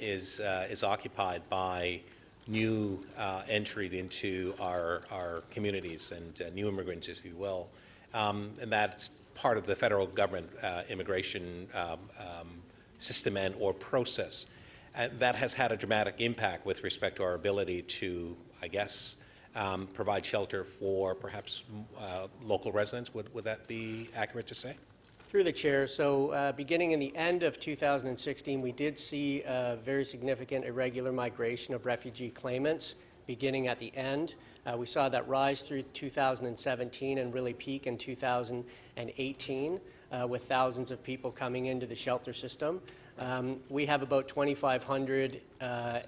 is occupied by new entry into our communities and new immigrants, if you will. And that's part of the federal government immigration system and or process. That has had a dramatic impact with respect to our ability to, I guess, provide shelter for perhaps local residents. Would that be accurate to say? Through the chair, so beginning in the end of 2016, we did see a very significant irregular migration of refugee claimants beginning at the end. We saw that rise through 2017 and really peak in 2018 with thousands of people coming into the shelter system. We have about 2,500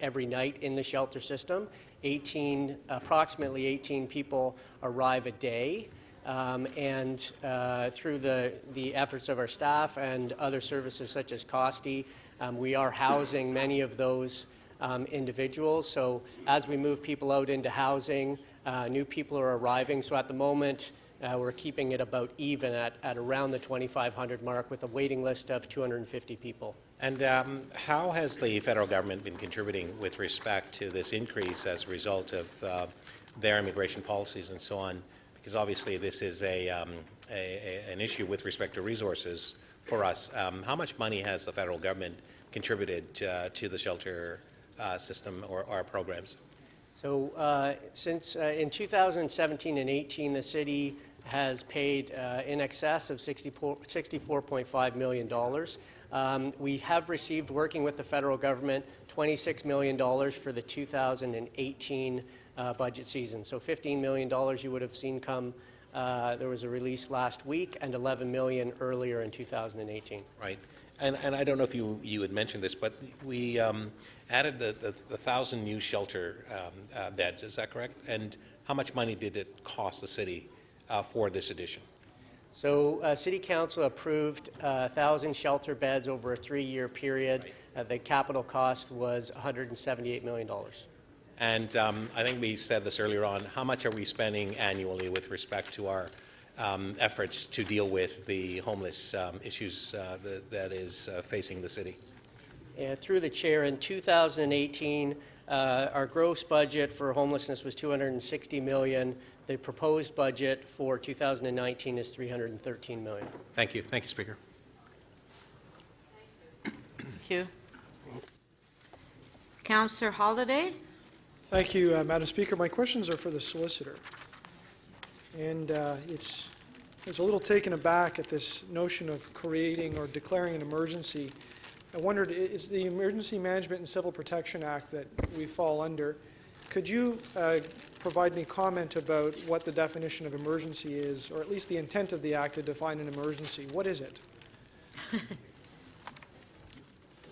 every night in the shelter system. Approximately 18 people arrive a day. And through the efforts of our staff and other services such as Costi, we are housing many of those individuals. So as we move people out into housing, new people are arriving. So at the moment, we're keeping it about even at around the 2,500 mark with a waiting list of 250 people. And how has the federal government been contributing with respect to this increase as a result of their immigration policies and so on? Because obviously this is an issue with respect to resources for us. How much money has the federal government contributed to the shelter system or our programs? So since in 2017 and 18, the city has paid in excess of $64.5 million. We have received, working with the federal government, $26 million for the 2018 budget season. So $15 million you would have seen come. There was a release last week, and $11 million earlier in 2018. Right. And I don't know if you had mentioned this, but we added the 1,000 new shelter beds. Is that correct? And how much money did it cost the city for this addition? So City Council approved 1,000 shelter beds over a 3-year period. Right. The capital cost was $178 million. And I think we said this earlier on, how much are we spending annually with respect to our efforts to deal with the homeless issues that is facing the city? Through the chair, in 2018, our gross budget for homelessness was $260 million. The proposed budget for 2019 is $313 million. Thank you. Thank you, Speaker. Thank you. Councillor Holliday? Thank you, Madam Speaker. My questions are for the solicitor. And it's a little taken aback at this notion of creating or declaring an emergency. I wondered, is the Emergency Management and Civil Protection Act that we fall under, could you provide me comment about what the definition of emergency is, or at least the intent of the act to define an emergency? What is it?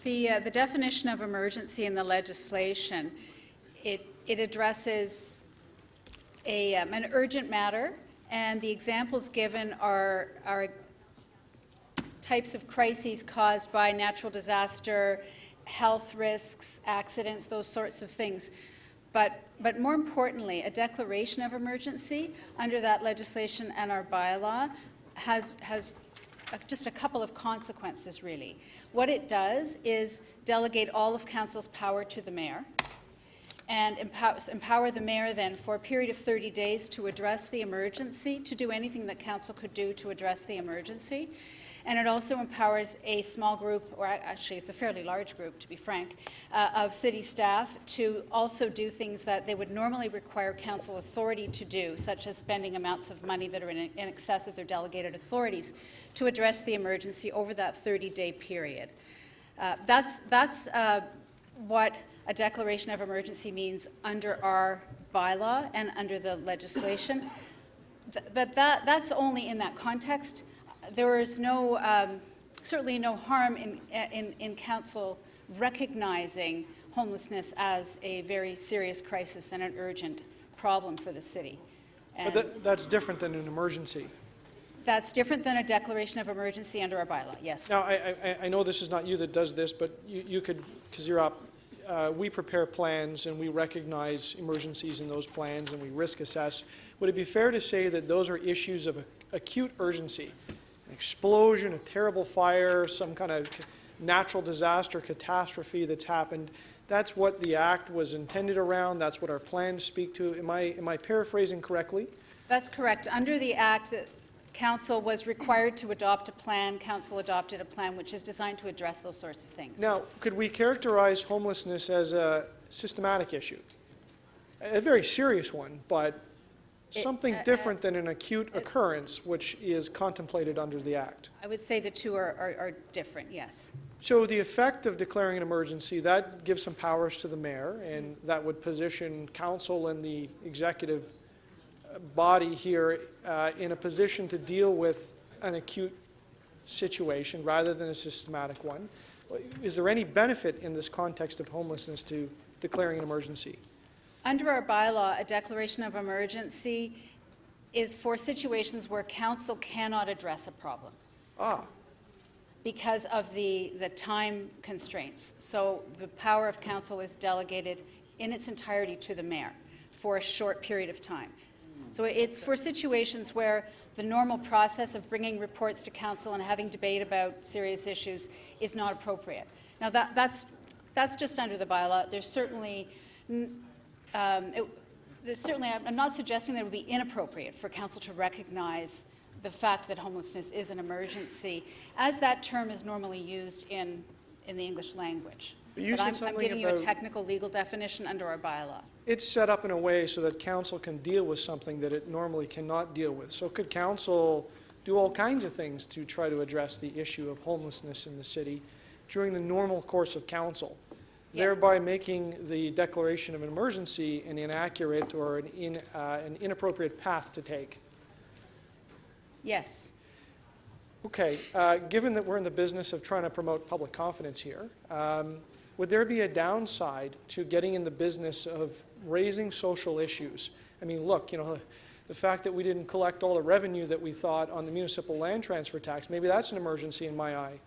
The definition of emergency in the legislation, it addresses an urgent matter, and the examples given are types of crises caused by natural disaster, health risks, accidents, those sorts of things. But more importantly, a declaration of emergency under that legislation and our bylaw has just a couple of consequences, really. What it does is delegate all of council's power to the mayor, and empower the mayor then for a period of 30 days to address the emergency, to do anything that council could do to address the emergency. And it also empowers a small group, or actually it's a fairly large group to be frank, of city staff to also do things that they would normally require council authority to do, such as spending amounts of money that are in excess of their delegated authorities, to address the emergency over that 30-day period. That's what a declaration of emergency means under our bylaw and under the legislation. But that's only in that context. There is no, certainly no harm in council recognizing homelessness as a very serious crisis and an urgent problem for the city. And But that's different than an emergency. that's different than a declaration of emergency under our bylaw, yes. Now, I know this is not you that does this, but you could, because you're up, we prepare plans and we recognize emergencies in those plans and we risk assess. Would it be fair to say that those are issues of acute urgency? An explosion, a terrible fire, some kind of natural disaster, catastrophe that's happened. That's what the Act was intended around. That's what our plans speak to. Am I paraphrasing correctly? That's correct. Under the Act, the Council was required to adopt a plan. Council adopted a plan which is designed to address those sorts of things. Now, could we characterize homelessness as a systematic issue? A very serious one, but something different than an acute occurrence which is contemplated under the Act. I would say the two are different, yes. So the effect of declaring an emergency, that gives some powers to the mayor, and that would position council and the executive body here in a position to deal with an acute situation rather than a systematic one. Is there any benefit in this context of homelessness to declaring an emergency? Under our bylaw, a declaration of emergency is for situations where council cannot address a problem. Because of the time constraints. So the power of council is delegated in its entirety to the mayor for a short period of time. So it's for situations where the normal process of bringing reports to council and having debate about serious issues is not appropriate. Now that's just under the bylaw. There's certainly, I'm not suggesting that it would be inappropriate for council to recognize the fact that homelessness is an emergency, as that term is normally used in the English language. You said I'm giving you a technical legal definition under our bylaw. It's set up in a way so that council can deal with something that it normally cannot deal with. So could council do all kinds of things to try to address the issue of homelessness in the city during the normal course of council, thereby making the declaration of an emergency an inaccurate or an inappropriate path to take? Yes. Okay, given that we're in the business of trying to promote public confidence here, would there be a downside to getting in the business of raising social issues? I mean, look, you know, the fact that we didn't collect all the revenue that we thought on the municipal land transfer tax, maybe that's an emergency in my eye.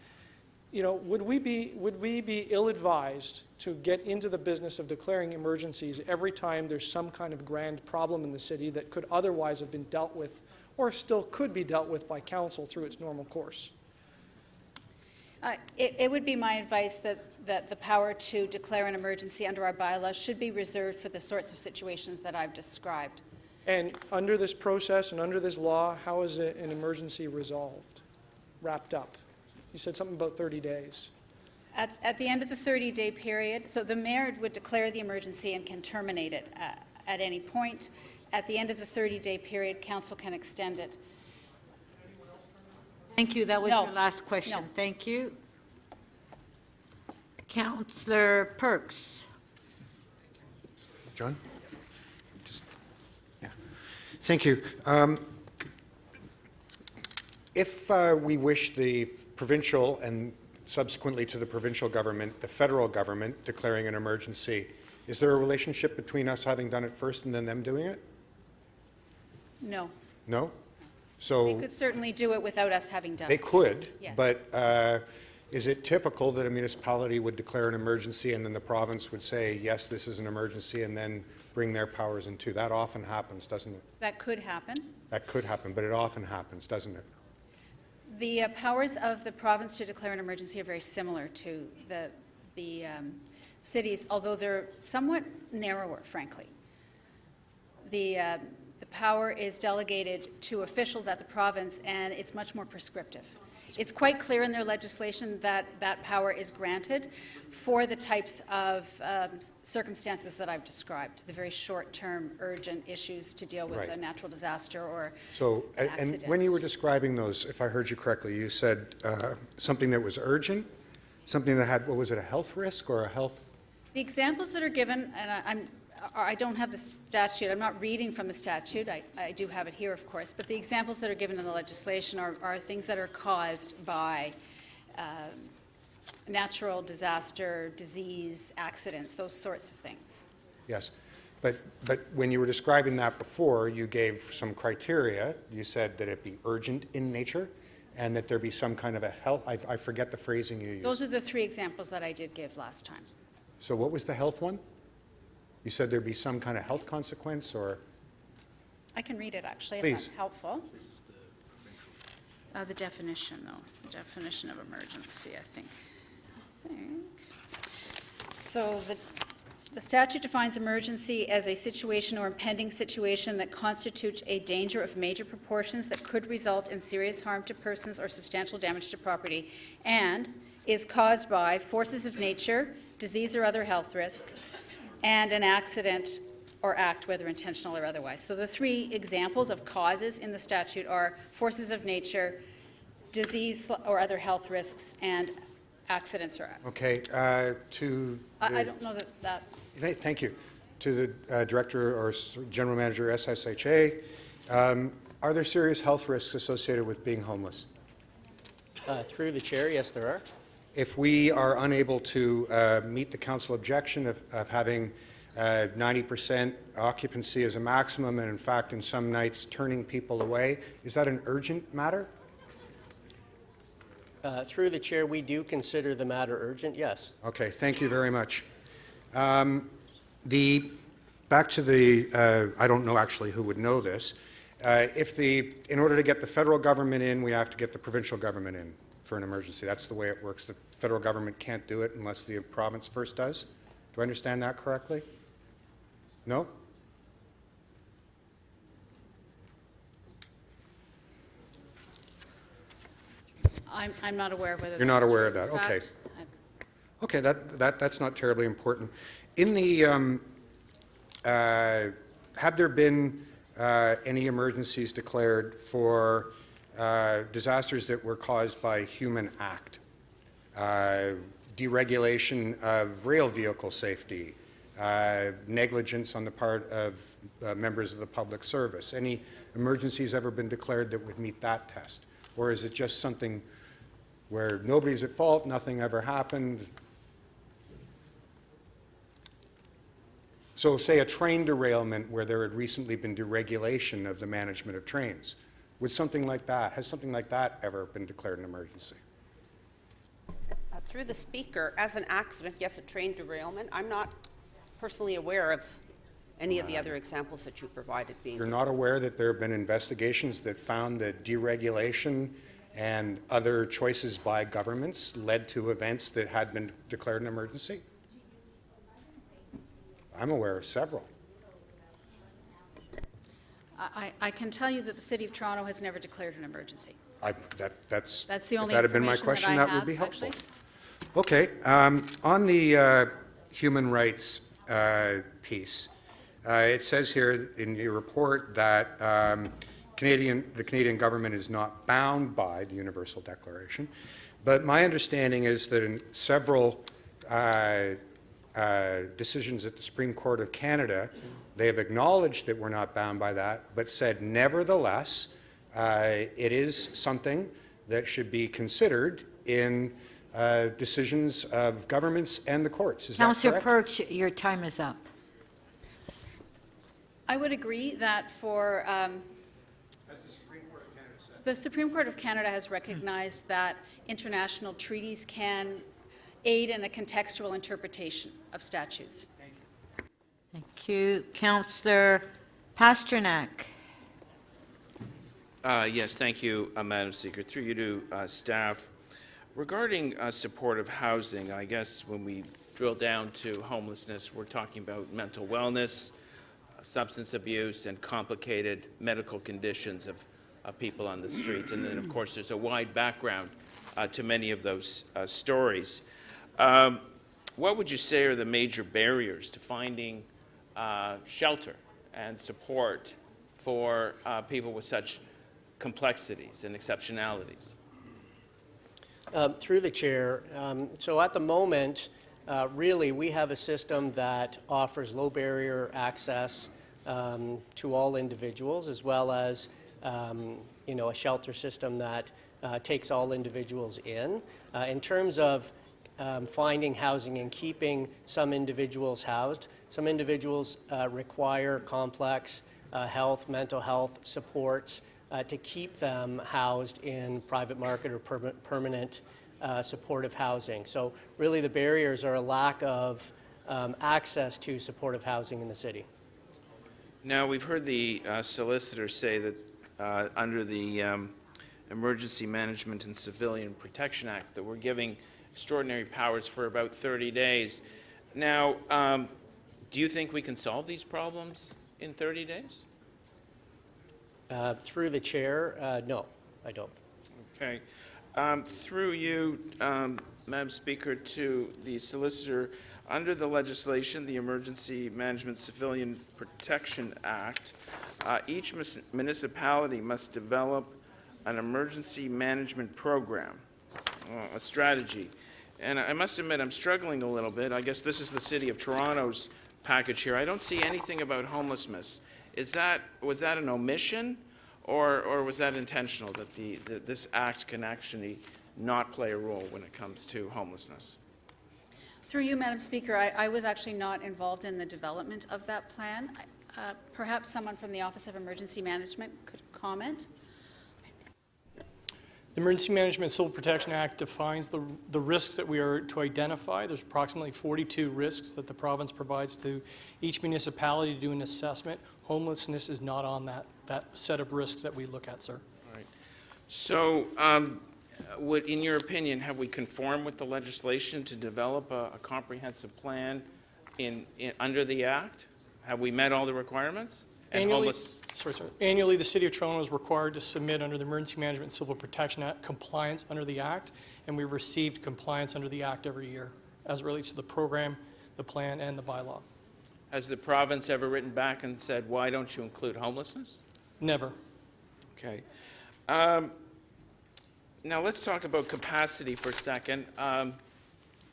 You know, would we be ill-advised to get into the business of declaring emergencies every time there's some kind of grand problem in the city that could otherwise have been dealt with or still could be dealt with by council through its normal course? It would be my advice that the power to declare an emergency under our bylaws should be reserved for the sorts of situations that I've described. And under this process and under this law, how is an emergency resolved, wrapped up? You said something about 30 days. At the end of the 30-day period, so the mayor would declare the emergency and can terminate it at any point. At the end of the 30-day period, council can extend it. Thank you. That was No. your last question. No. Thank you. Councillor Perks. John? Thank you. If we wish the provincial and subsequently to the provincial government, the federal government declaring an emergency, is there a relationship between us having done it first and then them doing it? No. No? So They could certainly do it without us having done it. they could, Yes. but is it typical that a municipality would declare an emergency and then the province would say, yes, this is an emergency, and then bring their powers into? That often happens, doesn't it? That could happen. That could happen, but it often happens, doesn't it? The powers of the province to declare an emergency are very similar to the cities, although they're somewhat narrower, frankly. The power is delegated to officials at the province, and it's much more prescriptive. It's quite clear in their legislation that that power is granted for the types of circumstances that I've described, the very short-term urgent issues to deal with Right. a natural disaster or So, an and accident. when you were describing those, if I heard you correctly, you said something that was urgent, something that had, what was it, a health risk or a health? The examples that are given, and I don't have the statute, I'm not reading from the statute, I do have it here, of course, but the examples that are given in the legislation are things that are caused by natural disaster, disease, accidents, those sorts of things. Yes, but when you were describing that before, you gave some criteria. You said that it be urgent in nature and that there be some kind of a health, I forget the phrasing you used. Those are the 3 examples that I did give last time. So what was the health one? You said there'd be some kind of health consequence, or? I can read it, actually, if Please. that's helpful. The definition, though, the definition of emergency, I think. So the statute defines emergency as a situation or impending situation that constitutes a danger of major proportions that could result in serious harm to persons or substantial damage to property, and is caused by forces of nature, disease or other health risk, and an accident or act, whether intentional or otherwise. So the 3 examples of causes in the statute are forces of nature, disease or other health risks, and accidents or acts. Okay, to I don't know that that's... Thank you. To the Director or General Manager, SSHA, are there serious health risks associated with being homeless? Through the chair, yes, there are. If we are unable to meet the council objection of having 90% occupancy as a maximum, and in fact, in some nights, turning people away, is that an urgent matter? Through the chair, we do consider the matter urgent, yes. Okay, thank you very much. Back to the, I don't know actually who would know this. In order to get the federal government in, we have to get the provincial government in for an emergency. That's the way it works. The federal government can't do it unless the province first does. Do I understand that correctly? No? I'm not aware of whether You're not that's aware true. of In that, okay. fact, Okay, that's not terribly important. In the, have there been any emergencies declared for disasters that were caused by human act? Deregulation of rail vehicle safety, negligence on the part of members of the public service. Any emergencies ever been declared that would meet that test? Or is it just something where nobody's at fault, nothing ever happened? So say a train derailment where there had recently been deregulation of the management of trains. Would something like that, has something like that ever been declared an emergency? Through the speaker, as an accident, yes, a train derailment. I'm not personally aware of any of the other examples that you provided being. You're not aware that there have been investigations that found that deregulation and other choices by governments led to events that had been declared an emergency? I'm aware of several. I can tell you that the City of Toronto has never declared an emergency. That's the only if that had been my information question, that I that would have, be helpful. actually. Okay, on the human rights piece, it says here in your report that the Canadian government is not bound by the Universal Declaration, but my understanding is that in several decisions at the Supreme Court of Canada, they have acknowledged that we're not bound by that, but said nevertheless, it is something that should be considered in decisions of governments and the courts. Is that Councillor correct? Perks, your time is up. I would agree that for the Supreme Court of Canada has recognized that international treaties can aid in a contextual interpretation of statutes. Thank you. Councillor Pasternak. Yes, thank you, Madam Speaker. Through you to staff. Regarding supportive housing, I guess when we drill down to homelessness, we're talking about mental wellness, substance abuse, and complicated medical conditions of people on the street. And then, of course, there's a wide background to many of those stories. What would you say are the major barriers to finding shelter and support for people with such complexities and exceptionalities? Through the chair, so at the moment, really, we have a system that offers low barrier access to all individuals, as well as a shelter system that takes all individuals in. In terms of finding housing and keeping some individuals housed, some individuals require complex mental health supports to keep them housed in private market or permanent supportive housing. So really the barriers are a lack of access to supportive housing in the city. Now, we've heard the solicitor say that under the Emergency Management and Civilian Protection Act that we're giving extraordinary powers for about 30 days. Now, do you think we can solve these problems in 30 days? Through the chair, no, I don't. Okay. Through you, Madam Speaker, to the solicitor, under the legislation, the Emergency Management Civilian Protection Act, each municipality must develop an emergency management program, a strategy. And I must admit, I'm struggling a little bit. I guess this is the City of Toronto's package here. I don't see anything about homelessness. Was that an omission, or was that intentional, that this act can actually not play a role when it comes to homelessness? Through you, Madam Speaker, I was actually not involved in the development of that plan. Perhaps someone from the Office of Emergency Management could comment. The Emergency Management Civil Protection Act defines the risks that we are to identify. There's approximately 42 risks that the province provides to each municipality to do an assessment. Homelessness is not on that set of risks that we look at, sir. All right. So, in your opinion, have we conformed with the legislation to develop a comprehensive plan under the Act? Have we met all the requirements? Annually, the City of Toronto is required to submit under the Emergency Management and Civil Protection Act compliance under the Act, and we've received compliance under the Act every year as it relates to the program, the plan, and the bylaw. Has the province ever written back and said, why don't you include homelessness? Never. Okay. Now let's talk about capacity for a second.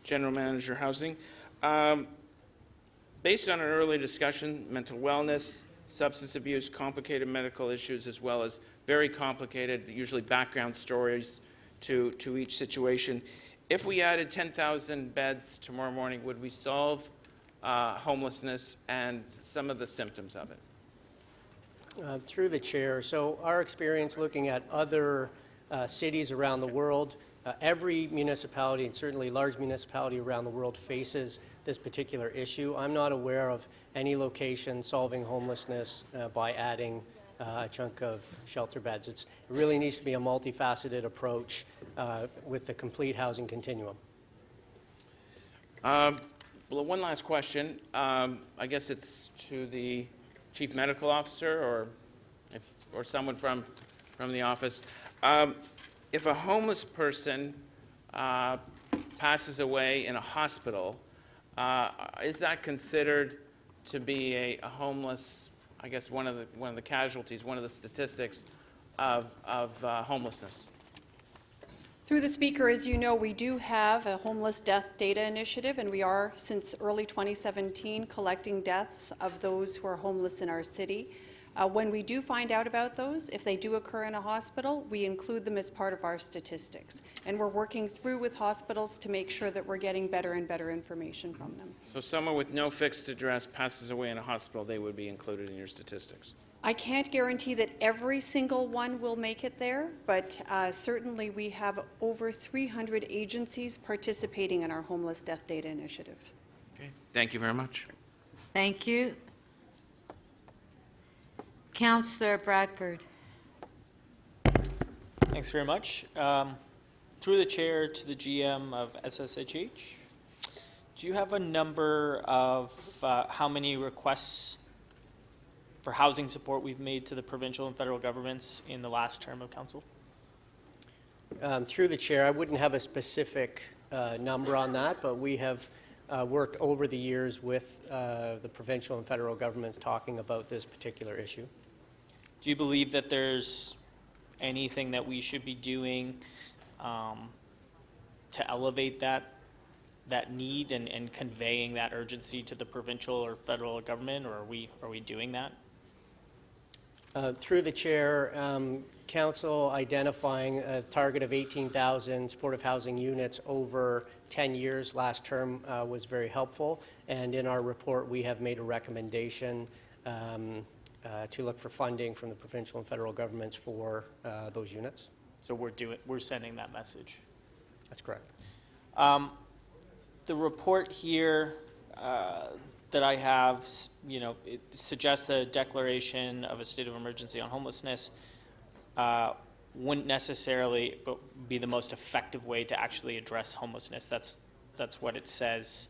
General Manager, Housing. Based on an earlier discussion, mental wellness, substance abuse, complicated medical issues, as well as very complicated, usually background stories to each situation. If we added 10,000 beds tomorrow morning, would we solve homelessness and some of the symptoms of it? Through the chair, so our experience looking at other cities around the world, every municipality, and certainly large municipality around the world, faces this particular issue. I'm not aware of any location solving homelessness by adding a chunk of shelter beds. It really needs to be a multifaceted approach with the complete housing continuum. Well, one last question. I guess it's to the Chief Medical Officer or someone from the office. If a homeless person passes away in a hospital, is that considered to be a homeless, I guess one of the casualties, one of the statistics of homelessness? Through the Speaker, as you know, we do have a homeless death data initiative, and we are, since early 2017, collecting deaths of those who are homeless in our city. When we do find out about those, if they do occur in a hospital, we include them as part of our statistics. And we're working through with hospitals to make sure that we're getting better and better information from them. So someone with no fixed address passes away in a hospital, they would be included in your statistics? I can't guarantee that every single one will make it there, but certainly we have over 300 agencies participating in our homeless death data initiative. Okay. Thank you very much. Thank you. Councillor Bradford. Thanks very much. Through the chair to the GM of SSHH, do you have a number of how many requests for housing support we've made to the provincial and federal governments in the last term of council? Through the chair, I wouldn't have a specific number on that, but we have worked over the years with the provincial and federal governments talking about this particular issue. Do you believe that there's anything that we should be doing to elevate that that need and conveying that urgency to the provincial or federal government, or are we doing that? Through the chair, council identifying a target of 18,000 supportive housing units over 10 years last term was very helpful. And in our report, we have made a recommendation to look for funding from the provincial and federal governments for those units. So we're sending that message. That's correct. The report here that I have, it suggests a declaration of a state of emergency on homelessness wouldn't necessarily be the most effective way to actually address homelessness. That's what it says.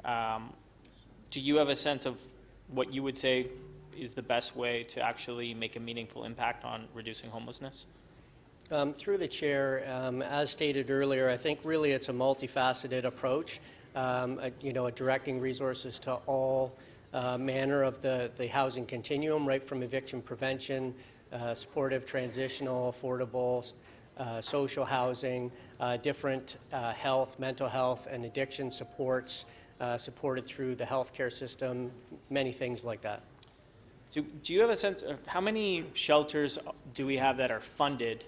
Do you have a sense of what you would say is the best way to actually make a meaningful impact on reducing homelessness? Through the chair, as stated earlier, I think really it's a multifaceted approach, directing resources to all manner of the housing continuum, right from eviction prevention, supportive, transitional, affordable, social housing, different health, mental health, and addiction supports supported through the healthcare system, many things like that. Do you have a sense of how many shelters do we have that are funded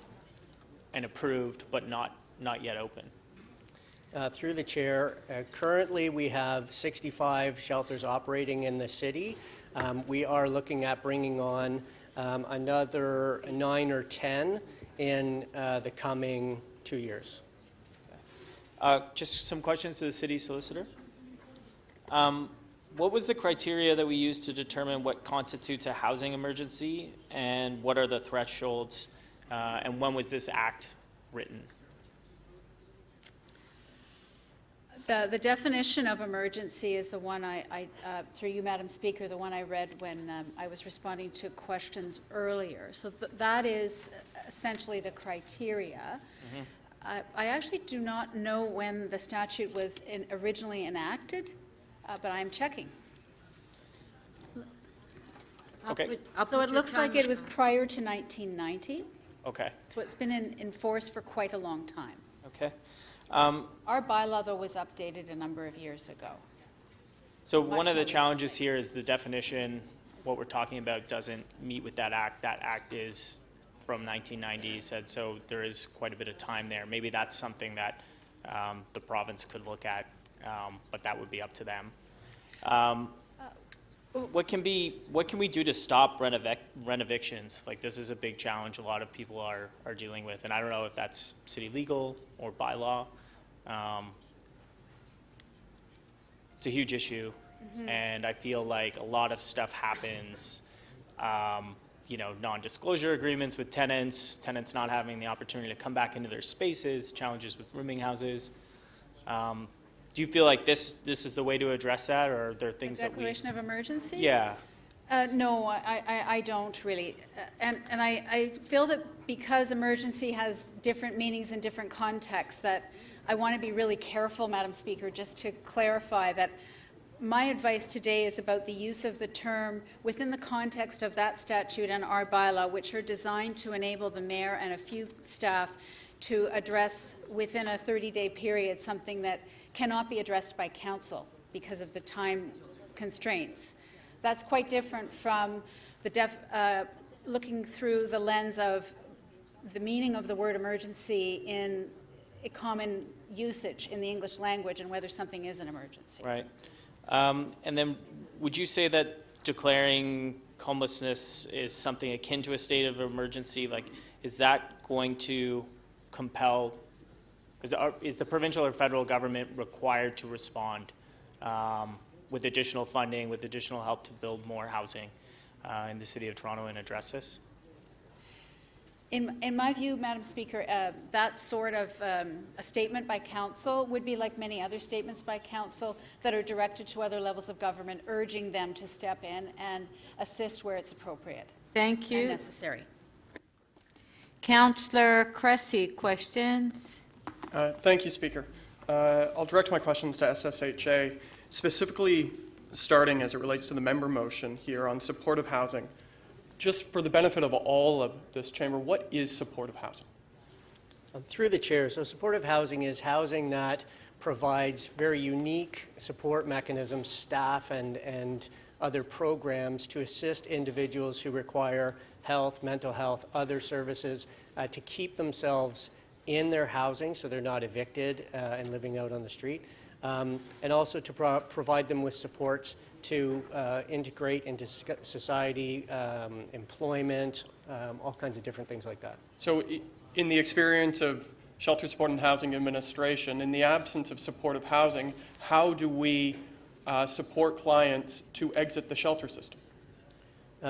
and approved but not yet open? Through the chair, currently we have 65 shelters operating in the city. We are looking at bringing on another 9 or 10 in the coming 2 years. Just some questions to the city solicitor. What was the criteria that we used to determine what constitutes a housing emergency, and what are the thresholds, and when was this act written? The definition of emergency is the one through you, Madam Speaker, the one I read when I was responding to questions earlier. So that is essentially the criteria. Mm-hmm. I actually do not know when the statute was originally enacted, but I'm checking. Okay. So it looks like it was prior to 1990. Okay. So it's been in force for quite a long time. Okay. Our bylaw, though, was updated a number of years ago. So one of the challenges here is the definition, what we're talking about, doesn't meet with that act. That act is from 1990, said, so there is quite a bit of time there. Maybe that's something that the province could look at, but that would be up to them. What can we do to stop rent evictions? Like, this is a big challenge a lot of people are dealing with, and I don't know if that's city legal or bylaw. It's a huge issue, mm-hmm. And I feel like a lot of stuff happens, non-disclosure agreements with tenants not having the opportunity to come back into their spaces, challenges with rooming houses. Do you feel like this is the way to address that, or are there things that we... Declaration of emergency? Yeah. No, I don't really. And I feel that because emergency has different meanings in different contexts, that I want to be really careful, Madam Speaker, just to clarify that my advice today is about the use of the term within the context of that statute and our bylaw, which are designed to enable the mayor and a few staff to address within a 30-day period something that cannot be addressed by council because of the time constraints. That's quite different from the looking through the lens of the meaning of the word emergency in a common usage in the English language and whether something is an emergency. Right. And then would you say that declaring homelessness is something akin to a state of emergency? Like, is that going to compel, is the provincial or federal government required to respond with additional funding, with additional help to build more housing in the City of Toronto and address this? In my view, Madam Speaker, that sort of a statement by council would be like many other statements by council that are directed to other levels of government, urging them to step in and assist where it's appropriate. Thank you. And necessary. Councillor Cressy, questions? Thank you, Speaker. I'll direct my questions to SSHA, specifically starting as it relates to the member motion here on supportive housing. Just for the benefit of all of this chamber, what is supportive housing? Through the chair, so supportive housing is housing that provides very unique support mechanisms, staff and other programs to assist individuals who require health, mental health, other services to keep themselves in their housing so they're not evicted and living out on the street, and also to provide them with supports to integrate into society, employment, all kinds of different things like that. So in the experience of Shelter Support and Housing Administration, in the absence of supportive housing, how do we support clients to exit the shelter system?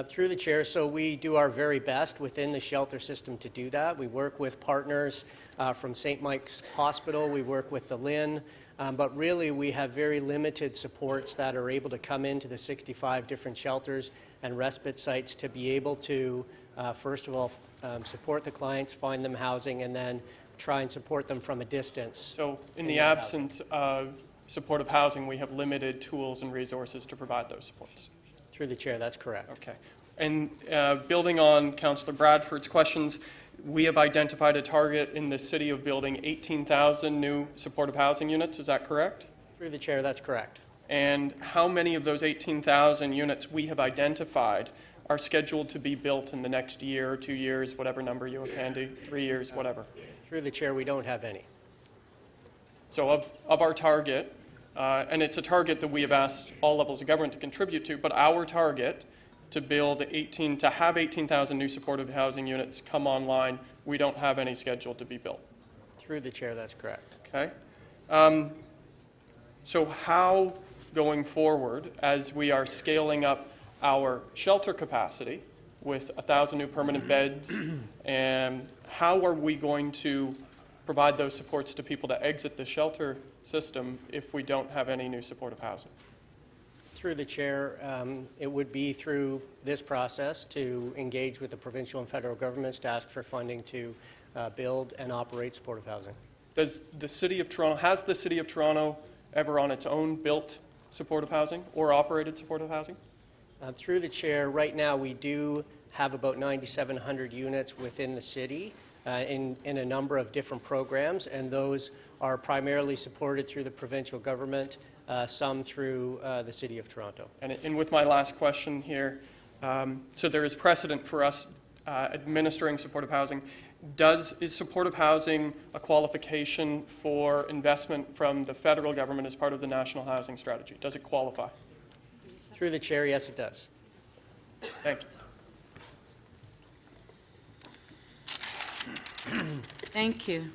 Through the chair, so we do our very best within the shelter system to do that. We work with partners from St. Mike's Hospital, we work with the LHIN, but really we have very limited supports that are able to come into the 65 different shelters and respite sites to be able to, first of all, support the clients, find them housing, and then try and support them from a distance. So in the absence of supportive housing, we have limited tools and resources to provide those supports. Through the chair, that's correct. Okay. And building on Councillor Bradford's questions, we have identified a target in the city of building 18,000 new supportive housing units. Is that correct? Through the chair, that's correct. And how many of those 18,000 units we have identified are scheduled to be built in the next year or 2 years, whatever number you have handy, 3 years, whatever? Through the chair, we don't have any. So of our target, and it's a target that we have asked all levels of government to contribute to, but our target to have 18,000 new supportive housing units come online, we don't have any scheduled to be built. Through the chair, that's correct. Okay. So how, going forward, as we are scaling up our shelter capacity with 1,000 new permanent beds, and how are we going to provide those supports to people to exit the shelter system if we don't have any new supportive housing? Through the chair, it would be through this process to engage with the provincial and federal governments to ask for funding to build and operate supportive housing. Has the City of Toronto ever on its own built supportive housing or operated supportive housing? Through the chair, right now we do have about 9,700 units within the city in a number of different programs, and those are primarily supported through the provincial government, some through the City of Toronto. And with my last question here, so there is precedent for us administering supportive housing. Is supportive housing a qualification for investment from the federal government as part of the National Housing Strategy? Does it qualify? Through the chair, yes, it does. Thank you. Thank you.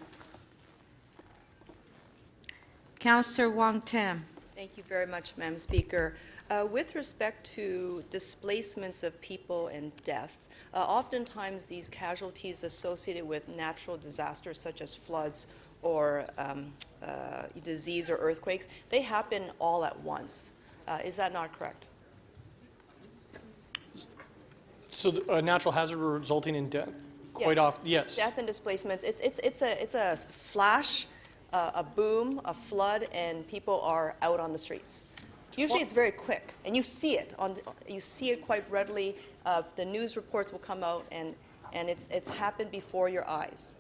Councillor Wong Tam. Thank you very much, Madam Speaker. With respect to displacements of people and death, oftentimes these casualties associated with natural disasters such as floods or disease or earthquakes, they happen all at once. Is that not correct? So a natural hazard resulting in death? Quite Yeah. often, yes. Death and displacement. It's a flash, a boom, a flood, and people are out on the streets. Usually it's very quick, and you see it quite readily. The news reports will come out, and it's happened before your eyes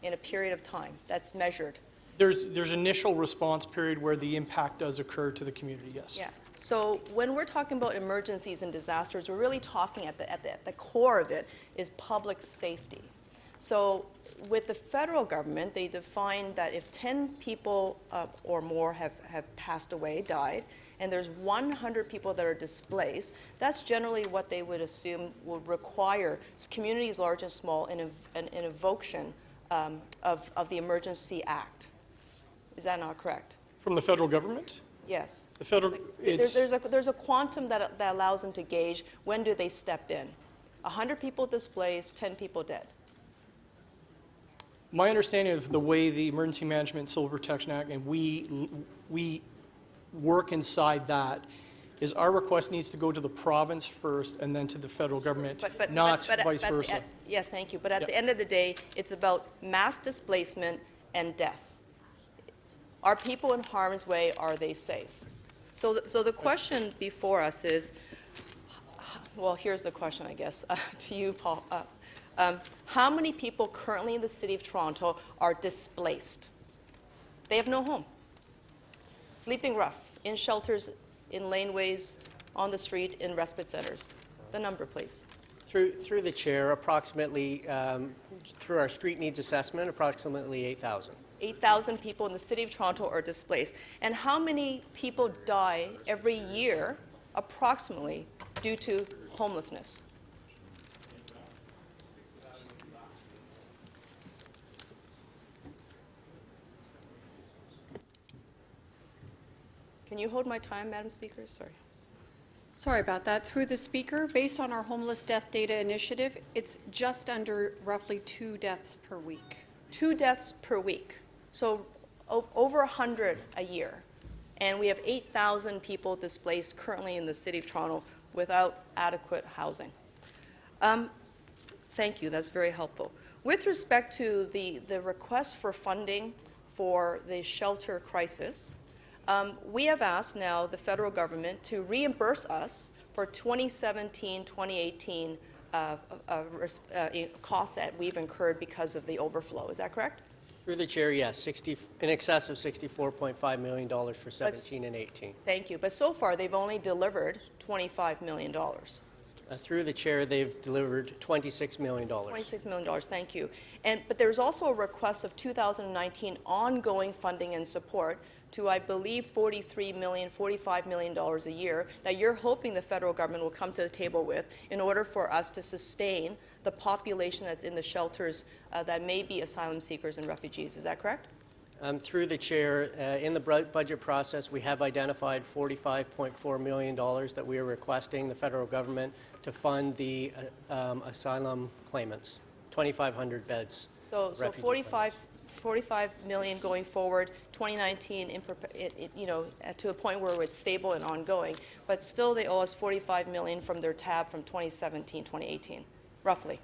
in a period of time that's measured. There's initial response period where the impact does occur to the community, yes. Yeah. So when we're talking about emergencies and disasters, we're really talking at the core of it is public safety. So with the federal government, they define that if 10 people or more have passed away, died, and there's 100 people that are displaced, that's generally what they would assume would require communities large and small an invocation of the Emergency Act. Is that not correct? From the federal government? Yes. The federal, There's a quantum that allows them to gauge when do they step in. 100 people displaced, 10 people dead. My understanding of the way the Emergency Management Civil Protection Act, and we work inside that, is our request needs to go to the province first and then to the federal government, not vice versa. Yes, thank you. But at the end of the day, it's about mass displacement and death. Are people in harm's way? Are they safe? So the question before us is, well, here's the question, I guess, to you, Paul. How many people currently in the City of Toronto are displaced? They have no home. sleeping rough in shelters, in laneways, on the street, in respite centers? The number, please. Through the chair, approximately, through our street needs assessment, approximately 8,000. 8,000 people in the City of Toronto are displaced. And how many people die every year, approximately, due to homelessness? Can you hold my time, Madam Speaker? Sorry. Sorry about that. Through the speaker, based on our homeless death data initiative, it's just under roughly 2 deaths per week. 2 deaths per week. So over 100 a year. And we have 8,000 people displaced currently in the City of Toronto without adequate housing. Thank you. That's very helpful. With respect to the request for funding for the shelter crisis, we have asked now the federal government to reimburse us for 2017-2018 costs that we've incurred because of the overflow. Is that correct? Through the chair, yes, in excess of $64.5 million for 17 and 18. Thank you. But so far, they've only delivered $25 million. Through the chair, they've delivered $26 million. $26 million, thank you. But there's also a request of 2019 ongoing funding and support to, I believe, $43 million, $45 million a year that you're hoping the federal government will come to the table with in order for us to sustain the population that's in the shelters that may be asylum seekers and refugees. Is that correct? Through the chair, in the budget process, we have identified $45.4 million that we are requesting the federal government to fund the asylum claimants, 2,500 beds. So 45 million going forward, 2019, to a point where it's stable and ongoing, but still they owe us 45 million from their tab from 2017, 2018, roughly.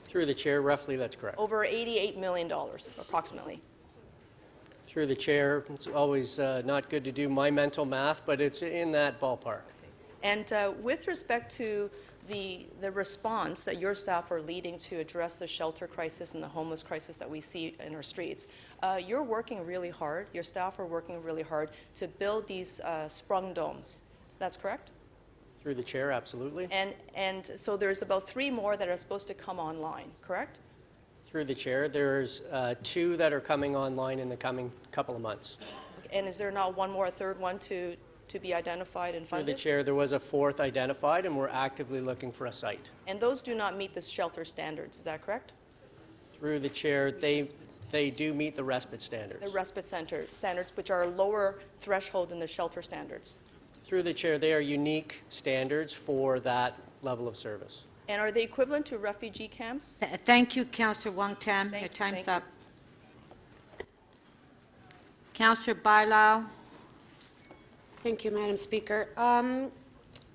Through the chair, roughly, that's correct. Over $88 million, approximately. Through the chair, it's always not good to do my mental math, but it's in that ballpark. And with respect to the response that your staff are leading to address the shelter crisis and the homeless crisis that we see in our streets, you're working really hard, your staff are working really hard to build these sprung domes. That's correct? Through the chair, absolutely. And so there's about 3 more that are supposed to come online, correct? Through the chair, there's 2 that are coming online in the coming couple of months. And is there not one more, a third one to be identified and funded? Through the chair, there was a 4th identified, and we're actively looking for a site. And those do not meet the shelter standards, is that correct? Through the chair, they do meet the respite standards. The respite standards, which are a lower threshold than the shelter standards. Through the chair, they are unique standards for that level of service. And are they equivalent to refugee camps? Thank you, Councillor Wong Tam. Your time's up. Councillor Bailao. Thank you, Madam Speaker.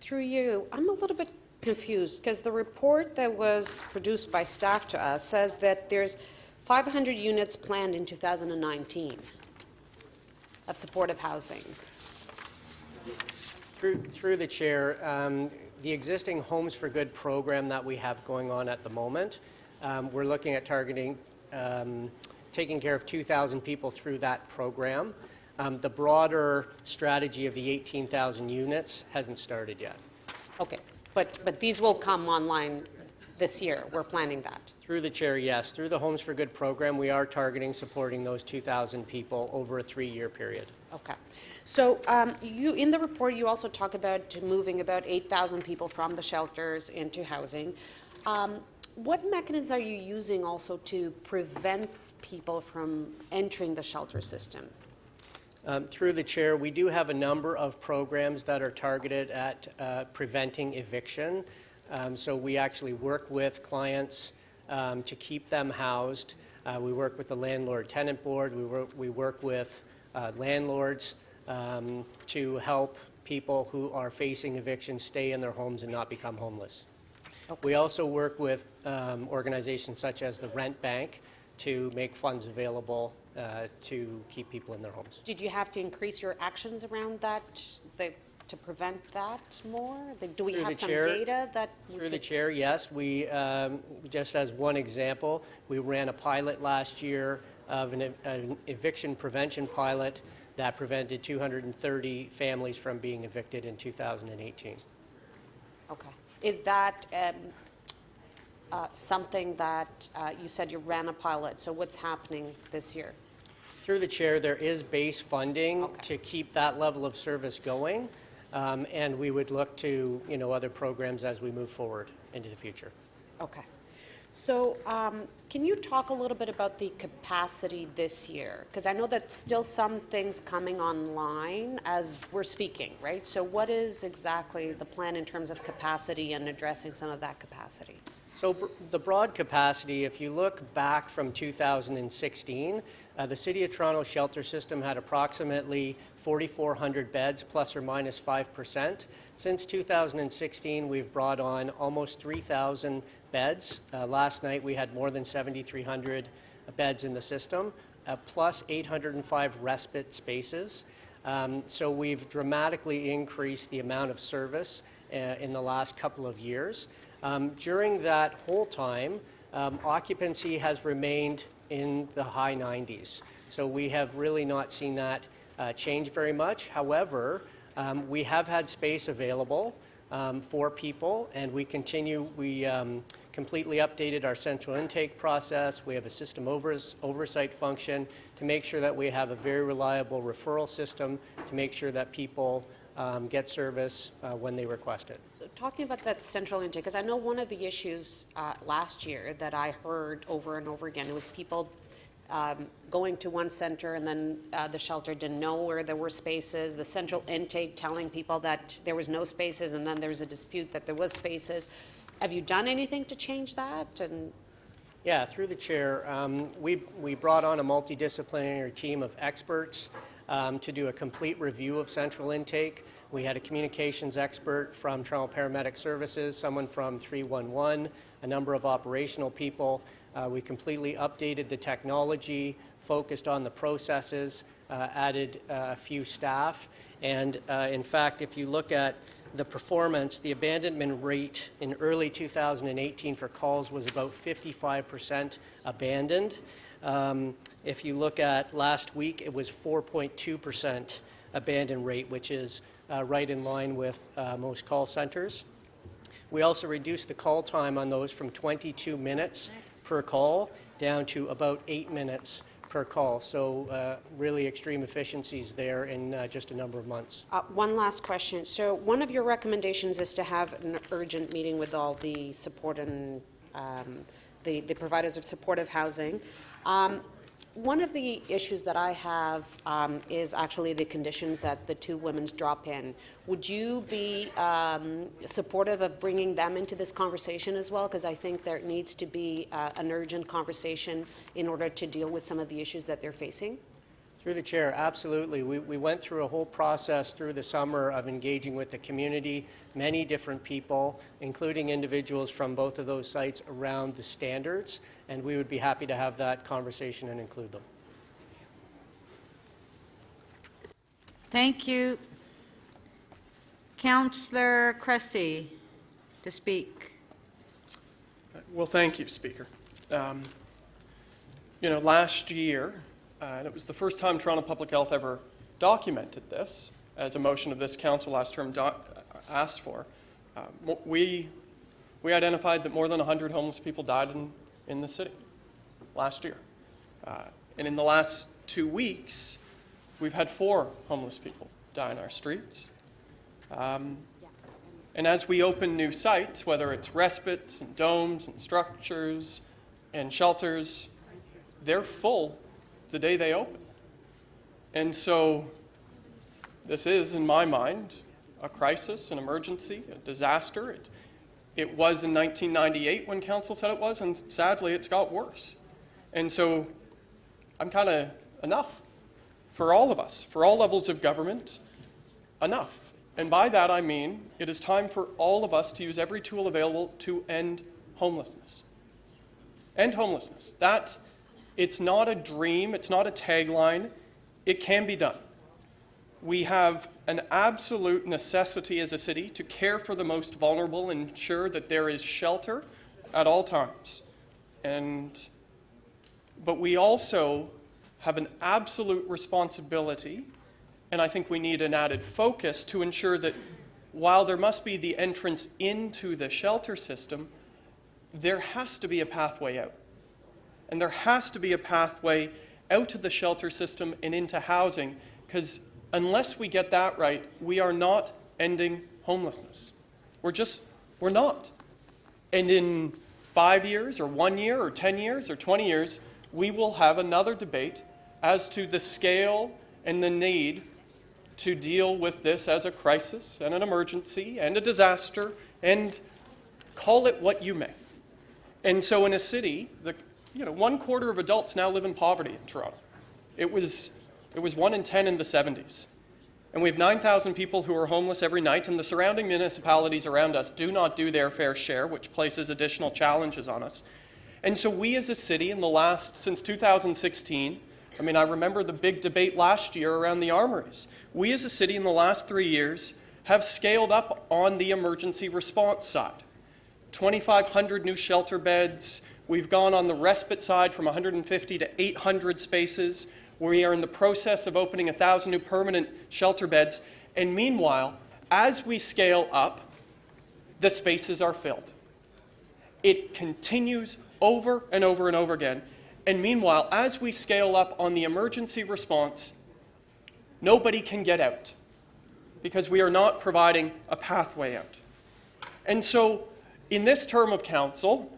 Through you, I'm a little bit confused because the report that was produced by staff to us says that there's 500 units planned in 2019 of supportive housing. Through the chair, the existing Homes for Good program that we have going on at the moment, we're looking at targeting taking care of 2,000 people through that program. The broader strategy of the 18,000 units hasn't started yet. Okay, but these will come online this year. We're planning that. Through the chair, yes. Through the Homes for Good program, we are targeting supporting those 2,000 people over a 3-year period. Okay. So in the report, you also talk about moving about 8,000 people from the shelters into housing. What mechanisms are you using also to prevent people from entering the shelter system? Through the chair, we do have a number of programs that are targeted at preventing eviction. So we actually work with clients to keep them housed. We work with the Landlord-Tenant Board. We work with landlords to help people who are facing eviction stay in their homes and not become homeless. Okay. We also work with organizations such as the Rent Bank to make funds available to keep people in their homes. Did you have to increase your actions around that to prevent that more? Do we have some data that... Through the chair, yes. We, just as one example, we ran a pilot last year of an eviction prevention pilot that prevented 230 families from being evicted in 2018. Okay. Is that something that you said you ran a pilot, so what's happening this year? Through the chair, there is base funding to keep that level of service going, and we would look to, other programs as we move forward into the future. Okay. So can you talk a little bit about the capacity this year? Because I know that still some things coming online as we're speaking, right? So what is exactly the plan in terms of capacity and addressing some of that capacity? So the broad capacity, if you look back from 2016, the City of Toronto shelter system had approximately 4,400 beds, plus or minus 5%. Since 2016, we've brought on almost 3,000 beds. Last night, we had more than 7,300 beds in the system, plus 805 respite spaces. So we've dramatically increased the amount of service in the last couple of years. During that whole time, occupancy has remained in the high 90s. So we have really not seen that change very much. However, we have had space available for people, and we completely updated our central intake process. We have a system oversight function to make sure that we have a very reliable referral system to make sure that people get service when they request it. So talking about that central intake, because I know one of the issues last year that I heard over and over again, it was people going to one center and then the shelter didn't know where there were spaces, the central intake telling people that there was no spaces, and then there was a dispute that there was spaces. Have you done anything to change that? And yeah, through the chair, we brought on a multidisciplinary team of experts to do a complete review of central intake. We had a communications expert from Toronto Paramedic Services, someone from 311, a number of operational people. We completely updated the technology, focused on the processes, added a few staff, and in fact, if you look at the performance, the abandonment rate in early 2018 for calls was about 55% abandoned. If you look at last week, it was 4.2% abandon rate, which is right in line with most call centers. We also reduced the call time on those from 22 minutes per call down to about 8 minutes per call. So really extreme efficiencies there in just a number of months. one last question. So one of your recommendations is to have an urgent meeting with all the support and the providers of supportive housing. One of the issues that I have is actually the conditions at the two women's drop-in. Would you be supportive of bringing them into this conversation as well? Because I think there needs to be an urgent conversation in order to deal with some of the issues that they're facing. Through the chair, absolutely. We went through a whole process through the summer of engaging with the community, many different people, including individuals from both of those sites around the standards, and we would be happy to have that conversation and include them. Thank you. Councillor Cressy to speak. Well, thank you, Speaker. Last year, and it was the first time Toronto Public Health ever documented this, as a motion of this council last term asked for. We identified that more than 100 homeless people died in the city last year. And in the last 2 weeks, we've had 4 homeless people die in our streets. And as we open new sites, whether it's respites and domes and structures and shelters, they're full the day they open. And so this is, in my mind, a crisis, an emergency, a disaster. It was in 1998 when council said it was, and sadly it's got worse. And so I'm kind of enough for all of us, for all levels of government, enough. And by that I mean it is time for all of us to use every tool available to end homelessness. End homelessness. That it's not a dream, it's not a tagline, it can be done. We have an absolute necessity as a city to care for the most vulnerable and ensure that there is shelter at all times. But we also have an absolute responsibility and I think we need an added focus to ensure that while there must be the entrance into the shelter system, there has to be a pathway out. And there has to be a pathway out of the shelter system and into housing, because unless we get that right, we are not ending homelessness. We're not. And in 5 years or 1 year or 10 years or 20 years, we will have another debate as to the scale and the need to deal with this as a crisis and an emergency and a disaster, and call it what you may. And so in a city, 1/4 of adults now live in poverty in Toronto. It was 1 in 10 in the 70s. And we have 9,000 people who are homeless every night, and the surrounding municipalities around us do not do their fair share, which places additional challenges on us. And so we as a city since 2016, I remember the big debate last year around the armories. We as a city in the last 3 years have scaled up on the emergency response side. 2,500 new shelter beds. We've gone on the respite side from 150 to 800 spaces. We are in the process of opening 1,000 new permanent shelter beds. And meanwhile, as we scale up, the spaces are filled. It continues over and over and over again. And meanwhile, as we scale up on the emergency response, nobody can get out because we are not providing a pathway out. And so, in this term of council,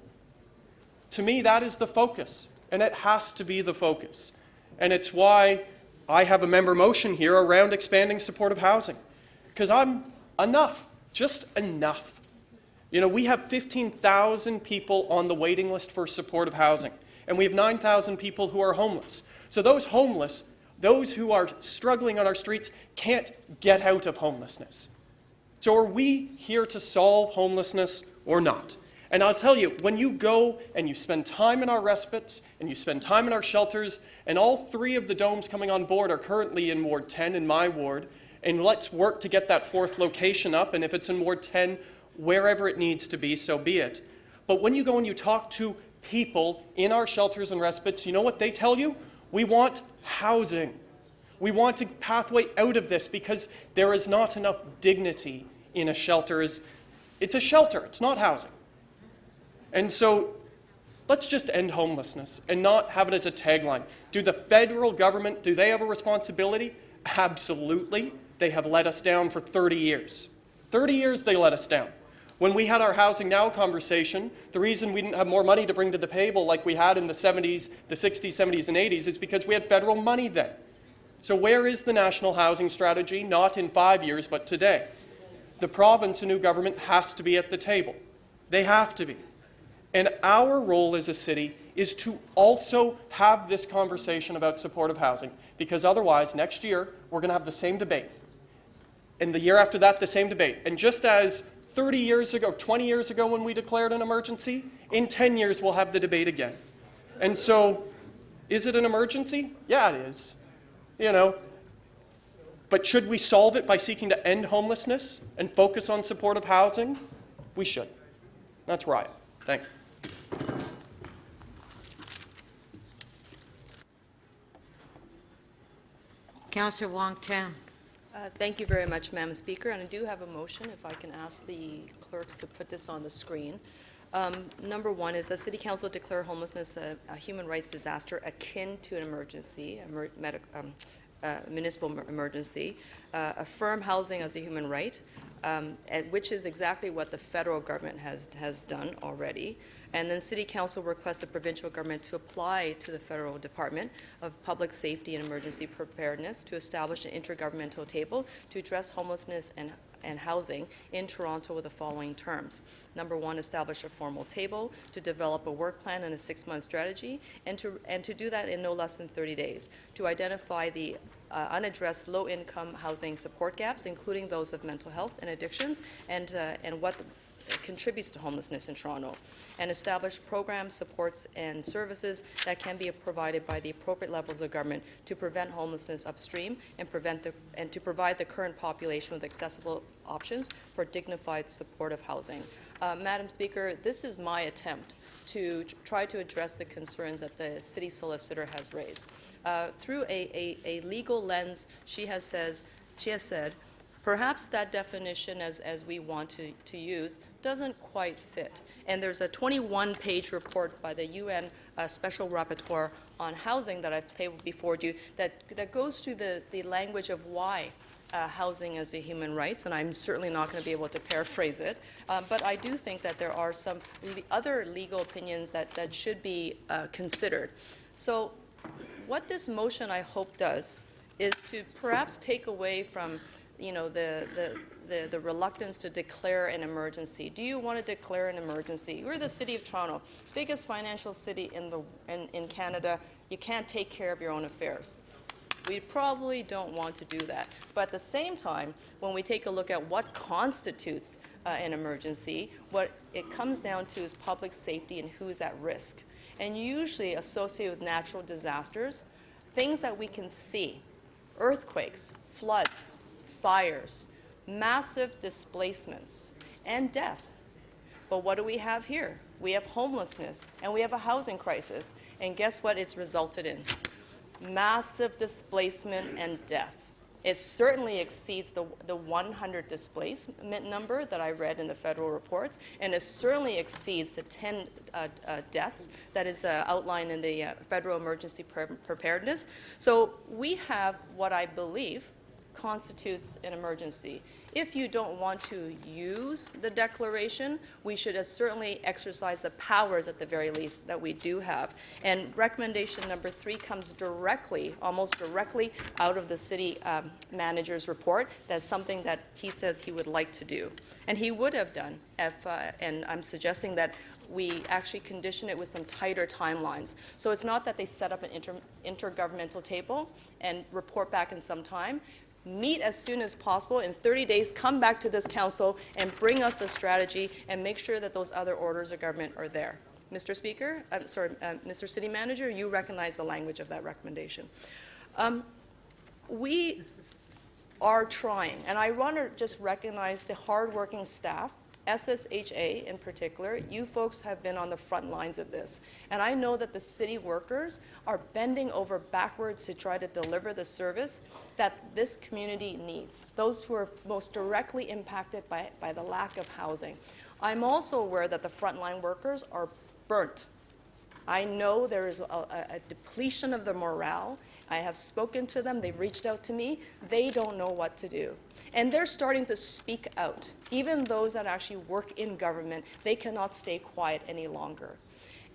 to me, that is the focus, and it has to be the focus. And it's why I have a member motion here around expanding supportive housing, because just enough. We have 15,000 people on the waiting list for supportive housing, and we have 9,000 people who are homeless. So those homeless, those who are struggling on our streets, can't get out of homelessness. So are we here to solve homelessness or not? And I'll tell you, when you go and you spend time in our respites and you spend time in our shelters, and all 3 of the domes coming on board are currently in Ward 10 in my ward, and let's work to get that 4th location up, and if it's in Ward 10, wherever it needs to be, so be it. But when you go and you talk to people in our shelters and respites, you know what they tell you? We want housing. We want a pathway out of this because there is not enough dignity in a shelter. It's a shelter, it's not housing. And so let's just end homelessness and not have it as a tagline. Do the federal government, do they have a responsibility? Absolutely. They have let us down for 30 years. 30 years they let us down. When we had our Housing Now conversation, the reason we didn't have more money to bring to the table like we had in the 70s, the 60s, 70s, and 80s is because we had federal money then. So where is the national housing strategy? Not in 5 years, but today. The province and new government has to be at the table. They have to be. And our role as a city is to also have this conversation about supportive housing, because otherwise, next year, we're going to have the same debate. And the year after that, the same debate. And just as 30 years ago, 20 years ago when we declared an emergency, in 10 years we'll have the debate again. And so, is it an emergency? Yeah, it is. But should we solve it by seeking to end homelessness and focus on supportive housing? We should. That's right. Thank you. Councillor Wong Tam. Thank you very much, Madam Speaker. And I do have a motion, if I can ask the clerks to put this on the screen. Number 1 is the City Council declare homelessness a human rights disaster akin to an emergency, municipal emergency, affirm housing as a human right, which is exactly what the federal government has done already. And then City Council requests the provincial government to apply to the Federal Department of Public Safety and Emergency Preparedness to establish an intergovernmental table to address homelessness and housing in Toronto with the following terms. Number 1, establish a formal table to develop a work plan and a 6-month strategy, and to do that in no less than 30 days, to identify the unaddressed low-income housing support gaps, including those of mental health and addictions, and what contributes to homelessness in Toronto, and establish programs, supports, and services that can be provided by the appropriate levels of government to prevent homelessness upstream and to provide the current population with accessible options for dignified supportive housing. Madam Speaker, this is my attempt to try to address the concerns that the city solicitor has raised. Through a legal lens, she has said, perhaps that definition as we want to use doesn't quite fit. And there's a 21-page report by the UN Special Rapporteur on housing that I've tabled before you that goes through the language of why housing is a human rights, and I'm certainly not going to be able to paraphrase it. But I do think that there are some other legal opinions that should be considered. So what this motion, I hope, does is to perhaps take away from the reluctance to declare an emergency. Do you want to declare an emergency? We're the City of Toronto, biggest financial city in Canada. You can't take care of your own affairs. We probably don't want to do that. But at the same time, when we take a look at what constitutes an emergency, what it comes down to is public safety and who is at risk. And usually associated with natural disasters, things that we can see, earthquakes, floods, fires, massive displacements, and death. But what do we have here? We have homelessness, and we have a housing crisis. And guess what it's resulted in? Massive displacement and death. It certainly exceeds the 100 displacement number that I read in the federal reports, and it certainly exceeds the 10 deaths that is outlined in the federal emergency preparedness. So we have what I believe constitutes an emergency. If you don't want to use the declaration, we should certainly exercise the powers at the very least that we do have. And recommendation number 3 comes directly, almost directly out of the city manager's report. That's something that he says he would like to do. And he would have done if, and I'm suggesting that we actually condition it with some tighter timelines. So it's not that they set up an intergovernmental table and report back in some time. Meet as soon as possible, in 30 days, come back to this council and bring us a strategy and make sure that those other orders of government are there. Mr. Speaker, Mr. City Manager, you recognize the language of that recommendation. We are trying, and I want to just recognize the hardworking staff, SSHA in particular. You folks have been on the front lines of this. And I know that the city workers are bending over backwards to try to deliver the service that this community needs, those who are most directly impacted by the lack of housing. I'm also aware that the frontline workers are burnt. I know there is a depletion of the morale. I have spoken to them. They've reached out to me. They don't know what to do. And they're starting to speak out. Even those that actually work in government, they cannot stay quiet any longer.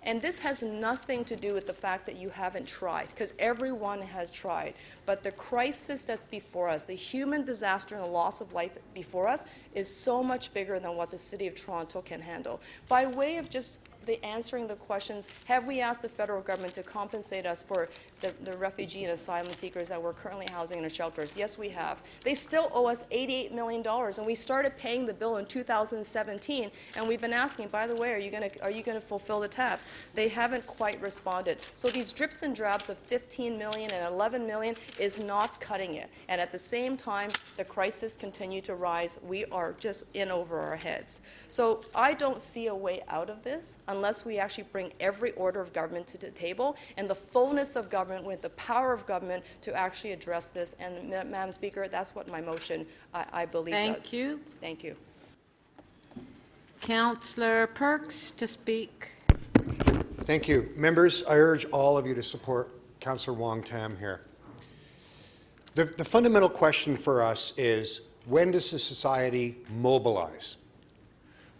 And this has nothing to do with the fact that you haven't tried, because everyone has tried. But the crisis that's before us, the human disaster and the loss of life before us, is so much bigger than what the City of Toronto can handle. By way of just answering the questions, have we asked the federal government to compensate us for the refugee and asylum seekers that we're currently housing in our shelters? Yes, we have. They still owe us $88 million, and we started paying the bill in 2017, and we've been asking, by the way, are you going to fulfill the tab? They haven't quite responded. So these drips and drabs of 15 million and 11 million is not cutting it. And at the same time, the crisis continues to rise. We are just in over our heads. So I don't see a way out of this unless we actually bring every order of government to the table and the fullness of government with the power of government to actually address this. And, Madam Speaker, that's what my motion, I believe, does. Thank you. Thank you. Councillor Perks to speak. Thank you. Members, I urge all of you to support Councillor Wong Tam here. The fundamental question for us is, when does the society mobilize?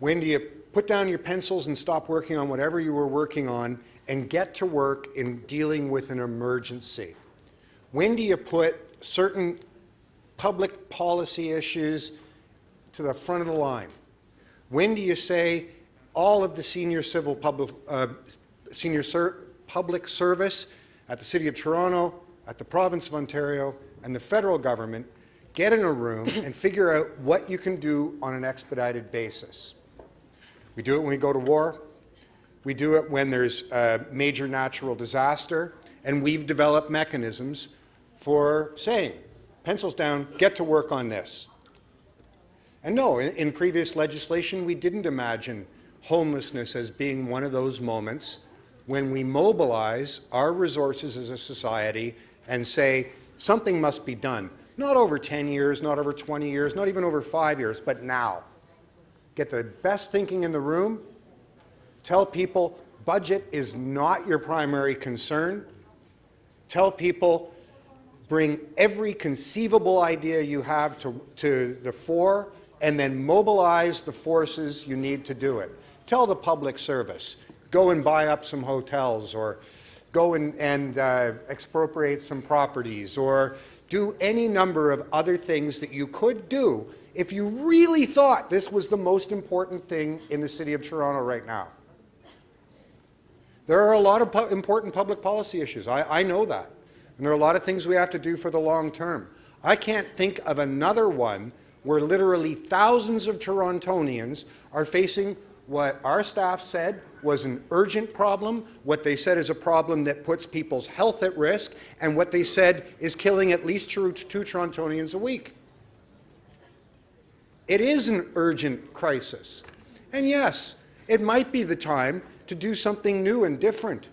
When do you put down your pencils and stop working on whatever you were working on and get to work in dealing with an emergency? When do you put certain public policy issues to the front of the line? When do you say all of the senior public service at the City of Toronto, at the Province of Ontario, and the federal government get in a room and figure out what you can do on an expedited basis? We do it when we go to war. We do it when there's a major natural disaster, and we've developed mechanisms for saying, pencils down, get to work on this. And no, in previous legislation, we didn't imagine homelessness as being one of those moments when we mobilize our resources as a society and say something must be done. Not over 10 years, not over 20 years, not even over 5 years, but now. Get the best thinking in the room. Tell people budget is not your primary concern. Tell people bring every conceivable idea you have to the fore, and then mobilize the forces you need to do it. Tell the public service, go and buy up some hotels, or go and expropriate some properties, or do any number of other things that you could do if you really thought this was the most important thing in the City of Toronto right now. There are a lot of important public policy issues. I know that. And there are a lot of things we have to do for the long term. I can't think of another one where literally thousands of Torontonians are facing what our staff said was an urgent problem, what they said is a problem that puts people's health at risk, and what they said is killing at least two Torontonians a week. It is an urgent crisis. And yes, it might be the time to do something new and different.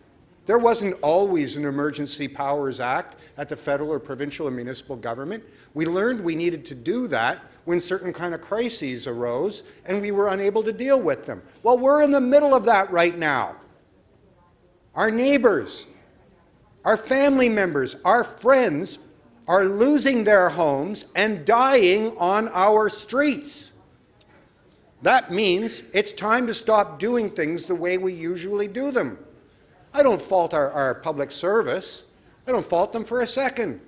There wasn't always an Emergency Powers Act at the federal or provincial or municipal government. We learned we needed to do that when certain kind of crises arose and we were unable to deal with them. Well, we're in the middle of that right now. Our neighbors, our family members, our friends are losing their homes and dying on our streets. That means it's time to stop doing things the way we usually do them. I don't fault our public service. I don't fault them for a second.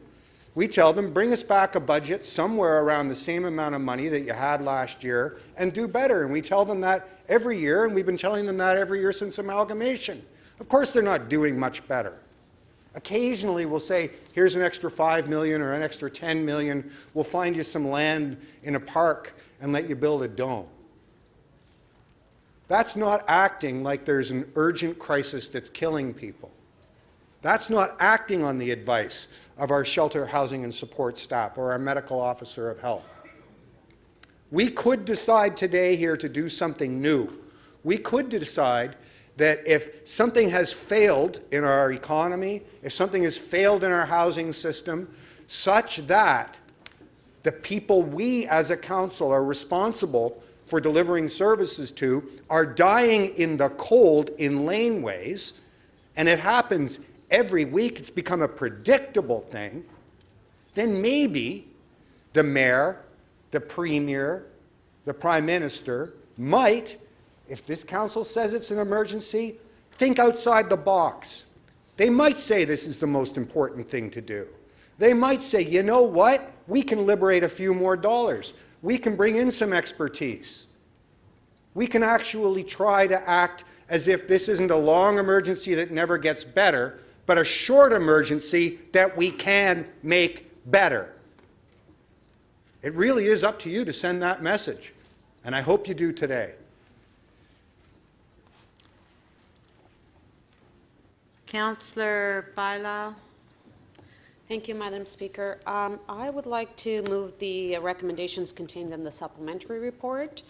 We tell them, bring us back a budget somewhere around the same amount of money that you had last year and do better. And we tell them that every year, and we've been telling them that every year since amalgamation. Of course they're not doing much better. Occasionally we'll say, here's an extra $5 million or an extra $10 million. We'll find you some land in a park and let you build a dome. That's not acting like there's an urgent crisis that's killing people. That's not acting on the advice of our shelter, housing, and support staff or our medical officer of health. We could decide today here to do something new. We could decide that if something has failed in our economy, if something has failed in our housing system, such that the people we as a council are responsible for delivering services to are dying in the cold in laneways, and it happens every week, it's become a predictable thing, then maybe the mayor, the premier, the prime minister might, if this council says it's an emergency, think outside the box. They might say this is the most important thing to do. They might say, you know what? We can liberate a few more dollars. We can bring in some expertise. We can actually try to act as if this isn't a long emergency that never gets better, but a short emergency that we can make better. It really is up to you to send that message, and I hope you do today. Councillor Bailao. Thank you, Madam Speaker. I would like to move the recommendations contained in the supplementary report,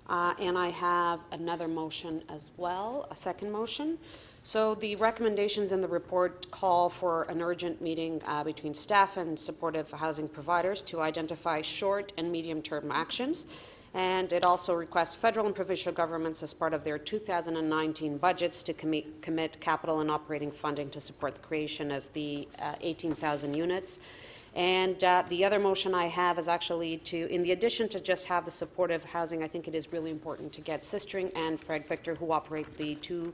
and I have another motion as well, a second motion. So the recommendations in the report call for an urgent meeting between staff and supportive housing providers to identify short and medium-term actions. And it also requests federal and provincial governments, as part of their 2019 budgets, to commit capital and operating funding to support the creation of the 18,000 units. And the other motion I have is actually to, in the addition to just have the supportive housing, I think it is really important to get Sistering and Fred Victor, who operate the two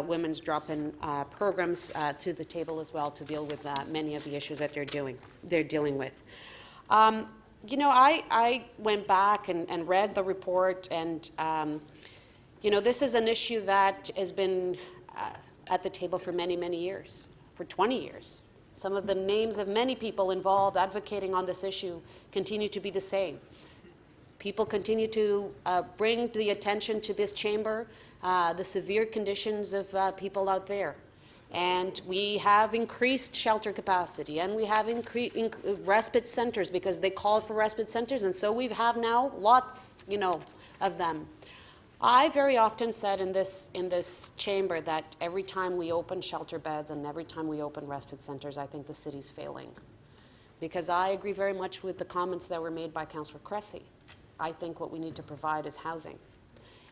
women's drop-in programs, to the table as well to deal with many of the issues that they're dealing with. You know, I went back and read the report, and you know, this is an issue that has been at the table for many, many years, for 20 years. Some of the names of many people involved advocating on this issue continue to be the same. People continue to bring to the attention to this chamber the severe conditions of people out there. And we have increased shelter capacity, and we have respite centers because they call for respite centers, and so we have now lots, of them. I very often said in this chamber that every time we open shelter beds and every time we open respite centers, I think the city's failing. Because I agree very much with the comments that were made by Councillor Cressy. I think what we need to provide is housing.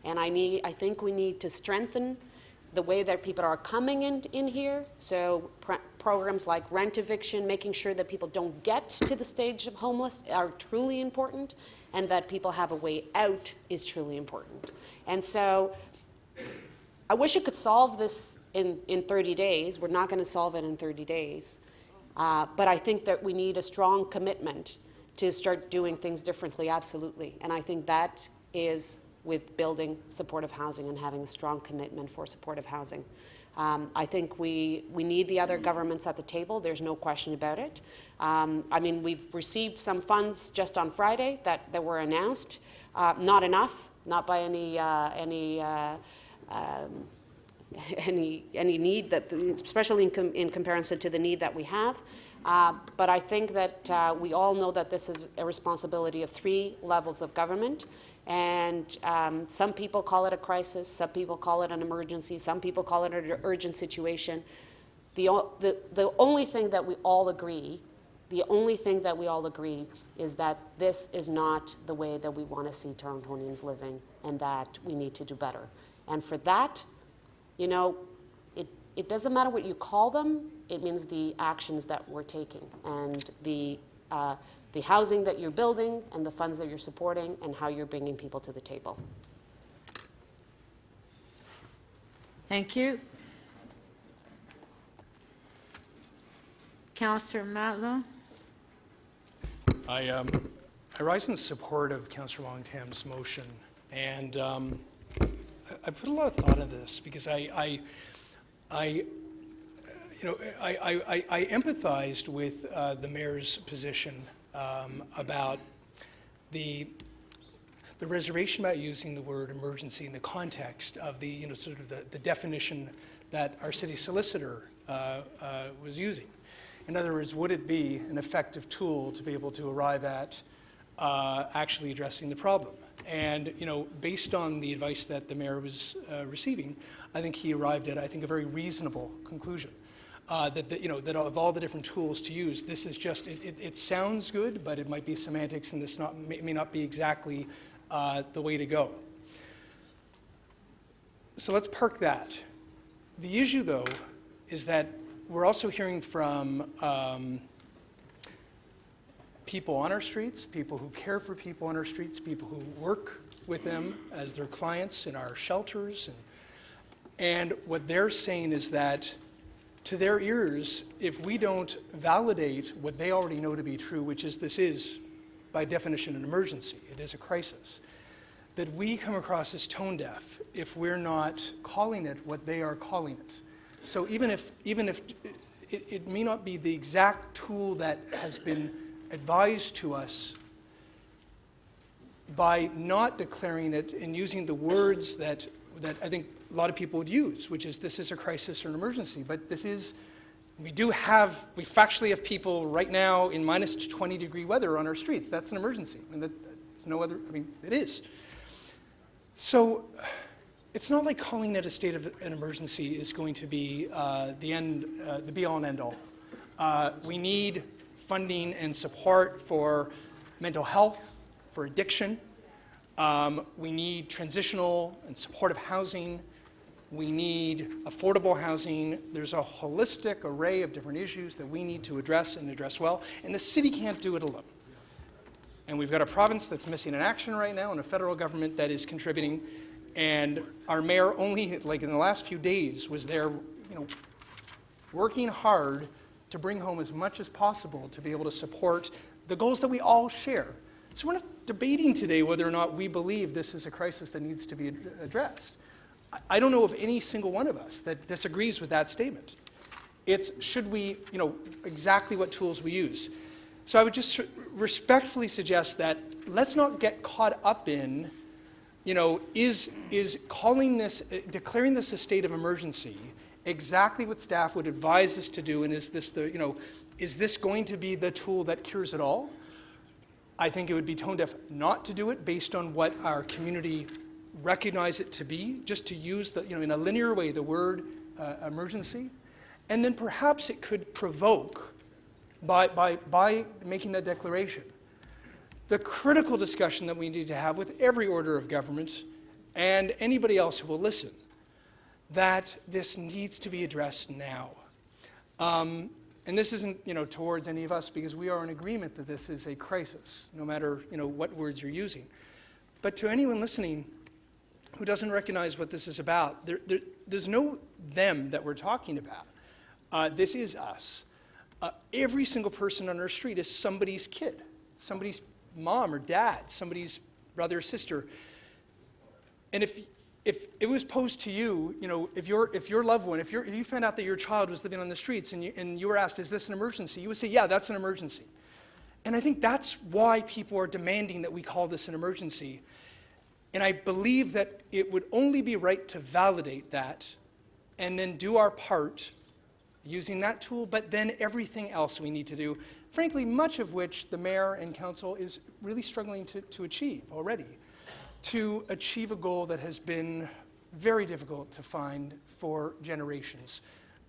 And I think we need to strengthen the way that people are coming in here. So programs like rent eviction, making sure that people don't get to the stage of homeless are truly important, and that people have a way out is truly important. And so I wish it could solve this in 30 days. We're not going to solve it in 30 days. But I think that we need a strong commitment to start doing things differently, absolutely. And I think that is with building supportive housing and having a strong commitment for supportive housing. I think we need the other governments at the table. There's no question about it. I mean, we've received some funds just on Friday that were announced. Not enough, not by any need, that, especially in comparison to the need that we have. But I think that we all know that this is a responsibility of 3 levels of government. And some people call it a crisis, some people call it an emergency, some people call it an urgent situation. The only thing that we all agree, is that this is not the way that we want to see Torontonians living, and that we need to do better. And for that, it doesn't matter what you call them, it means the actions that we're taking, and the housing that you're building, and the funds that you're supporting, and how you're bringing people to the table. Thank you. Councillor Matlow? I rise in support of Councillor Wong-Tam's motion, and I put a lot of thought into this because I empathized with the mayor's position about the reservation about using the word emergency in the context of the sort of the definition that our city solicitor was using. In other words, would it be an effective tool to be able to arrive at actually addressing the problem? And based on the advice that the mayor was receiving, I think he arrived at, a very reasonable conclusion. That of all the different tools to use, this is just, it sounds good, but it might be semantics, and this may not be exactly the way to go. So let's park that. The issue, though, is that we're also hearing from people on our streets, people who care for people on our streets, people who work with them as their clients in our shelters. And what they're saying is that, to their ears, if we don't validate what they already know to be true, which is this is, by definition, an emergency, it is a crisis, that we come across as tone deaf if we're not calling it what they are calling it. So even if it may not be the exact tool that has been advised to us, by not declaring it and using the words that I think a lot of people would use, which is this is a crisis or an emergency, but this is, we factually have people right now in minus 20-degree weather on our streets. That's an emergency. That's no other, it is. So it's not like calling it a state of an emergency is going to be the be-all and end-all. We need funding and support for mental health, for addiction. We need transitional and supportive housing. We need affordable housing. There's a holistic array of different issues that we need to address and address well, and the city can't do it alone. And we've got a province that's missing in action right now and a federal government that is contributing. And our mayor only, like in the last few days, was there, working hard to bring home as much as possible to be able to support the goals that we all share. So we're not debating today whether or not we believe this is a crisis that needs to be addressed. I don't know of any single one of us that disagrees with that statement. It's should we, exactly what tools we use. So I would just respectfully suggest that let's not get caught up in, is calling this, declaring this a state of emergency exactly what staff would advise us to do, and is this is this going to be the tool that cures it all? I think it would be tone deaf not to do it based on what our community recognize it to be, just to use the, in a linear way, the word emergency. And then perhaps it could provoke, by making that declaration, the critical discussion that we need to have with every order of government and anybody else who will listen, that this needs to be addressed now. And this isn't, towards any of us, because we are in agreement that this is a crisis, no matter, what words you're using. But to anyone listening who doesn't recognize what this is about, there's no them that we're talking about. This is us. Every single person on our street is somebody's kid, somebody's mom or dad, somebody's brother or sister. And if it was posed to you, if your loved one, if you found out that your child was living on the streets and you were asked, is this an emergency? You would say, yeah, that's an emergency. And I think that's why people are demanding that we call this an emergency. And I believe that it would only be right to validate that and then do our part using that tool, but then everything else we need to do, frankly, much of which the mayor and council is really struggling to achieve already, to achieve a goal that has been very difficult to find for generations.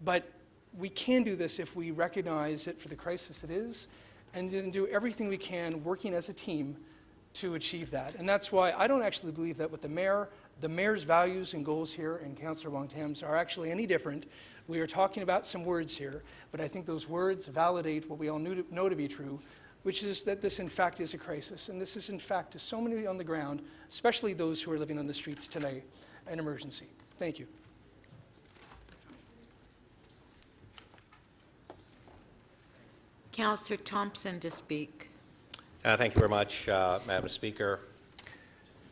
But we can do this if we recognize it for the crisis it is, and then do everything we can working as a team to achieve that. And that's why I don't actually believe that with the mayor's values and goals here and Councillor Wong-Tam's are actually any different. We are talking about some words here, but I think those words validate what we all know to be true, which is that this in fact is a crisis. And this is in fact to so many on the ground, especially those who are living on the streets today, an emergency. Thank you. Councillor Thompson to speak. Thank you very much, Madam Speaker.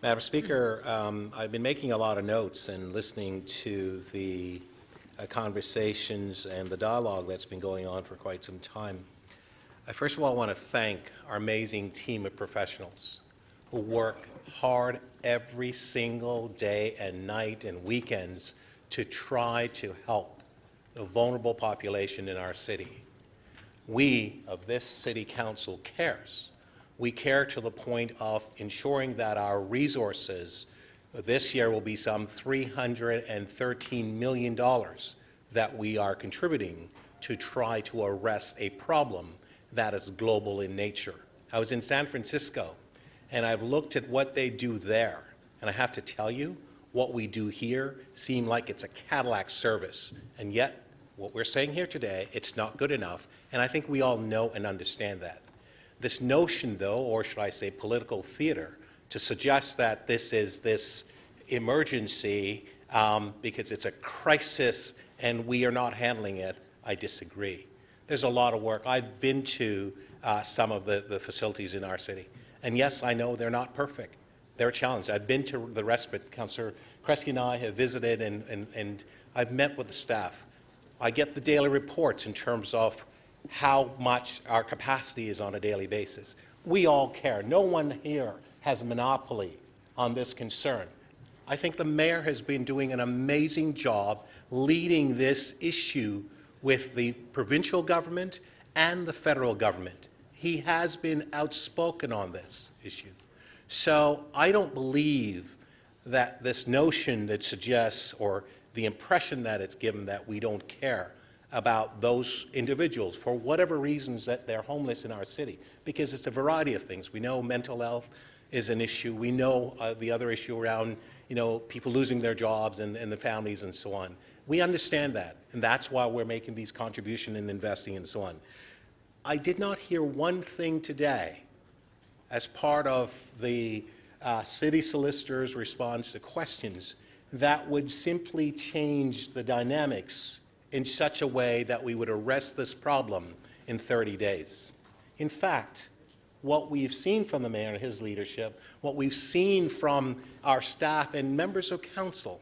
Madam Speaker, I've been making a lot of notes and listening to the conversations and the dialogue that's been going on for quite some time. I first of all want to thank our amazing team of professionals who work hard every single day and night and weekends to try to help the vulnerable population in our city. We of this City Council cares. We care to the point of ensuring that our resources this year will be some $313 million that we are contributing to try to arrest a problem that is global in nature. I was in San Francisco, and I've looked at what they do there, and I have to tell you, what we do here seems like it's a Cadillac service, and yet what we're saying here today, it's not good enough, and I think we all know and understand that. This notion, though, or should I say political theater, to suggest that this is this emergency because it's a crisis and we are not handling it, I disagree. There's a lot of work. I've been to some of the facilities in our city, and yes, I know they're not perfect. They're challenged. I've been to the respite. Councillor Kresge and I have visited, and I've met with the staff. I get the daily reports in terms of how much our capacity is on a daily basis. We all care. No one here has a monopoly on this concern. I think the mayor has been doing an amazing job leading this issue with the provincial government and the federal government. He has been outspoken on this issue. So I don't believe that this notion that suggests, or the impression that it's given, that we don't care about those individuals for whatever reasons that they're homeless in our city, because it's a variety of things. We know mental health is an issue. We know the other issue around, people losing their jobs and the families and so on. We understand that, and that's why we're making these contributions and investing and so on. I did not hear one thing today as part of the city solicitor's response to questions that would simply change the dynamics in such a way that we would arrest this problem in 30 days. In fact, what we've seen from the mayor and his leadership, what we've seen from our staff and members of council,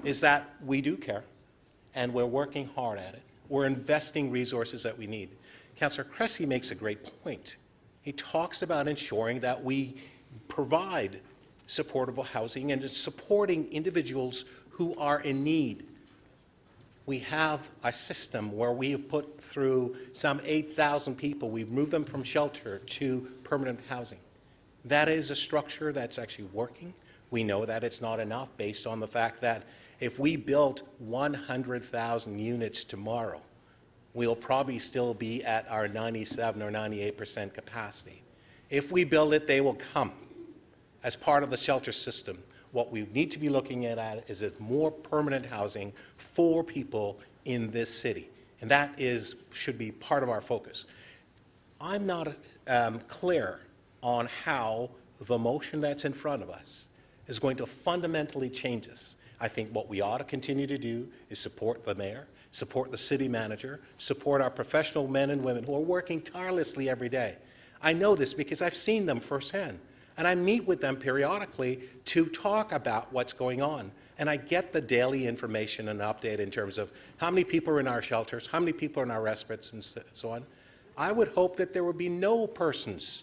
is that we do care, and we're working hard at it. We're investing resources that we need. Councillor Kresge makes a great point. He talks about ensuring that we provide supportable housing and supporting individuals who are in need. We have a system where we have put through some 8,000 people. We've moved them from shelter to permanent housing. That is a structure that's actually working. We know that it's not enough based on the fact that if we built 100,000 units tomorrow, we'll probably still be at our 97 or 98% capacity. If we build it, they will come as part of the shelter system. What we need to be looking at is more permanent housing for people in this city, and that should be part of our focus. I'm not clear on how the motion that's in front of us is going to fundamentally change us. I think what we ought to continue to do is support the mayor, support the city manager, support our professional men and women who are working tirelessly every day. I know this because I've seen them firsthand. And I meet with them periodically to talk about what's going on. And I get the daily information and update in terms of how many people are in our shelters, how many people are in our respites, and so on. I would hope that there would be no persons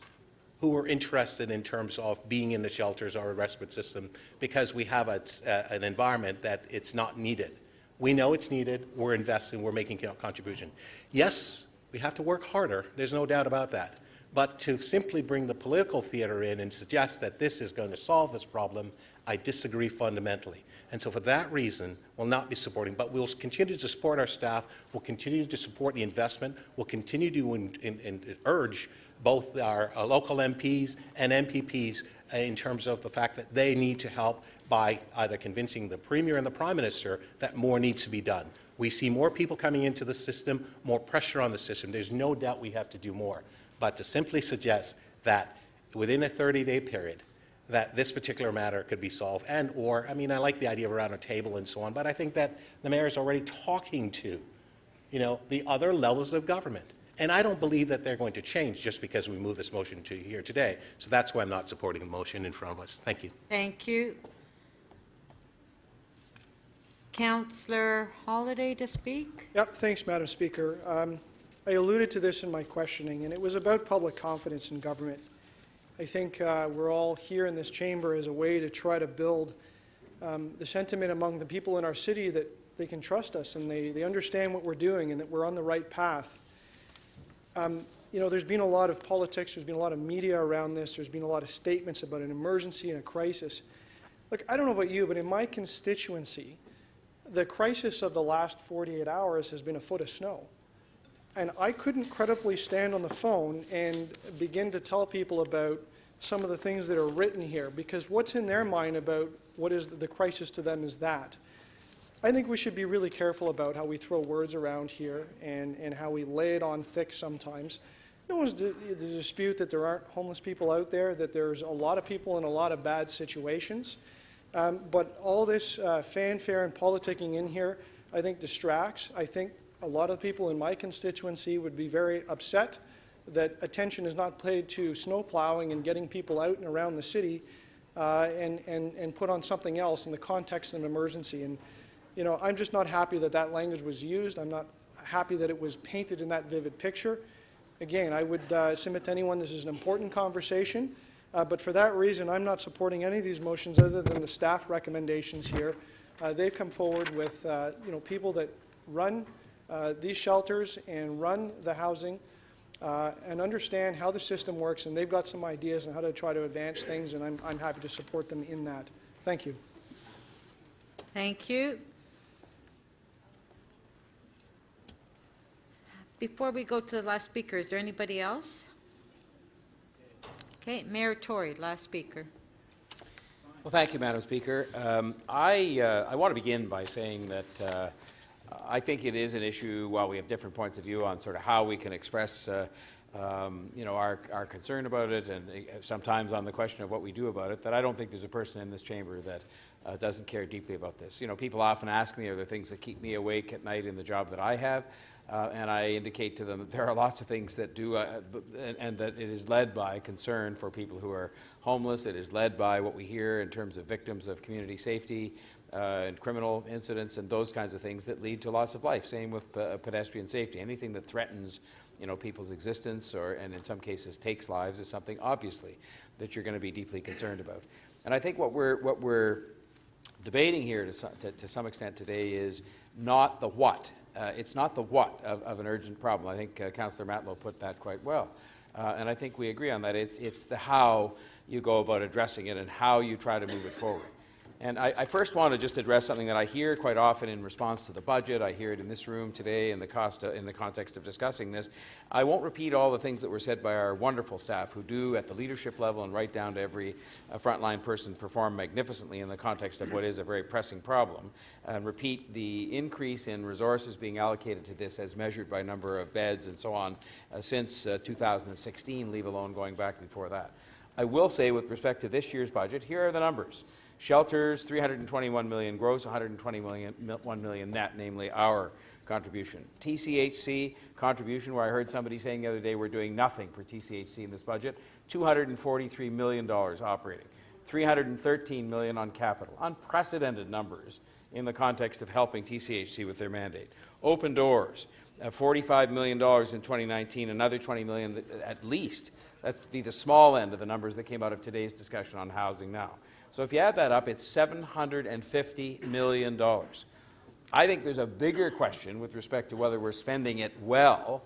who are interested in terms of being in the shelters or a respite system because we have an environment that it's not needed. We know it's needed. We're investing. We're making a contribution. Yes, we have to work harder. There's no doubt about that. But to simply bring the political theater in and suggest that this is going to solve this problem, I disagree fundamentally. And so for that reason, we'll not be supporting, but we'll continue to support our staff, we'll continue to support the investment, we'll continue to urge both our local MPs and MPPs in terms of the fact that they need to help by either convincing the Premier and the Prime Minister that more needs to be done. We see more people coming into the system, more pressure on the system. There's no doubt we have to do more. But to simply suggest that within a 30-day period that this particular matter could be solved I like the idea of around a table and so on, but I think that the mayor is already talking to, the other levels of government. And I don't believe that they're going to change just because we move this motion to here today. So that's why I'm not supporting the motion in front of us. Thank you. Thank you. Councillor Holliday to speak? Yep, thanks, Madam Speaker. I alluded to this in my questioning, and it was about public confidence in government. I think we're all here in this chamber as a way to try to build the sentiment among the people in our city that they can trust us and they understand what we're doing and that we're on the right path. There's been a lot of politics, there's been a lot of media around this, there's been a lot of statements about an emergency and a crisis. Look, I don't know about you, but in my constituency, the crisis of the last 48 hours has been a foot of snow. And I couldn't credibly stand on the phone and begin to tell people about some of the things that are written here, because what's in their mind about what is the crisis to them is that. I think we should be really careful about how we throw words around here and how we lay it on thick sometimes. No one's to dispute that there aren't homeless people out there, that there's a lot of people in a lot of bad situations. But all this fanfare and politicking in here, I think, distracts. I think a lot of people in my constituency would be very upset that attention is not paid to snow plowing and getting people out and around the city and put on something else in the context of an emergency. And, I'm just not happy that that language was used. I'm not happy that it was painted in that vivid picture. Again, I would submit to anyone this is an important conversation, but for that reason, I'm not supporting any of these motions other than the staff recommendations here. They've come forward with, people that run these shelters and run the housing and understand how the system works, and they've got some ideas on how to try to advance things, and I'm happy to support them in that. Thank you. Thank you. Before we go to the last speaker, is there anybody else? Okay, Mayor Tory, last speaker. Well, thank you, Madam Speaker. I want to begin by saying that I think it is an issue, while we have different points of view on sort of how we can express our concern about it, and sometimes on the question of what we do about it, that I don't think there's a person in this chamber that doesn't care deeply about this. People often ask me, are there things that keep me awake at night in the job that I have? And I indicate to them that there are lots of things that do, and that it is led by concern for people who are homeless. It is led by what we hear in terms of victims of community safety and criminal incidents and those kinds of things that lead to loss of life. Same with pedestrian safety. Anything that threatens, people's existence and in some cases takes lives is something obviously that you're going to be deeply concerned about. And I think what we're debating here to some extent today is not the what. It's not the what of an urgent problem. I think Councillor Matlow put that quite well. And I think we agree on that. It's the how you go about addressing it and how you try to move it forward. And I first want to just address something that I hear quite often in response to the budget. I hear it in this room today in the context of discussing this. I won't repeat all the things that were said by our wonderful staff who do at the leadership level and right down to every frontline person perform magnificently in the context of what is a very pressing problem, and repeat the increase in resources being allocated to this as measured by number of beds and so on since 2016, leave alone going back before that. I will say with respect to this year's budget, here are the numbers. Shelters, 321 million gross, 121 million net, namely our contribution. TCHC contribution, where I heard somebody saying the other day we're doing nothing for TCHC in this budget, $243 million operating, 313 million on capital. Unprecedented numbers in the context of helping TCHC with their mandate. Open Doors, $45 million in 2019, another 20 million at least. That's the small end of the numbers that came out of today's discussion on housing now. So if you add that up, it's $750 million. I think there's a bigger question with respect to whether we're spending it well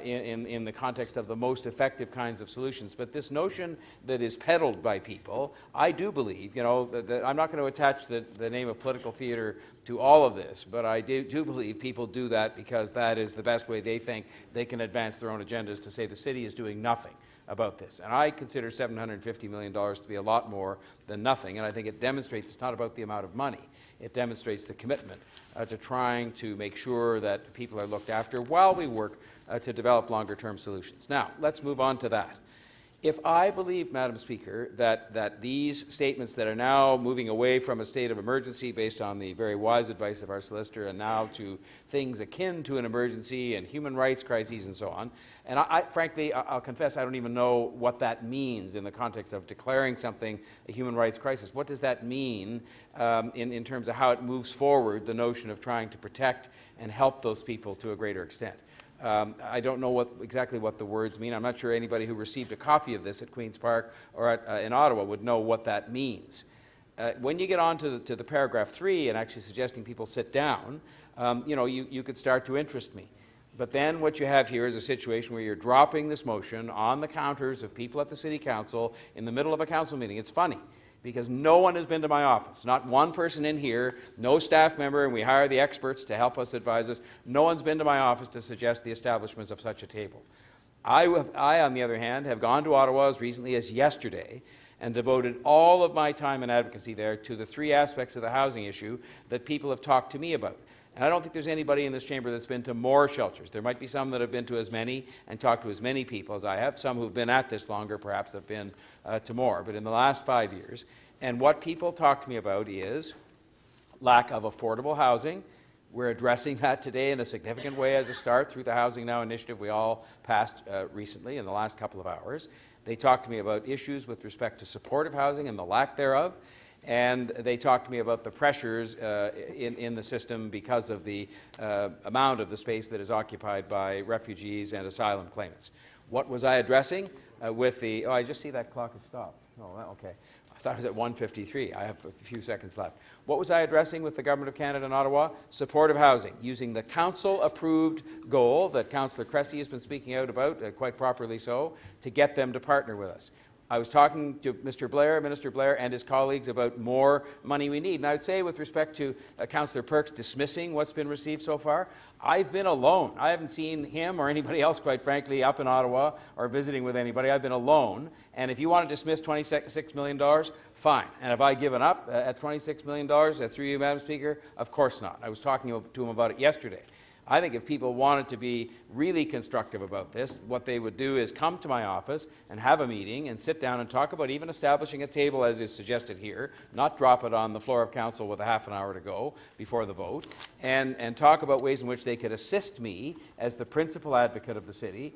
in the context of the most effective kinds of solutions. But this notion that is peddled by people, I do believe, that I'm not going to attach the name of political theater to all of this, but I do believe people do that because that is the best way they think they can advance their own agendas, to say the city is doing nothing about this. And I consider $750 million to be a lot more than nothing, and I think it demonstrates it's not about the amount of money. It demonstrates the commitment to trying to make sure that people are looked after while we work to develop longer-term solutions. Now, let's move on to that. If I believe, Madam Speaker, that these statements that are now moving away from a state of emergency based on the very wise advice of our solicitor and now to things akin to an emergency and human rights crises and so on, and frankly, I'll confess I don't even know what that means in the context of declaring something a human rights crisis. What does that mean in terms of how it moves forward, the notion of trying to protect and help those people to a greater extent? I don't know exactly what the words mean. I'm not sure anybody who received a copy of this at Queen's Park or in Ottawa would know what that means. When you get on to the paragraph 3 and actually suggesting people sit down, you could start to interest me. But then what you have here is a situation where you're dropping this motion on the counters of people at the City Council in the middle of a council meeting. It's funny, because no one has been to my office. Not one person in here, no staff member, and we hire the experts to help us advise us. No one's been to my office to suggest the establishment of such a table. I, on the other hand, have gone to Ottawa as recently as yesterday and devoted all of my time and advocacy there to the 3 aspects of the housing issue that people have talked to me about. And I don't think there's anybody in this chamber that's been to more shelters. There might be some that have been to as many and talked to as many people as I have. Some who've been at this longer perhaps have been to more. But in the last 5 years, and what people talk to me about is lack of affordable housing. We're addressing that today in a significant way as a start through the Housing Now initiative we all passed recently in the last couple of hours. They talk to me about issues with respect to supportive housing and the lack thereof. And they talk to me about the pressures in the system because of the amount of the space that is occupied by refugees and asylum claimants. What was I addressing with the... Oh, I just see that clock has stopped. Oh, okay. I thought it was at 1:53. I have a few seconds left. What was I addressing with the Government of Canada in Ottawa? Supportive housing, using the council-approved goal that Councillor Cressy has been speaking out about, quite properly so, to get them to partner with us. I was talking to Minister Blair and his colleagues about more money we need. And I would say with respect to Councillor Perks dismissing what's been received so far, I've been alone. I haven't seen him or anybody else, quite frankly, up in Ottawa or visiting with anybody. I've been alone. And if you want to dismiss $26 million, fine. And have I given up at $26 million through you, Madam Speaker? Of course not. I was talking to him about it yesterday. I think if people wanted to be really constructive about this, what they would do is come to my office and have a meeting and sit down and talk about even establishing a table as is suggested here, not drop it on the floor of council with a half an hour to go before the vote, and talk about ways in which they could assist me as the principal advocate of the city,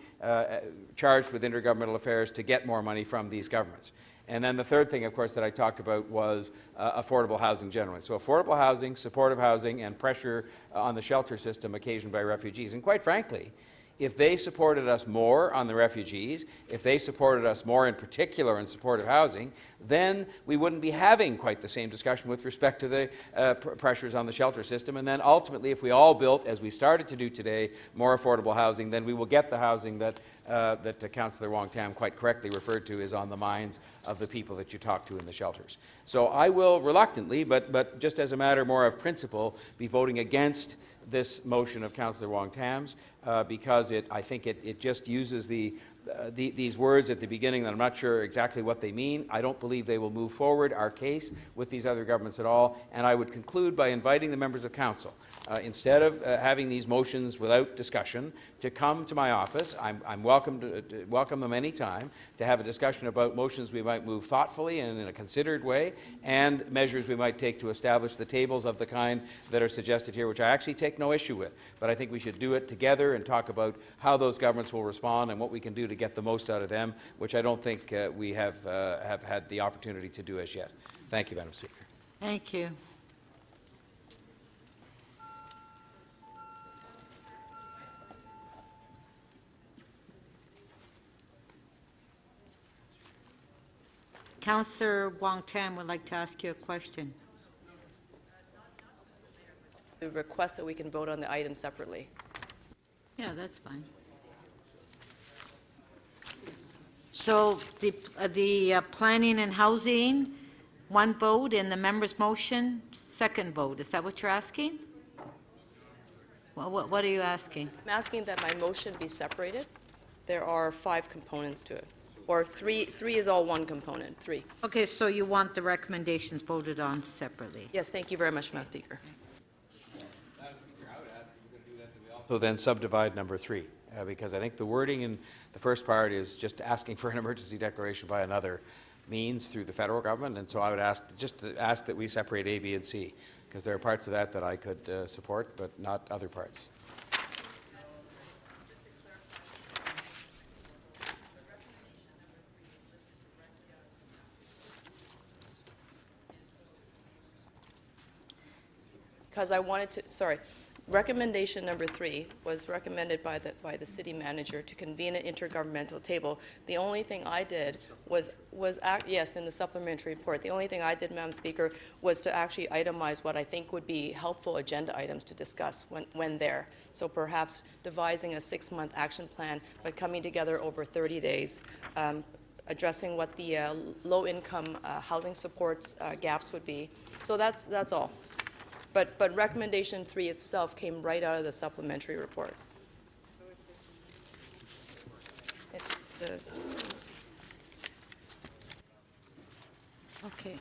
charged with intergovernmental affairs, to get more money from these governments. And then the third thing, of course, that I talked about was affordable housing generally. So affordable housing, supportive housing, and pressure on the shelter system occasioned by refugees. And quite frankly, If they supported us more on the refugees, if they supported us more in particular in support of housing, then we wouldn't be having quite the same discussion with respect to the pressures on the shelter system. And then ultimately, if we all built, as we started to do today, more affordable housing, then we will get the housing that Councillor Wong Tam quite correctly referred to is on the minds of the people that you talk to in the shelters. So I will reluctantly, but just as a matter more of principle, be voting against this motion of Councillor Wong Tam's because I think it just uses these words at the beginning that I'm not sure exactly what they mean. I don't believe they will move forward our case with these other governments at all. And I would conclude by inviting the members of council, instead of having these motions without discussion, to come to my office. I'm welcome to welcome them any time to have a discussion about motions we might move thoughtfully and in a considered way, and measures we might take to establish the tables of the kind that are suggested here, which I actually take no issue with. But I think we should do it together and talk about how those governments will respond and what we can do to get the most out of them, which I don't think we have had the opportunity to do as yet. Thank you, Madam Speaker. Thank you. Councillor Wong Tam would like to ask you a question. The request that we can vote on the item separately. Yeah, that's fine. So the planning and housing, one vote, and the member's motion, second vote. Is that what you're asking? Well, what are you asking? I'm asking that my motion be separated. There are 5 components to it. Or three is all one component, 3. Okay, so you want the recommendations voted on separately? Yes, thank you very much, Madam Speaker. So then subdivide number 3, because I think the wording in the first part is just asking for an emergency declaration by another means through the federal government, and so I would ask that we separate A, B, and C, because there are parts of that I could support, but not other parts. Because I wanted to, recommendation number 3 was recommended by the city manager to convene an intergovernmental table. The only thing I did was yes, in the supplementary report, the only thing I did, Madam Speaker, was to actually itemize what I think would be helpful agenda items to discuss when there. So perhaps devising a 6-month action plan, but coming together over 30 days, addressing what the low-income housing supports gaps would be. So that's all. But recommendation 3 itself came right out of the supplementary report. Okay.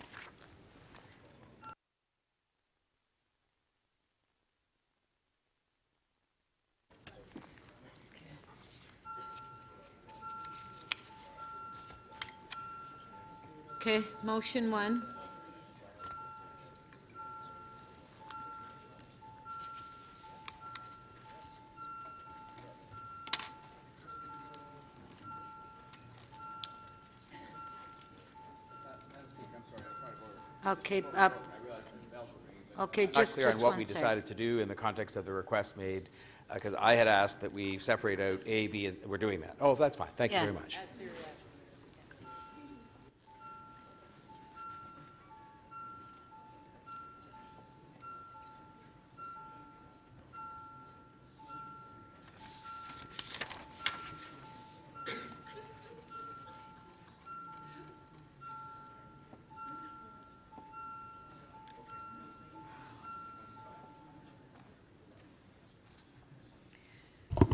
Okay, motion 1. Okay, okay, Not just clear on what we one sec. decided to do in the context of the request made, because I had asked that we separate out A, B, and we're doing that. Oh, that's fine. Thank you Yeah. very much.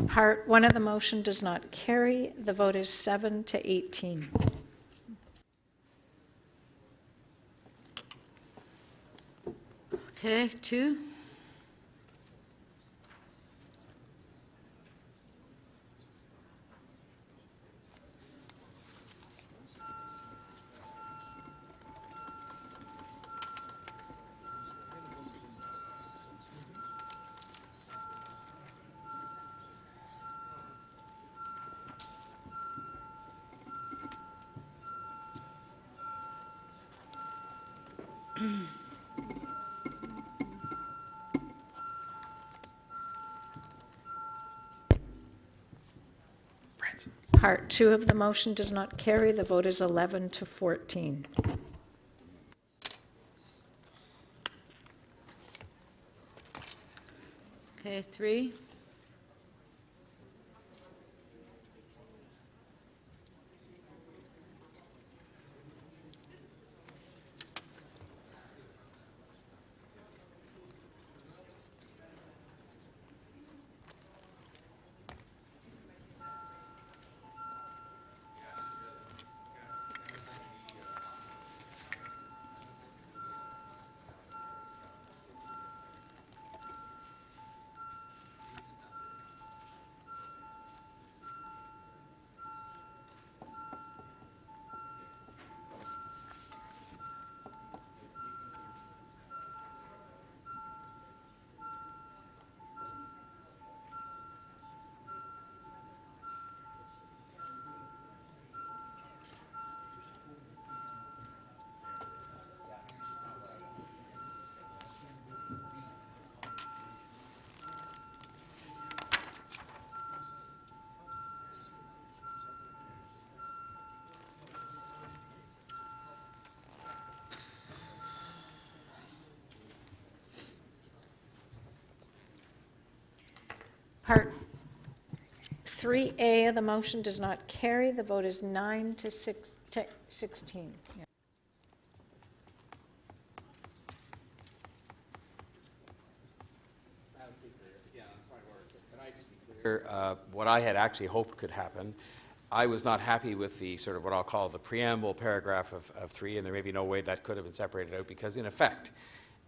Part 1 of the motion does not carry. The vote is 7 to 18. Okay, 2. Part 2 of the motion does not carry. The vote is 11 to 14. Okay, 3. Part 3A of the motion does not carry. The vote is 9 to 16. Yeah. What I had actually hoped could happen, I was not happy with the sort of what I'll call the preamble paragraph of 3, and there may be no way that could have been separated out, because in effect,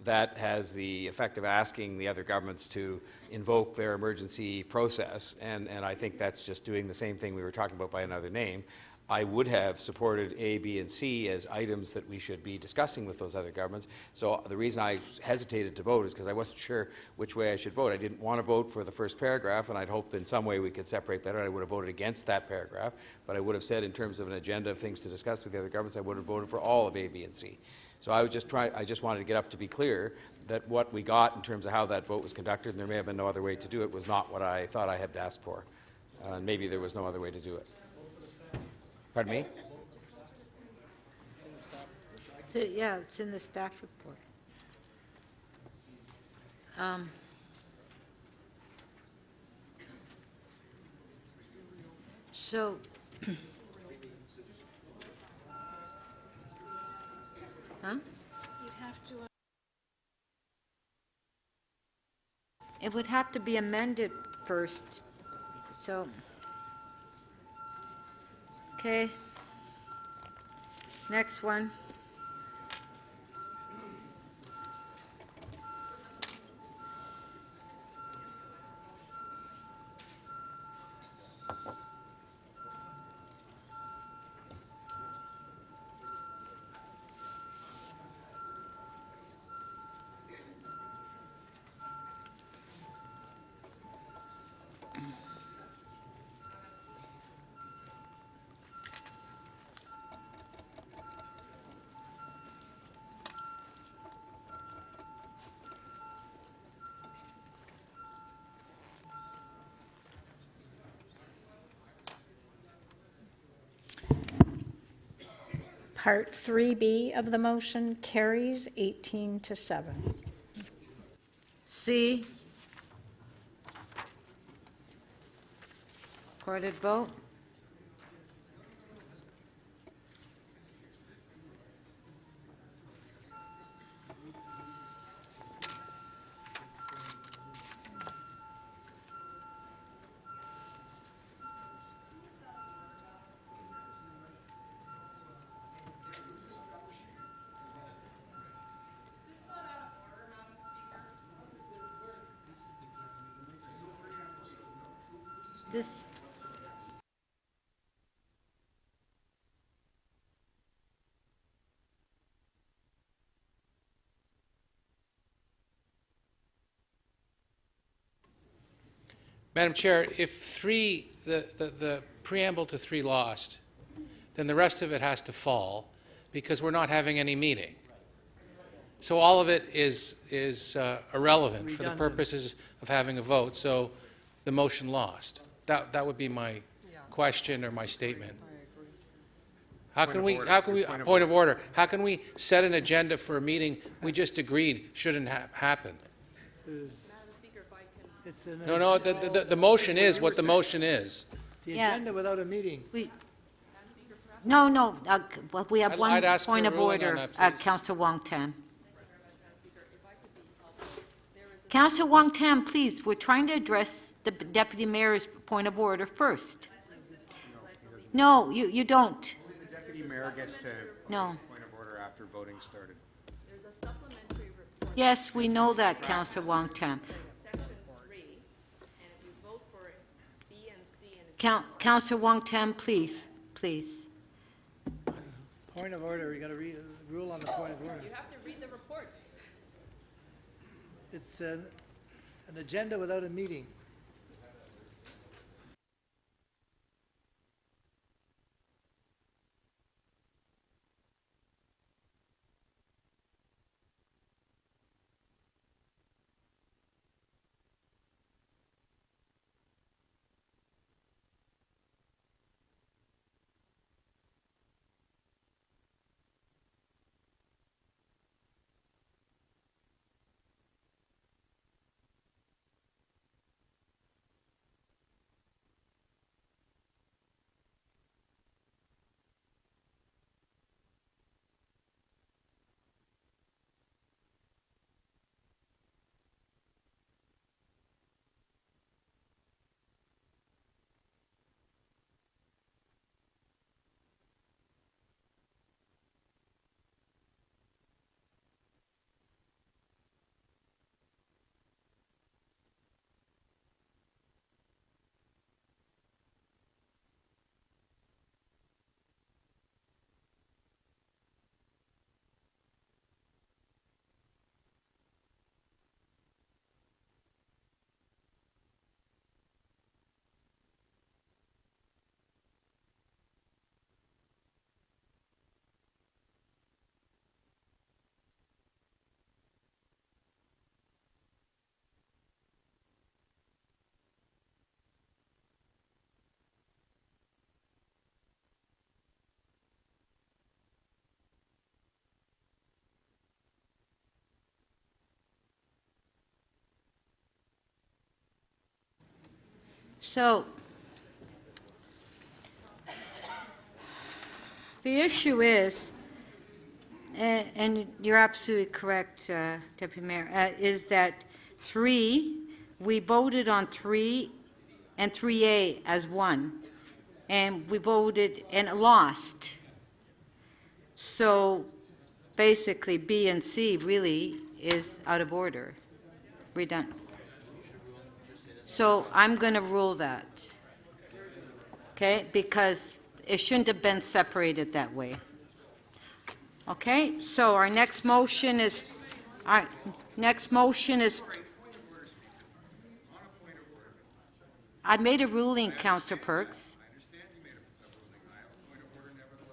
that has the effect of asking the other governments to invoke their emergency process, and I think that's just doing the same thing we were talking about by another name. I would have supported A, B, and C as items that we should be discussing with those other governments. So the reason I hesitated to vote is because I wasn't sure which way I should vote. I didn't want to vote for the first paragraph, and I'd hoped in some way we could separate that out. I would have voted against that paragraph, but I would have said in terms of an agenda of things to discuss with the other governments, I would have voted for all of A, B, and C. So I just wanted to get up to be clear that what we got in terms of how that vote was conducted, and there may have been no other way to do it, was not what I thought I had asked for. And maybe there was no other way to do it. Pardon me? Yeah, it's in the staff report. So, huh? You'd have to. It would have to be amended first, so. Okay. Next one. Part 3B of the motion carries 18 to 7. C. Recorded vote. This. Madam Chair, if the preamble to 3 lost, then the rest of it has to fall because we're not having any meeting. So all of it is irrelevant for the purposes of having a vote, so the motion lost. That would be my question or my statement. How can we, point of order, how can we set an agenda for a meeting we just agreed shouldn't happen? No, the motion is what the motion is. The Yeah. agenda without a meeting. No, well, we have I'd one ask for point a of ruling on order, that, please. Councillor Wong Tam. Councillor Wong Tam, please, we're trying to address the deputy mayor's point of order first. No, you don't. The deputy mayor gets to No. point of order after voting started. Yes, we know that, Councillor Wong Tam. Councillor Wong Tam, please. Point of order, we got to rule on the point of order. You have to read the reports. It's an agenda without a meeting. So, the issue is, and you're absolutely correct, Deputy Mayor, is that 3, we voted on 3 and 3A as one, and we voted and lost. So basically, B and C really is out of order. We're done. So I'm going to rule that, okay, because it shouldn't have been separated that way. Okay, so our next motion is, I made a ruling, Councillor Perks.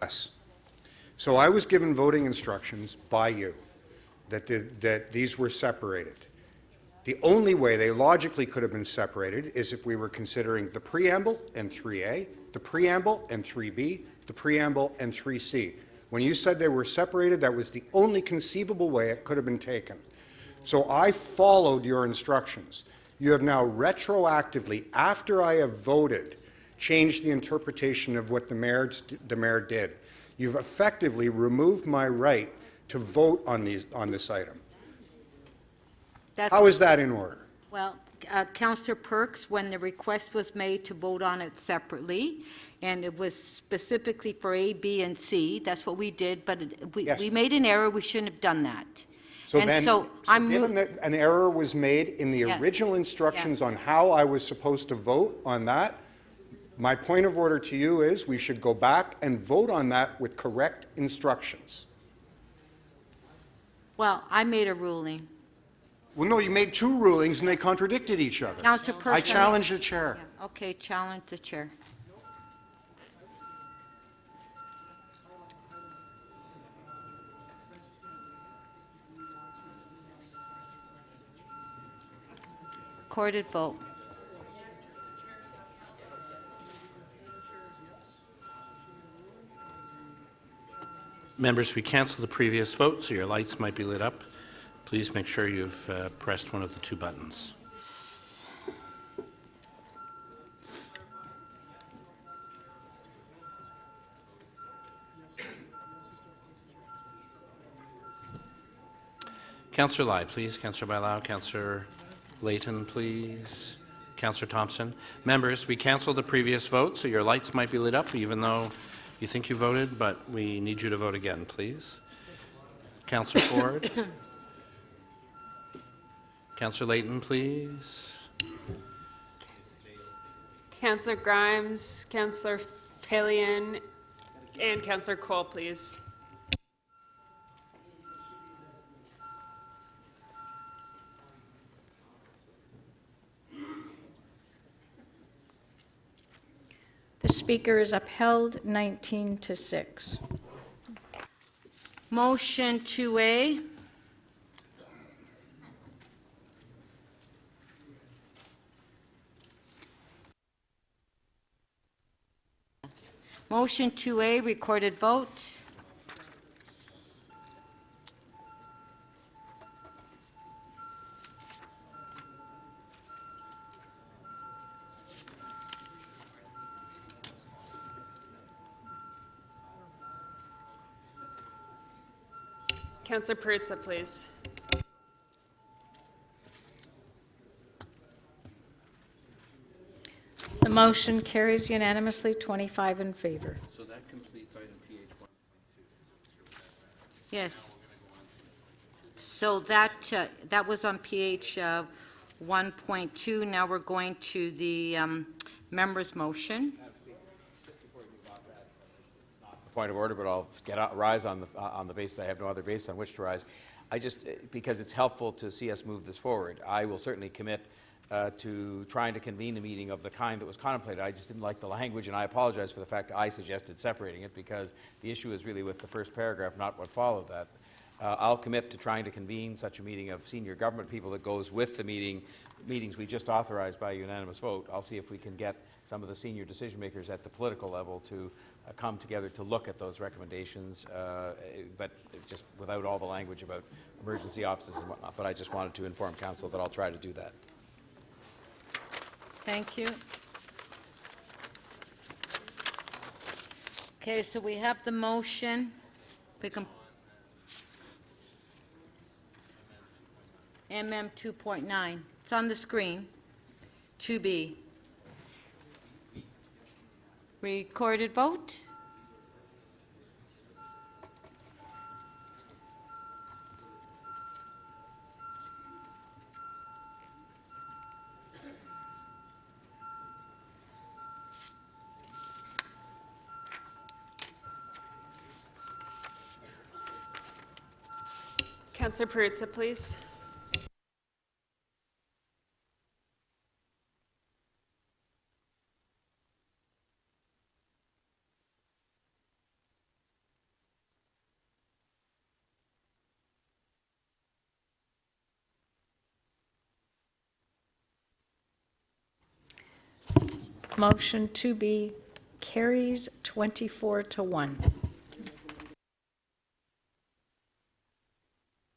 Yes. So I was given voting instructions by you that these were separated. The only way they logically could have been separated is if we were considering the preamble and 3A, the preamble and 3B, the preamble and 3C. When you said they were separated, that was the only conceivable way it could have been taken. So I followed your instructions. You have now retroactively, after I have voted, changed the interpretation of what the mayor did. You've effectively removed my right to vote on this item. How is that in order? Well, Councillor Perks, when the request was made to vote on it separately, and it was specifically for A, B, and C, that's what we did, but we made an error, we shouldn't have done that. So And then, so I'm given that an error was made in the Yeah. original instructions on how I was supposed to vote on that, my point of order to you is we should go back and vote on that with correct instructions. Well, I made a ruling. Well, no, you made two rulings and they contradicted each other. Councillor Perks. I challenge the chair. Yeah, okay, challenge the chair. Recorded vote. Members, we canceled the previous vote, so your lights might be lit up. Please make sure you've pressed one of the two buttons. Councillor Lai, please. Councillor Bailao. Councillor Layton, please. Councillor Thompson. Members, we canceled the previous vote, so your lights might be lit up even though you think you voted, but we need you to vote again, please. Councillor Ford. Councillor Layton, please. Councillor Grimes, Councillor Phelan, and Councillor Cole, please. The Speaker is upheld 19-6. Motion 2A. Motion 2A, recorded vote. Councillor Perruzza, please. The motion carries unanimously, 25 in favor. So that completes item PH 1.2. Yes. So that was on PH 1.2. Now we're going to the member's motion. Point of order, but I'll rise on the basis I have no other basis on which to rise. Because it's helpful to see us move this forward, I will certainly commit to trying to convene a meeting of the kind that was contemplated. I just didn't like the language, and I apologize for the fact I suggested separating it, because the issue is really with the first paragraph, not what followed that. I'll commit to trying to convene such a meeting of senior government people that goes with the meetings we just authorized by a unanimous vote. I'll see if we can get some of the senior decision makers at the political level to come together to look at those recommendations, but just without all the language about emergency offices and whatnot. But I just wanted to inform Council that I'll try to do that. Thank you. Okay, so we have the motion. We can MM 2.9. It's on the screen. 2B. Recorded vote. Councillor Perruzza, please. Motion 2B carries 24-1.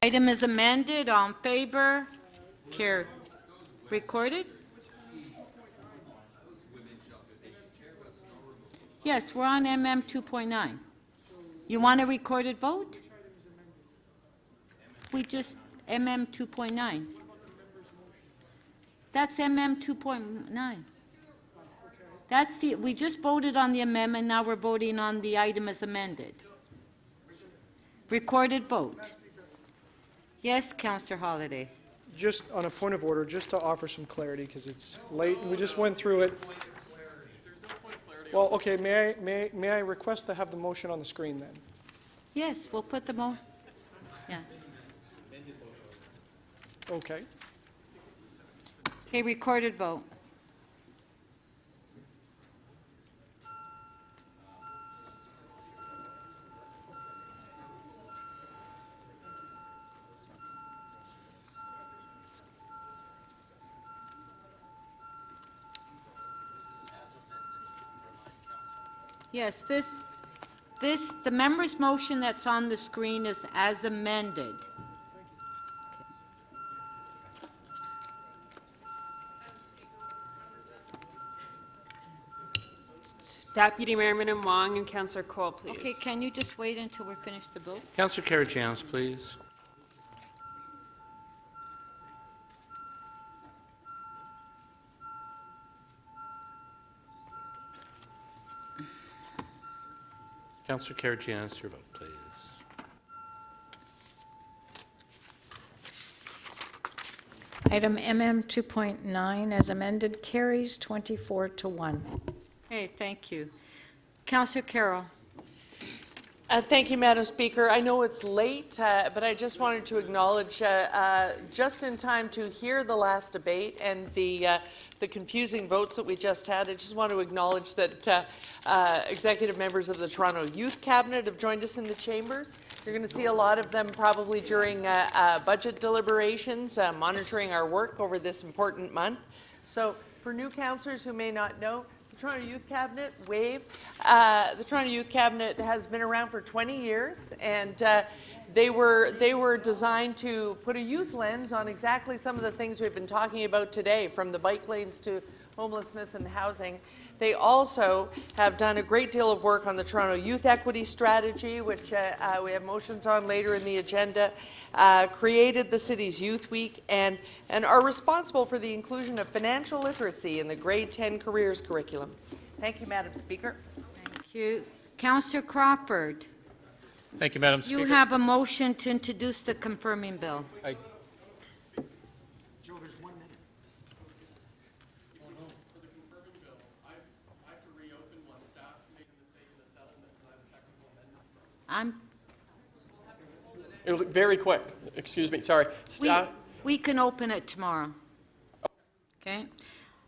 Item is amended. All in favor? Carried. Recorded? Yes, we're on MM 2.9. You want a recorded vote? We just, MM 2.9. That's MM 2.9. That's the, we just voted on the amendment, now we're voting on the item as amended. Recorded vote. Yes, Councillor Holliday. Just on a point of order, just to offer some clarity, because it's late, and we just went through it. Well, okay, may I request to have the motion on the screen then? Yes, we'll put them on. Yeah. Okay. Okay, recorded vote. Yes, the member's motion that's on the screen is as amended. Deputy Mayor Minnan Wong and Councillor Cole, please. Okay, can you just wait until we're finished the vote? Councillor Karygiannis, please. Councillor Karygiannis, your vote, please. Item MM 2.9 as amended carries 24 to 1. Okay, thank you. Councillor Carroll. Thank you, Madam Speaker. I know it's late, but I just wanted to acknowledge, just in time to hear the last debate and the confusing votes that we just had, I just want to acknowledge that executive members of the Toronto Youth Cabinet have joined us in the chambers. You're going to see a lot of them probably during budget deliberations, monitoring our work over this important month. So for new councillors who may not know, the Toronto Youth Cabinet, WAVE. The Toronto Youth Cabinet has been around for 20 years, and they were designed to put a youth lens on exactly some of the things we've been talking about today, from the bike lanes to homelessness and housing. They also have done a great deal of work on the Toronto Youth Equity Strategy, which we have motions on later in the agenda, created the city's Youth Week, and are responsible for the inclusion of financial literacy in the grade 10 careers curriculum. Thank you, Madam Speaker. Thank you. Councillor Crawford. Thank you, Madam Speaker. You have a motion to introduce the confirming bill. It'll be very quick. Excuse me, sorry. We can open it tomorrow. Okay?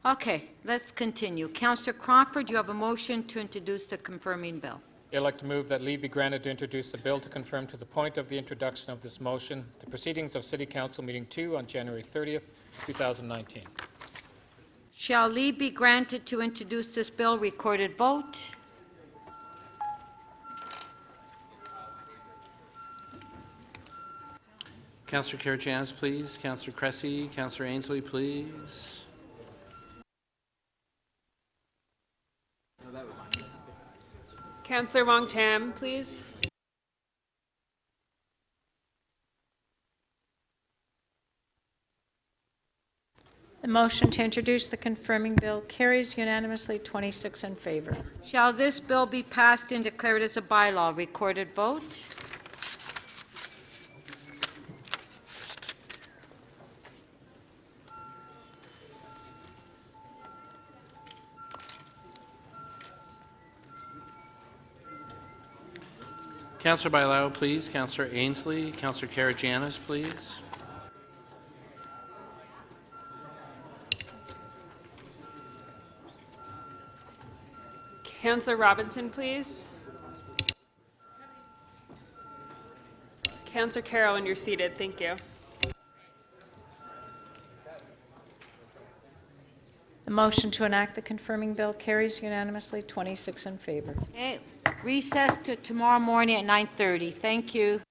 Okay, let's continue. Councillor Crawford, you have a motion to introduce the confirming bill. I'd like to move that leave be granted to introduce the bill to confirm to the point of the introduction of this motion the proceedings of City Council Meeting 2 on January 30th, 2019. Shall leave be granted to introduce this bill? Recorded vote. Councillor Karygiannis, please. Councillor Cressy, Councillor Ainsley, please. Councillor Wong Tam, please. The motion to introduce the confirming bill carries unanimously 26 in favor. Shall this bill be passed and declared as a bylaw? Recorded vote. Councillor Bailao, please. Councillor Ainsley. Councillor Karygiannis, please. Councillor Robinson, please. Councillor Carroll, when you're seated, thank you. The motion to enact the confirming bill carries unanimously 26 in favor. Okay, recess to tomorrow morning at 9:30. Thank you.